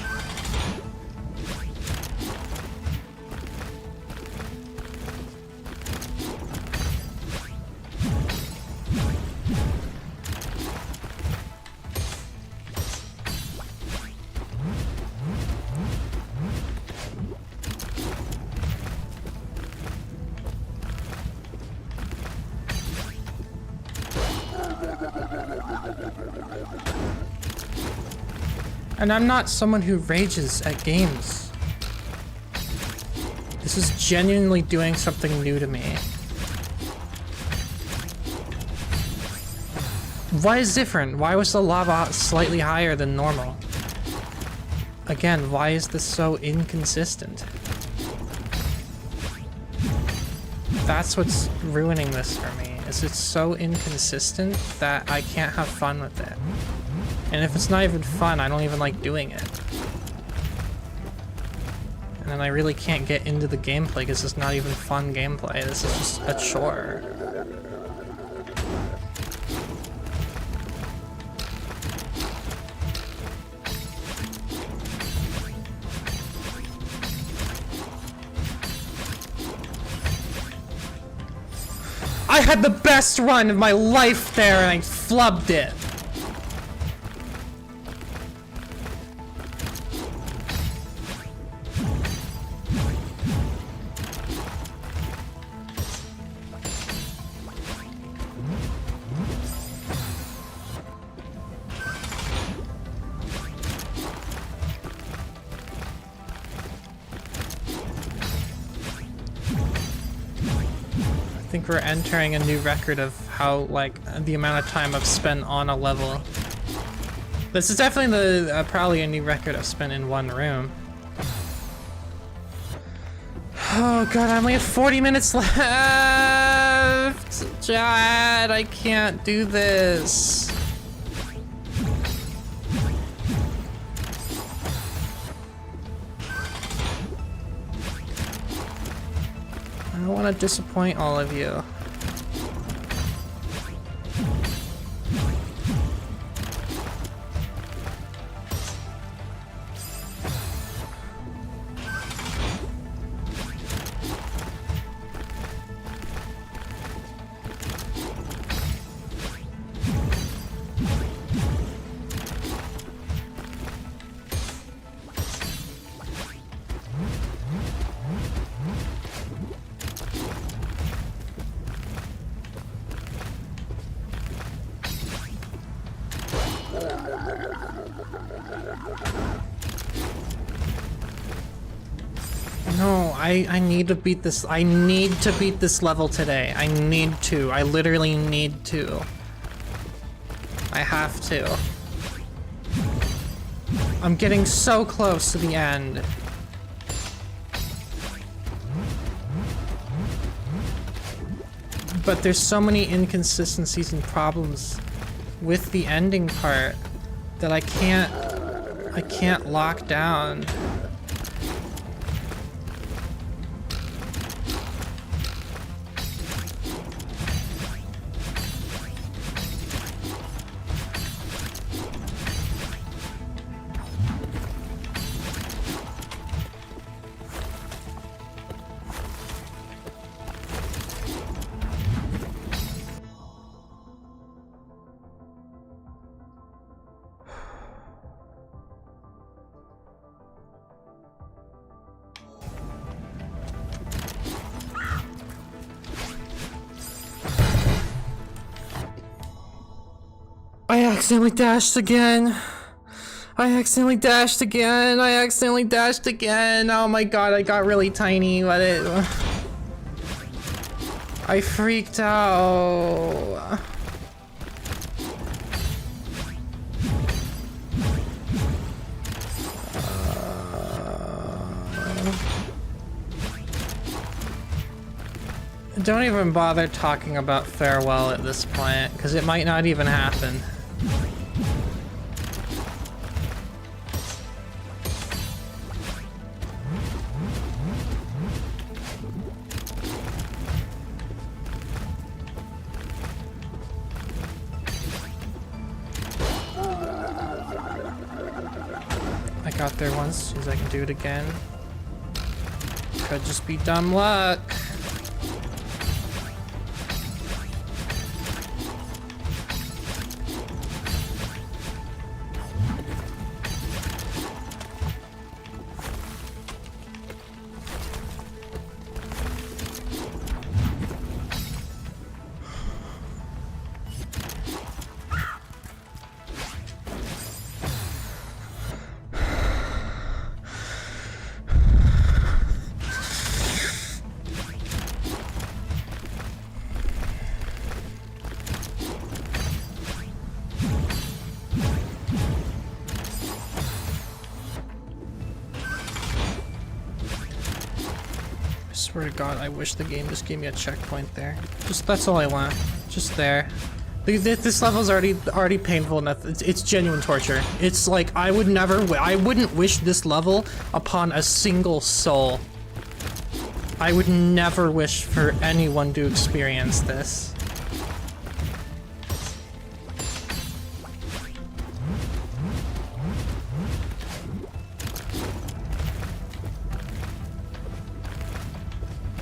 And I'm not someone who rages at games. This is genuinely doing something new to me. Why is different? Why was the lava slightly higher than normal? Again, why is this so inconsistent? That's what's ruining this for me, is it's so inconsistent that I can't have fun with it. And if it's not even fun, I don't even like doing it. And then I really can't get into the gameplay because it's not even fun gameplay. This is just a chore. I had the best run of my life there and I flubbed it. I think we're entering a new record of how, like, the amount of time I've spent on a level. This is definitely the probably a new record I've spent in one room. Oh god, I only have 40 minutes left! Chad, I can't do this. I don't want to disappoint all of you. No, I need to beat this. I need to beat this level today. I need to. I literally need to. I have to. I'm getting so close to the end. But there's so many inconsistencies and problems with the ending part that I can't lock down. I accidentally dashed again. I accidentally dashed again. I accidentally dashed again. Oh my god, I got really tiny, but I freaked out. Don't even bother talking about farewell at this point, because it might not even happen. I got there once, as I can do it again. Could just be dumb luck. I swear to God, I wish the game just gave me a checkpoint there. That's all I want. Just there. This level's already painful enough. It's genuine torture. It's like, I wouldn't wish this level upon a single soul. I would never wish for anyone to experience this.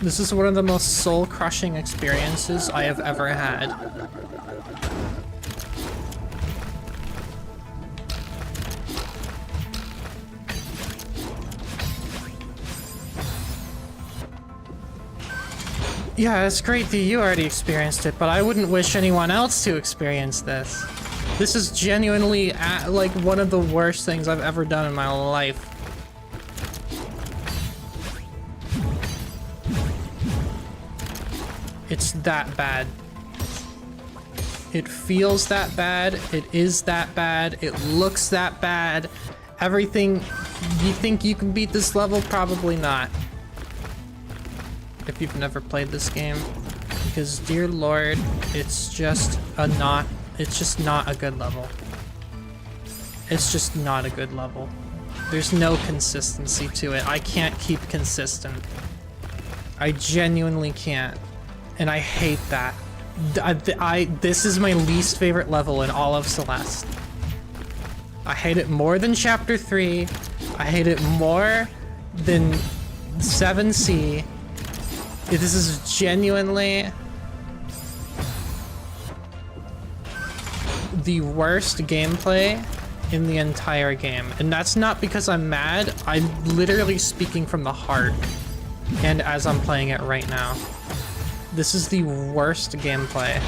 This is one of the most soul-crushing experiences I have ever had. Yeah, it's great that you already experienced it, but I wouldn't wish anyone else to experience this. This is genuinely, like, one of the worst things I've ever done in my life. It's that bad. It feels that bad. It is that bad. It looks that bad. Everything. You think you can beat this level? Probably not. If you've never played this game. Because, dear Lord, it's just not a good level. It's just not a good level. There's no consistency to it. I can't keep consistent. I genuinely can't. And I hate that. This is my least favorite level in all of Celeste. I hate it more than Chapter 3. I hate it more than 7C. This is genuinely the worst gameplay in the entire game. And that's not because I'm mad. I'm literally speaking from the heart. And as I'm playing it right now. This is the worst gameplay.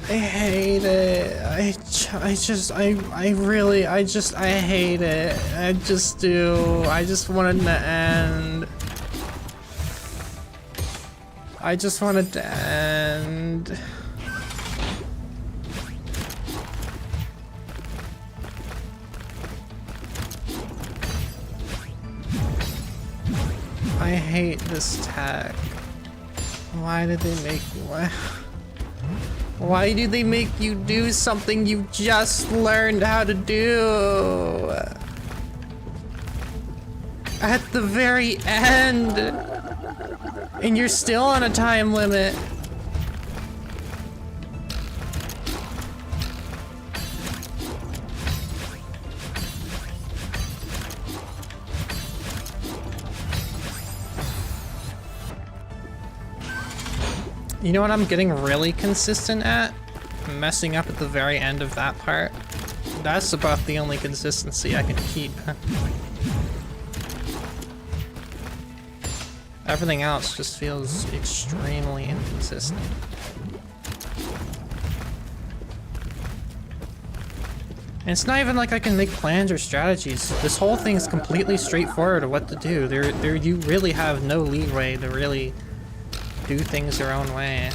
I hate it. I hate it. I just do. I just want it to end. I just want it to end. I hate this tag. Why did they make... Why do they make you do something you just learned how to do? At the very end! And you're still on a time limit. You know what I'm getting really consistent at? Messing up at the very end of that part. That's about the only consistency I can keep. Everything else just feels extremely inconsistent. And it's not even like I can make plans or strategies. This whole thing is completely straightforward of what to do. You really have no leeway to really do things their own way.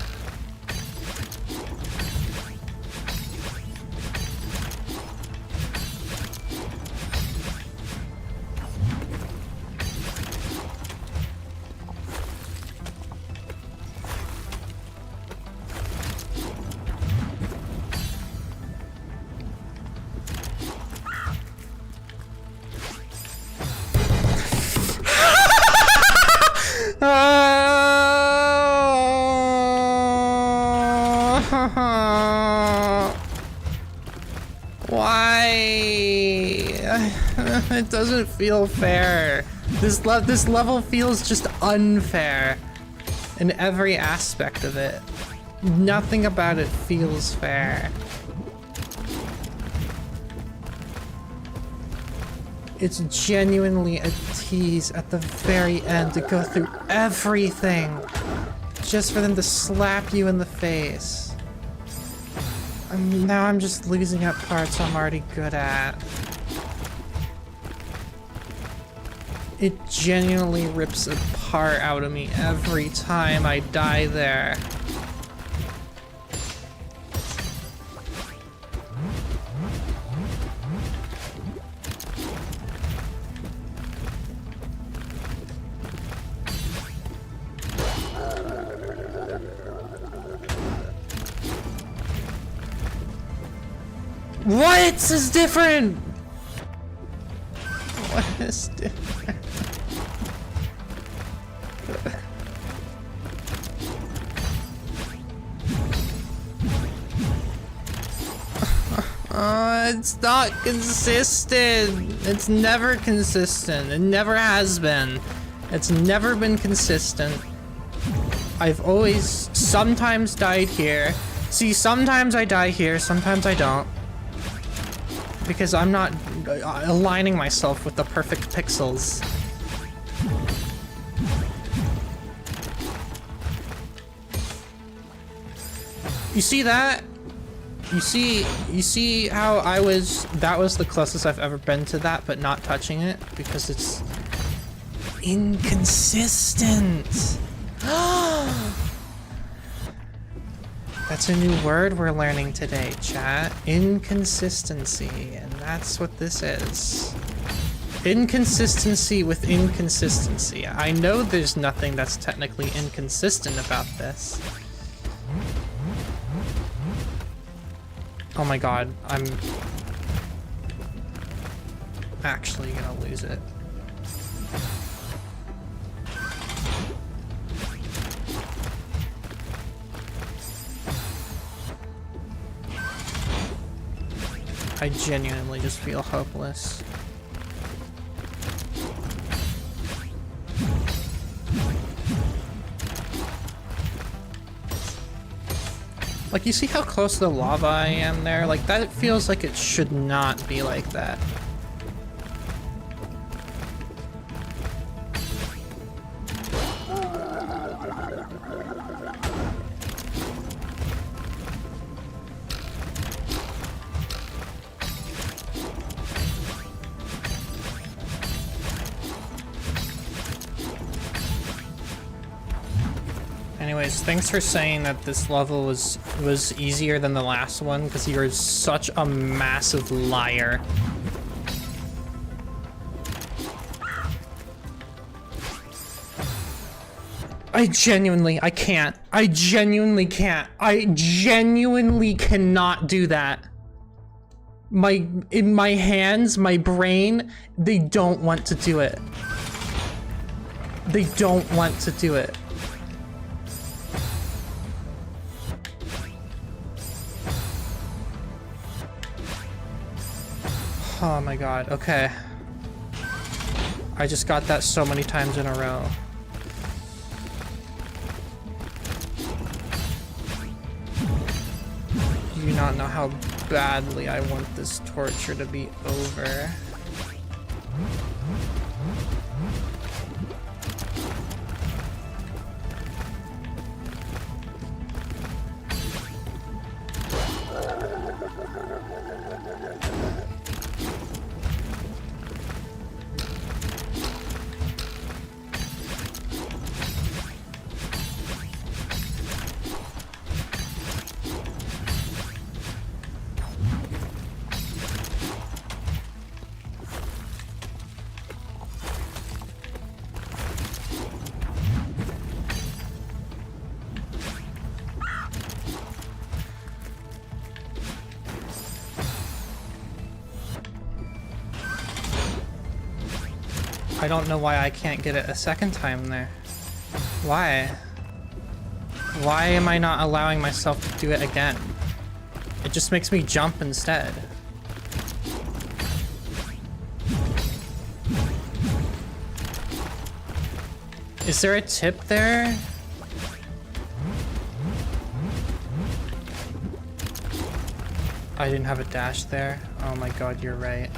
Why? It doesn't feel fair. This level feels just unfair in every aspect of it. Nothing about it feels fair. It's genuinely a tease at the very end to go through everything just for them to slap you in the face. Now I'm just losing at parts I'm already good at. It genuinely rips a part out of me every time I die there. What is different? What is different? It's not consistent. It's never consistent. It never has been. It's never been consistent. I've always sometimes died here. See, sometimes I die here, sometimes I don't. Because I'm not aligning myself with the perfect pixels. You see that? You see how that was the closest I've ever been to that, but not touching it because it's inconsistent. That's a new word we're learning today, chat. Inconsistency, and that's what this is. Inconsistency with inconsistency. I know there's nothing that's technically inconsistent about this. Oh my god, I'm actually gonna lose it. I genuinely just feel hopeless. Like, you see how close to the lava I am there? Like, that feels like it should not be like that. Anyways, thanks for saying that this level was easier than the last one, because you're such a massive liar. I genuinely can't. I genuinely cannot do that. In my hands, my brain, they don't want to do it. They don't want to do it. Oh my god, okay. I just got that so many times in a row. You do not know how badly I want this torture to be over. I don't know why I can't get it a second time there. Why? Why am I not allowing myself to do it again? It just makes me jump instead. Is there a tip there? I didn't have a dash there. Oh my god, you're right.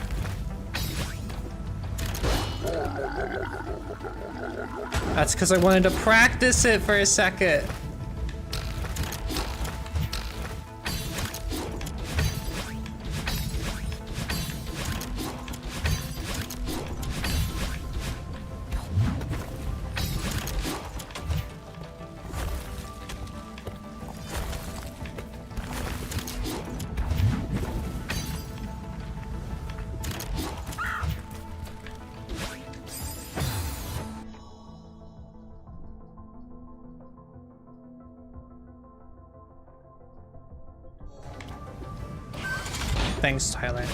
That's because I wanted to practice it for a second. Thanks, Tyler.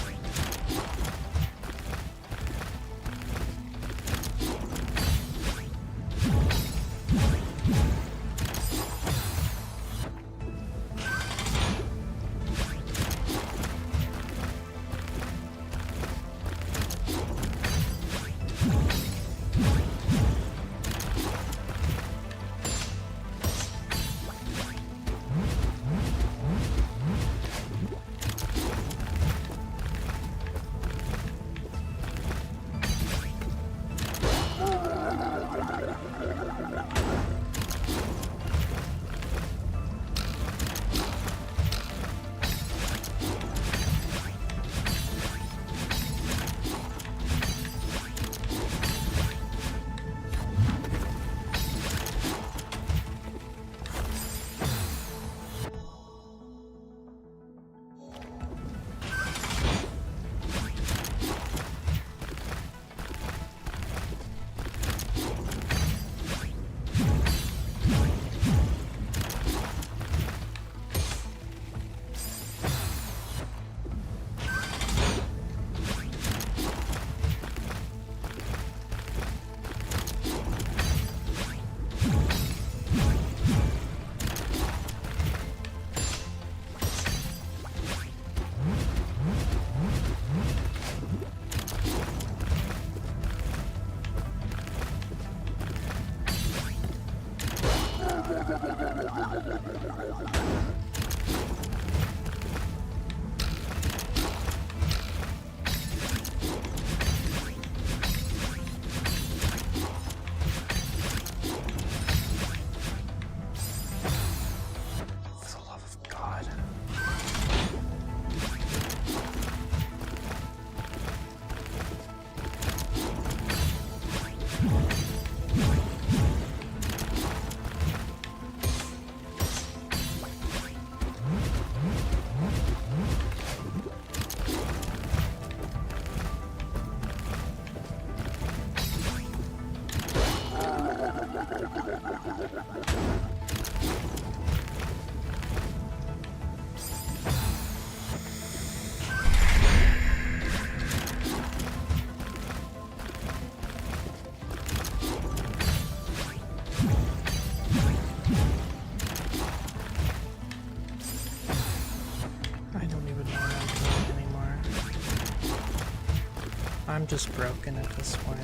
I'm just broken at this point.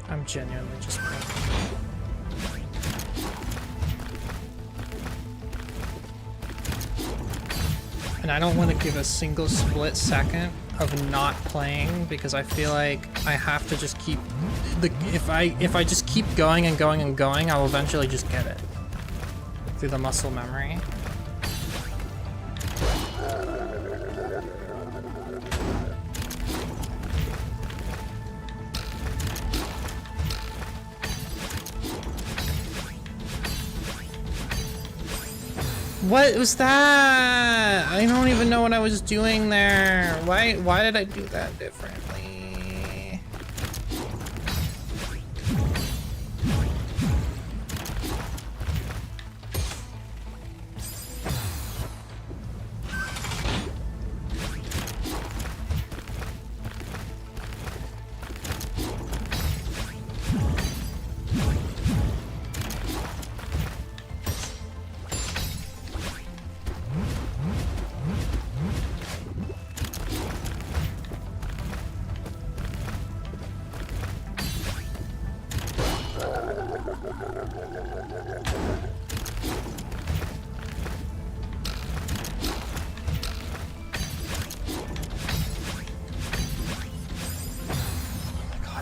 I'm genuinely just broken. And I don't want to give a single split second of not playing because I feel like I have to just keep if I just keep going and going and going, I'll eventually just get it through the muscle memory. What was that? I don't even know what I was doing there. Why did I do that differently?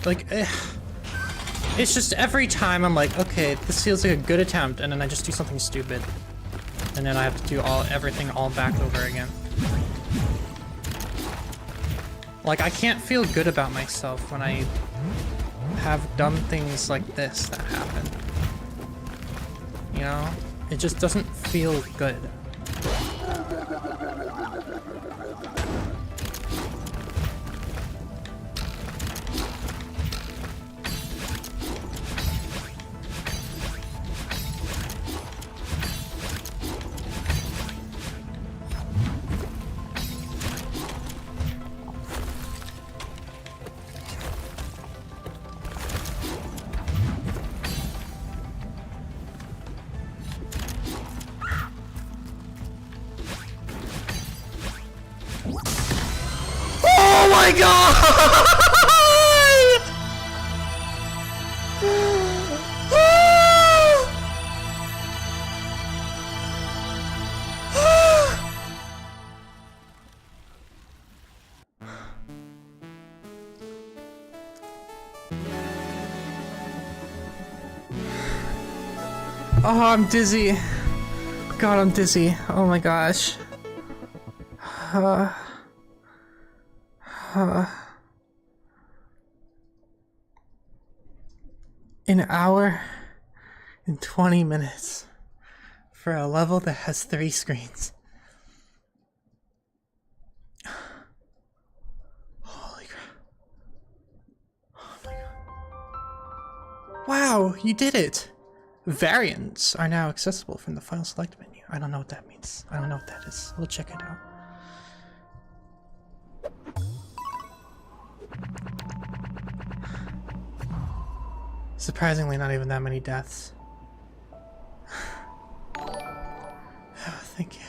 Like, it's just every time I'm like, okay, this feels like a good attempt, and then I just do something stupid, and then I have to do everything all back over again. Like, I can't feel good about myself when I have dumb things like this that happen. You know? It just doesn't feel good. Oh my god! Oh, I'm dizzy. God, I'm dizzy. Oh my gosh. An hour and 20 minutes for a level that has 3 screens. Holy crap. Oh my god. Wow, you did it! Variants are now accessible from the file select menu. I don't know what that means. I don't know what that is. We'll check it out. Surprisingly, not even that many deaths. Oh, thank you.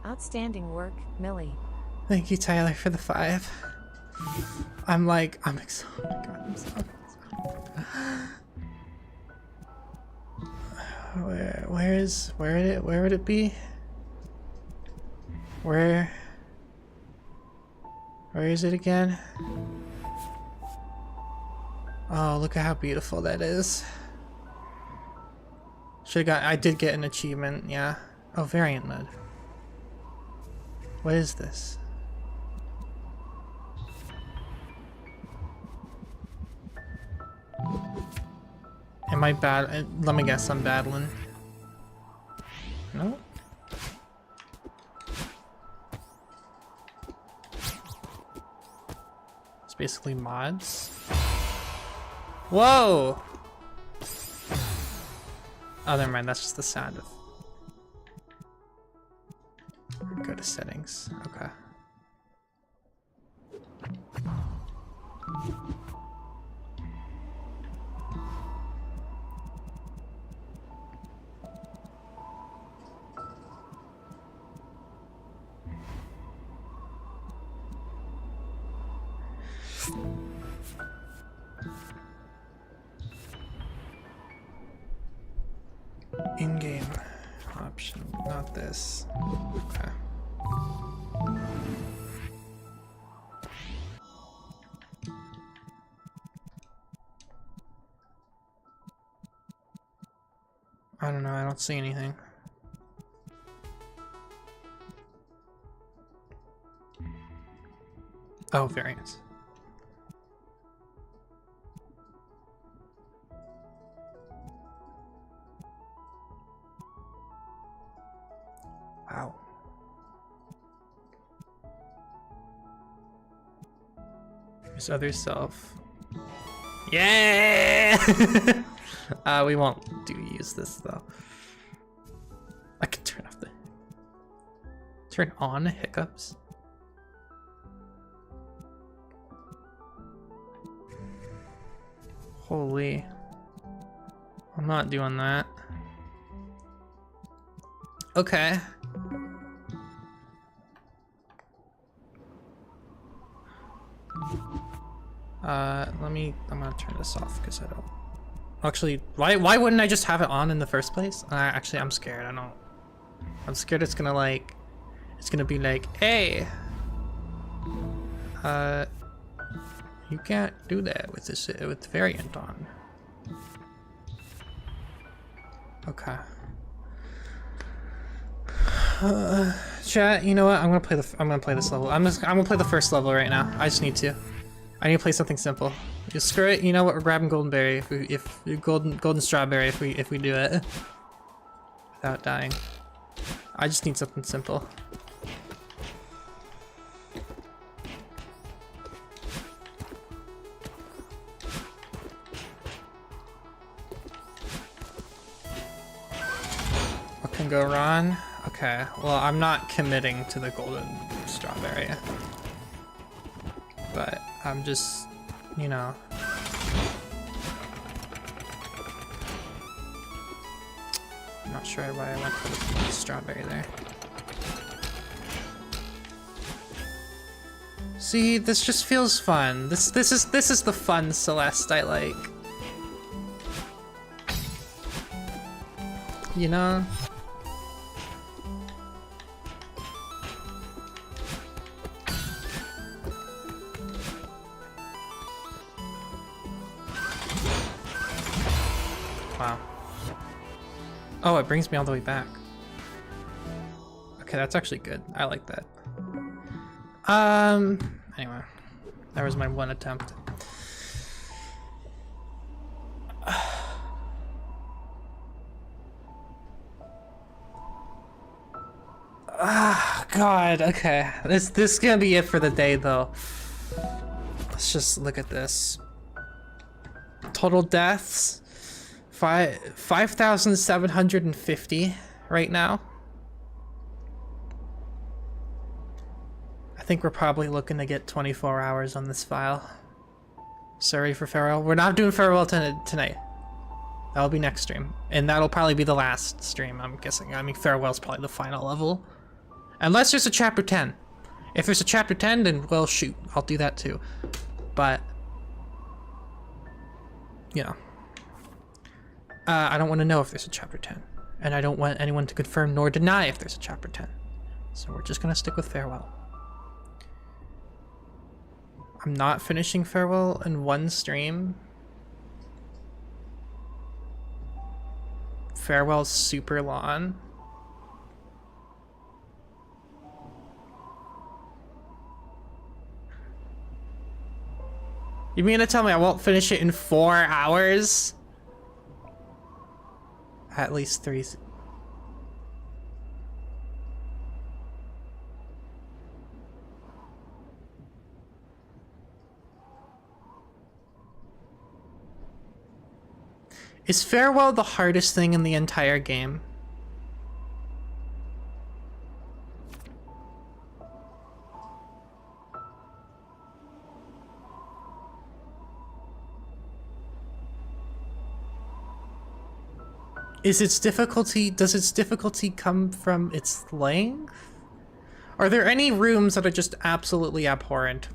Outstanding work, Millie. Thank you, Tyler, for the 5. I'm exhausted. God, I'm so exhausted. Where would it be? Where is it again? Oh, look at how beautiful that is. I did get an achievement, yeah. Oh, variant mode. What is this? Am I bad? Let me guess, I'm battling. No? It's basically mods. Whoa! Oh, never mind, that's just the sound of... Go to settings, okay. In-game option, not this. Okay. I don't know, I don't see anything. Oh, variants. Wow. His other self. Yeah! We won't use this though. I can turn on hiccups. Holy. I'm not doing that. Okay. I'm gonna turn this off because I don't. Actually, why wouldn't I just have it on in the first place? Actually, I'm scared. I'm scared it's gonna be like, hey, you can't do that with this with the variant on. Okay. Chat, you know what? I'm gonna play this level. I'm gonna play the first level right now. I just need to. I need to play something simple. Just screw it. You know what? We're grabbing golden berry if golden strawberry if we do it without dying. I just need something simple. What can go wrong? Okay. Well, I'm not committing to the golden strawberry, but I'm just, you know. I'm not sure why I went for the strawberry there. See, this just feels fun. This is the fun Celeste I like. You know? Wow. Oh, it brings me all the way back. Okay, that's actually good. I like that. Anyway. That was my one attempt. Ah, God, okay. This is gonna be it for the day, though. Let's just look at this. Total deaths. 5,750 right now. I think we're probably looking to get 24 hours on this file. Sorry for farewell. We're not doing farewell tonight. That'll be next stream. And that'll probably be the last stream, I'm guessing. I mean, farewell's probably the final level. Unless there's a chapter 10. If there's a chapter 10, then, well, shoot. I'll do that too. But, you know. I don't want to know if there's a chapter 10. And I don't want anyone to confirm nor deny if there's a chapter 10. So we're just going to stick with farewell. I'm not finishing farewell in one stream. Farewell's super long. You mean to tell me I won't finish it in 4 hours? At least 3. Is farewell the hardest thing in the entire game? Does its difficulty come from its length? Are there any rooms that are just absolutely abhorrent?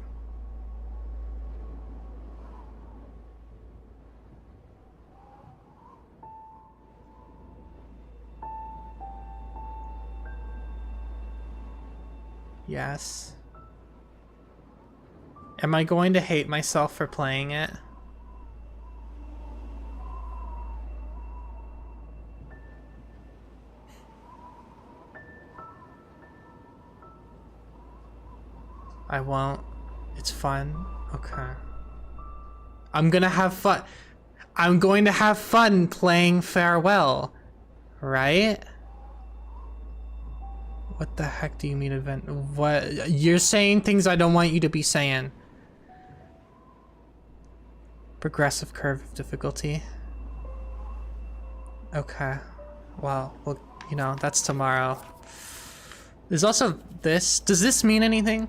Yes. Am I going to hate myself for playing it? I won't. It's fun. Okay. I'm gonna have fun. I'm going to have fun playing Farewell, right? What the heck do you mean event? What? You're saying things I don't want you to be saying. Progressive curve of difficulty. Okay. Well, you know, that's tomorrow. There's also this. Does this mean anything?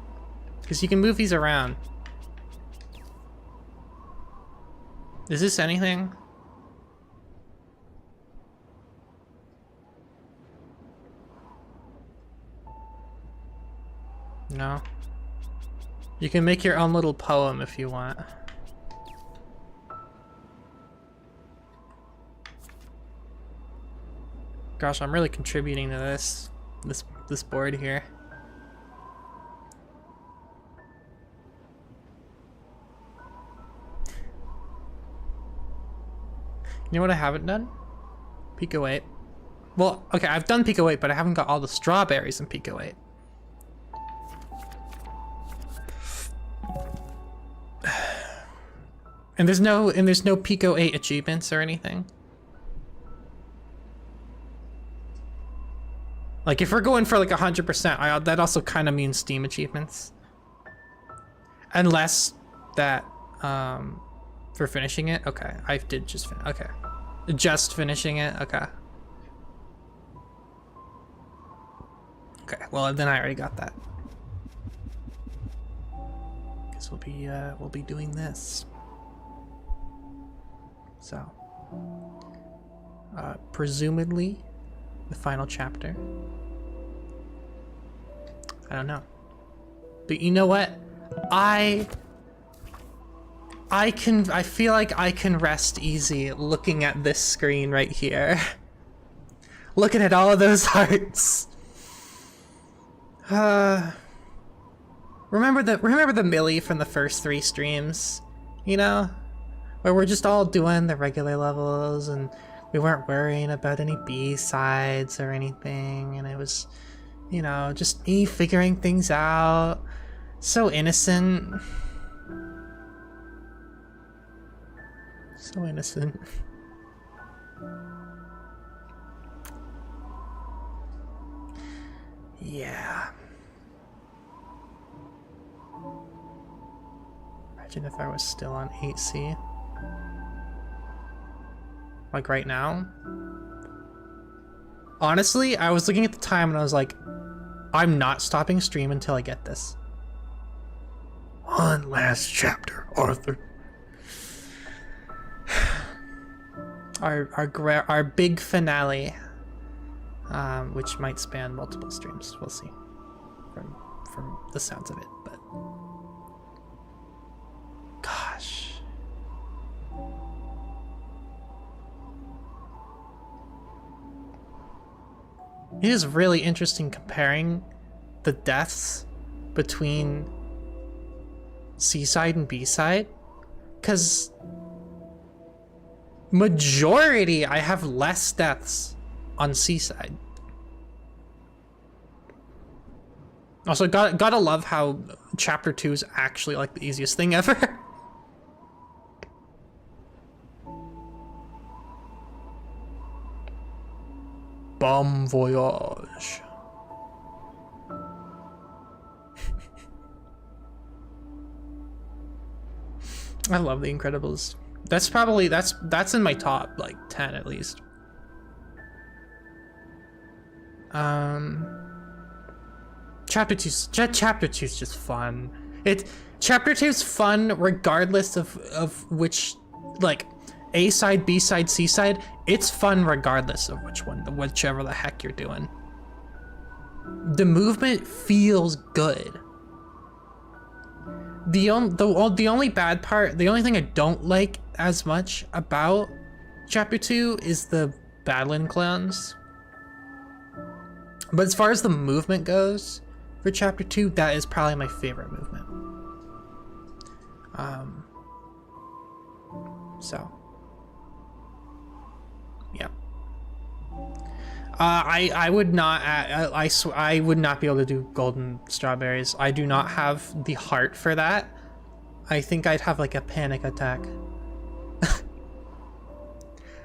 Because you can move these around. Is this anything? No. You can make your own little poem if you want. Gosh, I'm really contributing to this board here. You know what I haven't done? Pico 8. Well, okay, I've done Pico 8, but I haven't got all the strawberries in Pico 8. And there's no Pico 8 achievements or anything. Like if we're going for like 100%, that also kind of means Steam achievements. Unless that for finishing it. Okay, I did just okay. Just finishing it. Okay. Okay, well then I already got that. Guess we'll be doing this. So, presumably, the final chapter. I don't know, but you know what? I feel like I can rest easy looking at this screen right here. Looking at all of those hearts. Remember the Millie from the first 3 streams, you know? Where we're just all doing the regular levels and we weren't worrying about any B-sides or anything, and it was, you know, just me figuring things out. So innocent. So innocent. Yeah. Imagine if I was still on 8C. Like right now. Honestly, I was looking at the time and I was like, I'm not stopping stream until I get this. One last chapter, Arthur. Our big finale, which might span multiple streams. We'll see from the sounds of it, but gosh. It is really interesting comparing the deaths between C-side and B-side, because majority I have less deaths on C-side. Also, gotta love how chapter 2 is actually like the easiest thing ever. Bon voyage. I love The Incredibles. That's probably that's in my top like 10 at least. Chapter 2 is just fun. Chapter 2 is fun regardless of which, like, A side, B side, C side. It's fun regardless of whichever the heck you're doing. The movement feels good. The only bad part, the only thing I don't like as much about chapter 2 is the battling clowns. But as far as the movement goes, for chapter 2, that is probably my favorite movement. So yeah. I would not I would not be able to do golden strawberries. I do not have the heart for that. I think I'd have like a panic attack.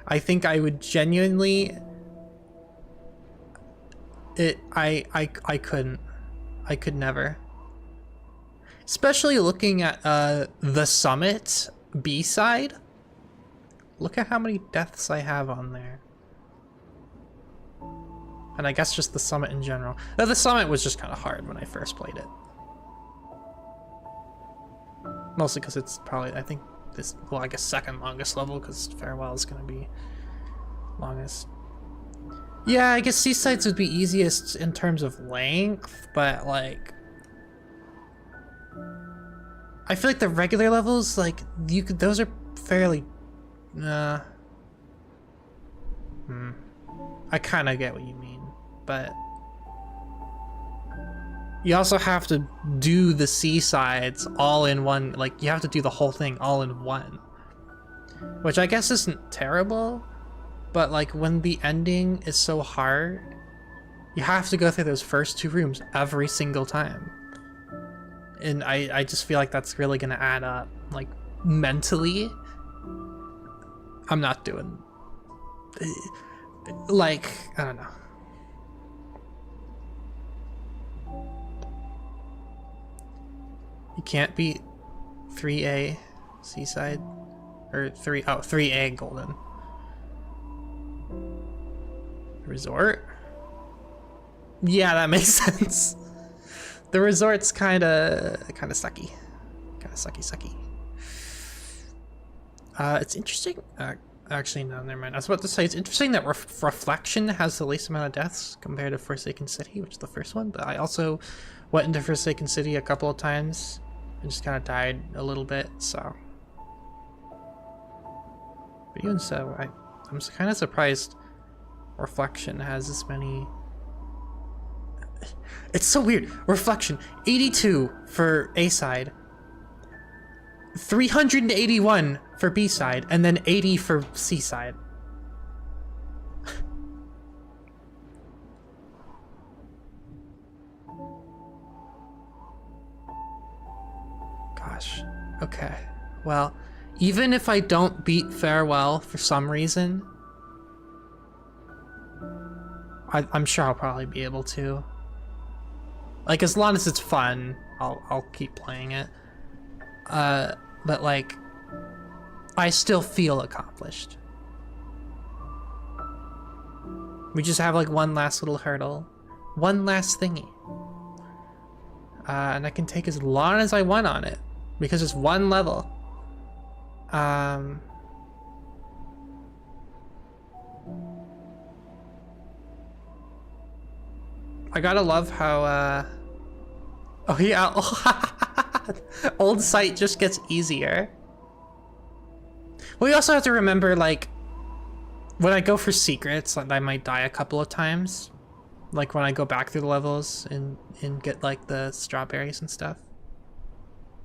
I think I would genuinely I couldn't. I could never. Especially looking at the Summit B-side. Look at how many deaths I have on there. And I guess just the Summit in general. The Summit was just kind of hard when I first played it. Mostly because it's probably, I think, this, well, I guess second longest level, because Farewell is going to be longest. Yeah, I guess Seasides would be easiest in terms of length, but like... I feel like the regular levels, like, you could, those are fairly... I kind of get what you mean, but... You also have to do the Seasides all in one, like, you have to do the whole thing all in one. Which I guess isn't terrible, but like, when the ending is so hard, you have to go through those first 2 rooms every single time. And I just feel like that's really gonna add up, like, mentally. I'm not doing... Like, I don't know. You can't beat 3A Seaside, or 3A Golden. Resort? Yeah, that makes sense. The resort's kinda sucky. Kinda sucky. It's interesting. Actually, no, never mind. I was about to say, it's interesting that Reflection has the least amount of deaths compared to Forsaken City, which is the first one, but I also went into Forsaken City a couple of times and just kind of died a little bit, so. But even so, I'm kind of surprised Reflection has as many. It's so weird. Reflection, 82 for A side, 381 for B side, and then 80 for C side. Gosh. Okay. Well, even if I don't beat Farewell for some reason, I'm sure I'll probably be able to. Like, as long as it's fun, I'll keep playing it. But like, I still feel accomplished. We just have like one last little hurdle, one last thingy, and I can take as long as I want on it because it's one level. I gotta love how oh yeah, old sight just gets easier. We also have to remember, like, when I go for secrets, like, I might die a couple of times. Like when I go back through the levels and get like the strawberries and stuff.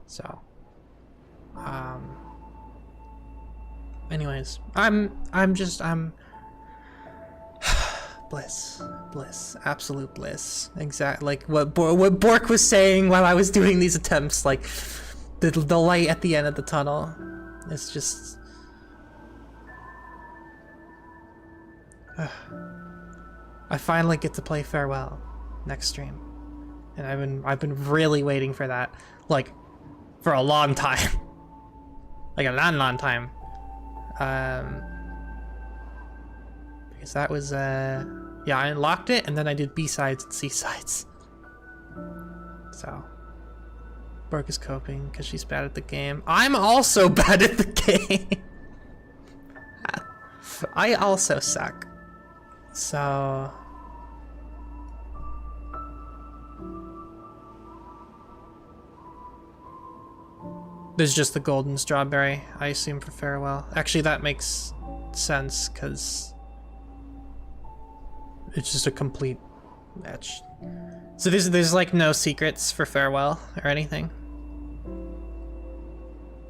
So anyways, I'm bliss, absolute bliss. Exactly like what Bork was saying while I was doing these attempts, like the light at the end of the tunnel. It's just I finally get to play Farewell next stream, and I've been really waiting for that, like, for a long time, like a long time, because that was yeah, I unlocked it and then I did B-sides and C-sides. So Brooke is coping because she's bad at the game. I'm also bad at the game. I also suck. So there's just the golden strawberry, I assume, for Farewell. Actually, that makes sense because it's just a complete match. So there's like no secrets for farewell or anything?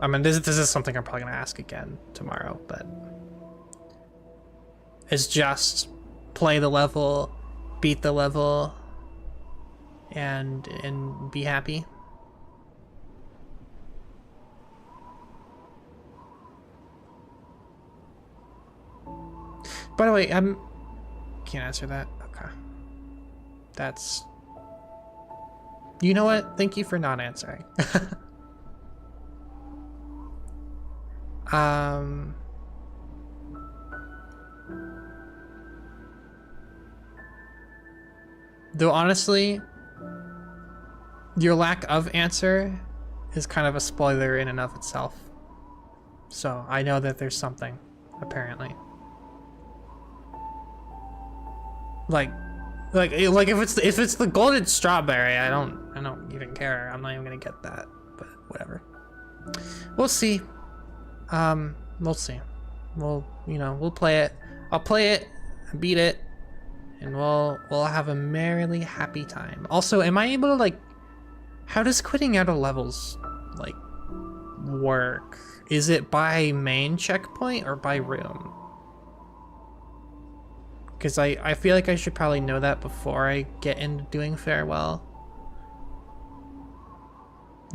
I mean, this is something I'm probably gonna ask again tomorrow, but it's just play the level, beat the level, and be happy. By the way, can't answer that. Okay. That's... You know what? Thank you for not answering. Though honestly, your lack of answer is kind of a spoiler in and of itself. So I know that there's something, apparently. Like if it's the golden strawberry, I don't even care. I'm not even gonna get that, but whatever. We'll see. We'll see. We'll play it. I'll play it, beat it, and we'll have a merrily happy time. Also, am I able to, like, how does quitting out of levels, like, work? Is it by main checkpoint or by room? Because I feel like I should probably know that before I get into doing farewell.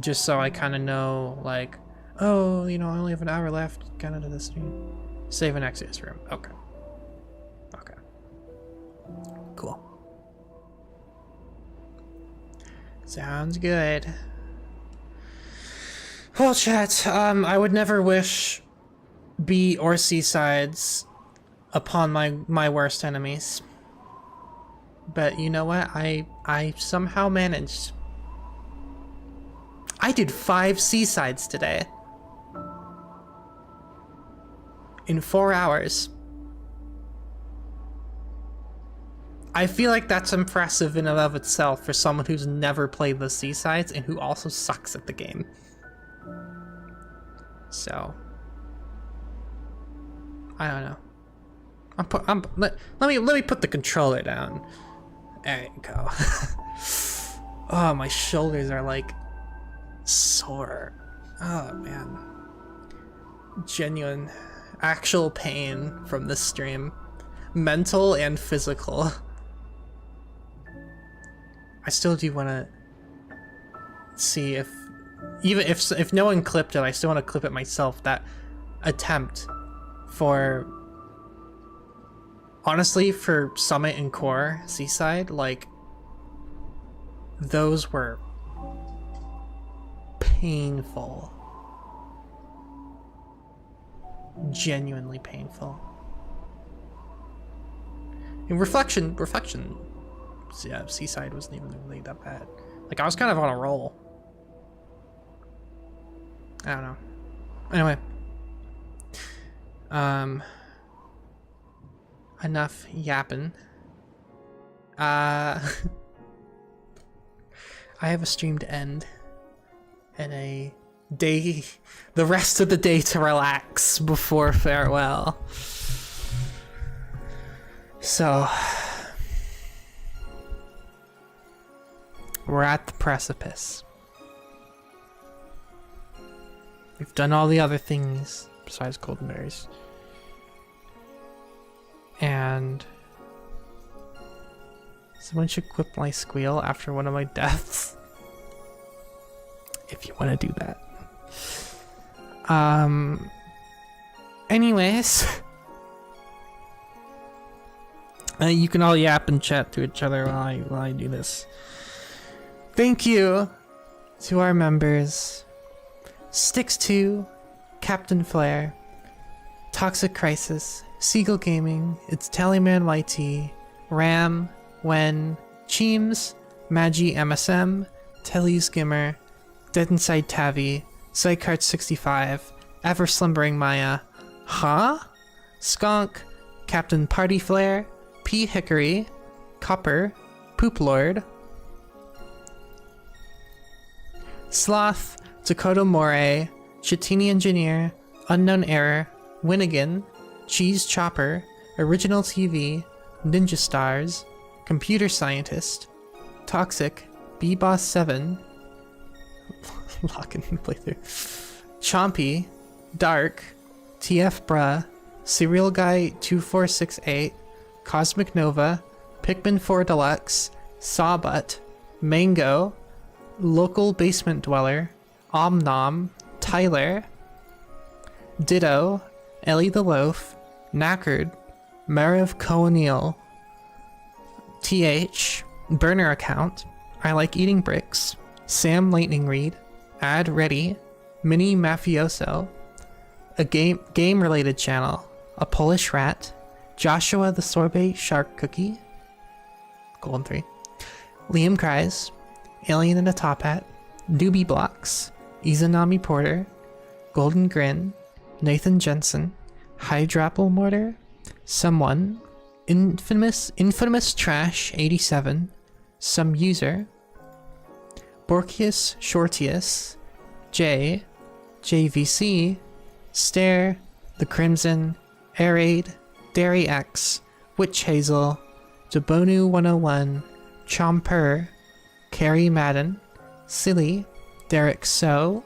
Just so I kind of know, like, oh, I only have an hour left, kind of to this stream. Save and exit this room. Okay. Okay. Cool. Sounds good. Well, chat, I would never wish B or C sides upon my worst enemies. But you know what? I somehow managed. I did 5 C-sides today. In 4 hours. I feel like that's impressive in and of itself for someone who's never played the C-sides and who also sucks at the game. So, I don't know. Let me put the controller down. There you go. Oh, my shoulders are like sore. Oh man, genuine, actual pain from this stream, mental and physical. I still do want to see if, even if no one clipped it, I still want to clip it myself. That attempt for, honestly, for Summit and Core Seaside, like, those were painful. Genuinely painful. In reflection, yeah, Seaside wasn't even really that bad. Like, I was kind of on a roll. I don't know. Anyway. Enough yapping. I have a stream to end. And a day, the rest of the day to relax before farewell. So, we're at the precipice. We've done all the other things besides golden berries. And someone should clip my squeal after one of my deaths. If you want to do that. Anyways. You can all yap and chat to each other while I do this. Thank you to our members. Sticks2, Captain Flare, Toxic Crisis, Seagull Gaming, It's Tallyman YT, Ram, Wen, Cheems, Magi MSM, Telly Skimmer, Dead Inside Tavi, Psychart65, Ever Slumbering Maya, Skunk, Captain Party Flare, P. Hickory, Copper, Poop Lord, Sloth, Dakota Moray, Chatini Engineer, Unknown Error, Winnigan, Cheese Chopper, Original TV, Ninja Stars, Computer Scientist, Toxic, B-Boss7, lock in playthrough, Chompy, Dark, TF Bruh, Serial Guy 2468, Cosmic Nova, Pikmin 4 Deluxe, Sawbutt, Mango, Local Basement Dweller, Omnom, Tyler, Ditto, Ellie the Loaf, Knackered, Mariv Co'Neil, TH, Burner Account, I Like Eating Bricks, Sam Lightning Reed, Ad Ready, Mini Mafioso, a game-related channel, A Polish Rat, Joshua the Sorbet Shark Cookie, Golden 3, Liam Cries, Alien in a Top Hat, Doobie Blocks, Izanami Porter, Golden Grin, Nathan Jensen, Hydrapple Mortar, Someone, Infamous Trash 87, Some User, Borkius Shortius, J, JVC, Stare, The Crimson, Airade, Dairy X, Witch Hazel, Jabonu 101, Chomper, Carrie Madden, Silly, Derek So,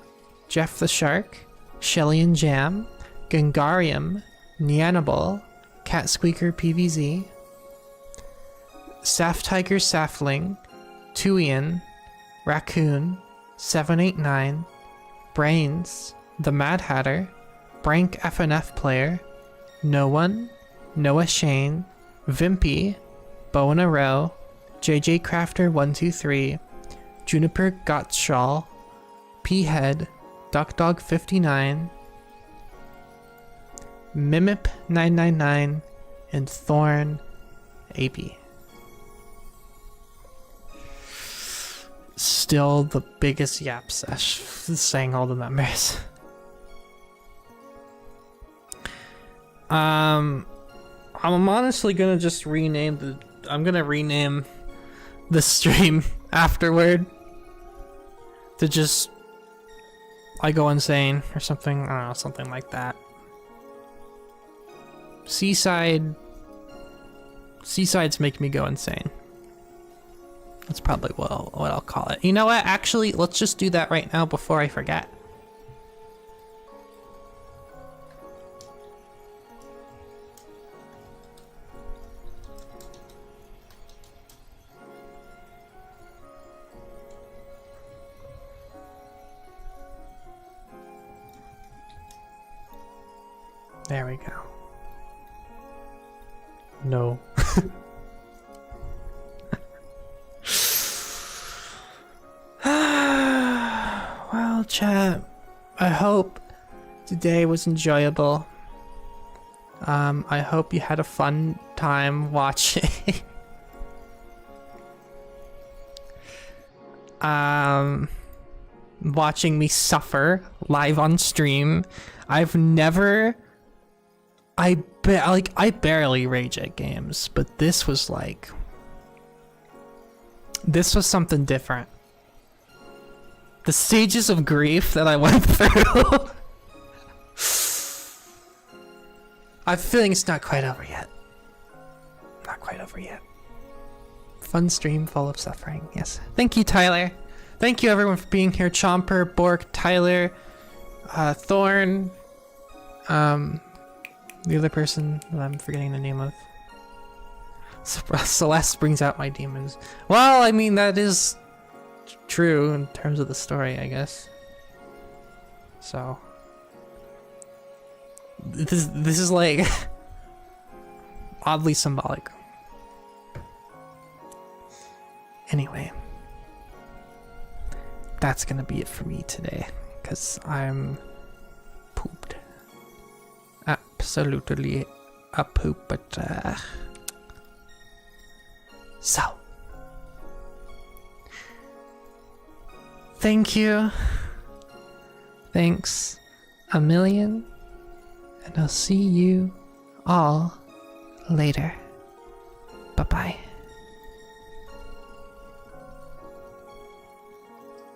Jeff the Shark, Shelly and Jam, Gangarium, Neanabal, Cat Squeaker PVZ, Saf Tiger Safling, Tuian, Raccoon, 789, Brains, The Mad Hatter, Brank FNF Player, No One, Noah Shane, Vimpy, Bow in a Row, JJ Crafter 123, Juniper Gottschall, P Head, Duck Dog 59, Mimip 999, and Thorn AB. Still the biggest yap sesh, saying all the numbers. I'm honestly gonna just rename the stream afterward to just I Go Insane or something. I don't know, something like that. Seasides make me go insane. That's probably what I'll call it. You know what? Actually, let's just do that right now before I forget. There we go. No. Well, chat, I hope today was enjoyable. I hope you had a fun time watching. Watching me suffer live on stream. I've never... I barely rage at games, but this was like... This was something different. The stages of grief that I went through. I have a feeling it's not quite over yet. Not quite over yet. Fun stream full of suffering, yes. Thank you, Tyler. Thank you, everyone, for being here. Chomper, Bork, Tyler, Thorn, the other person that I'm forgetting the name of. Celeste brings out my demons. Well, I mean, that is true in terms of the story, I guess. So this is like oddly symbolic. Anyway, that's gonna be it for me today, because I'm pooped. Absolutely a poop, but so thank you. Thanks a million, and I'll see you all later. Bye-bye.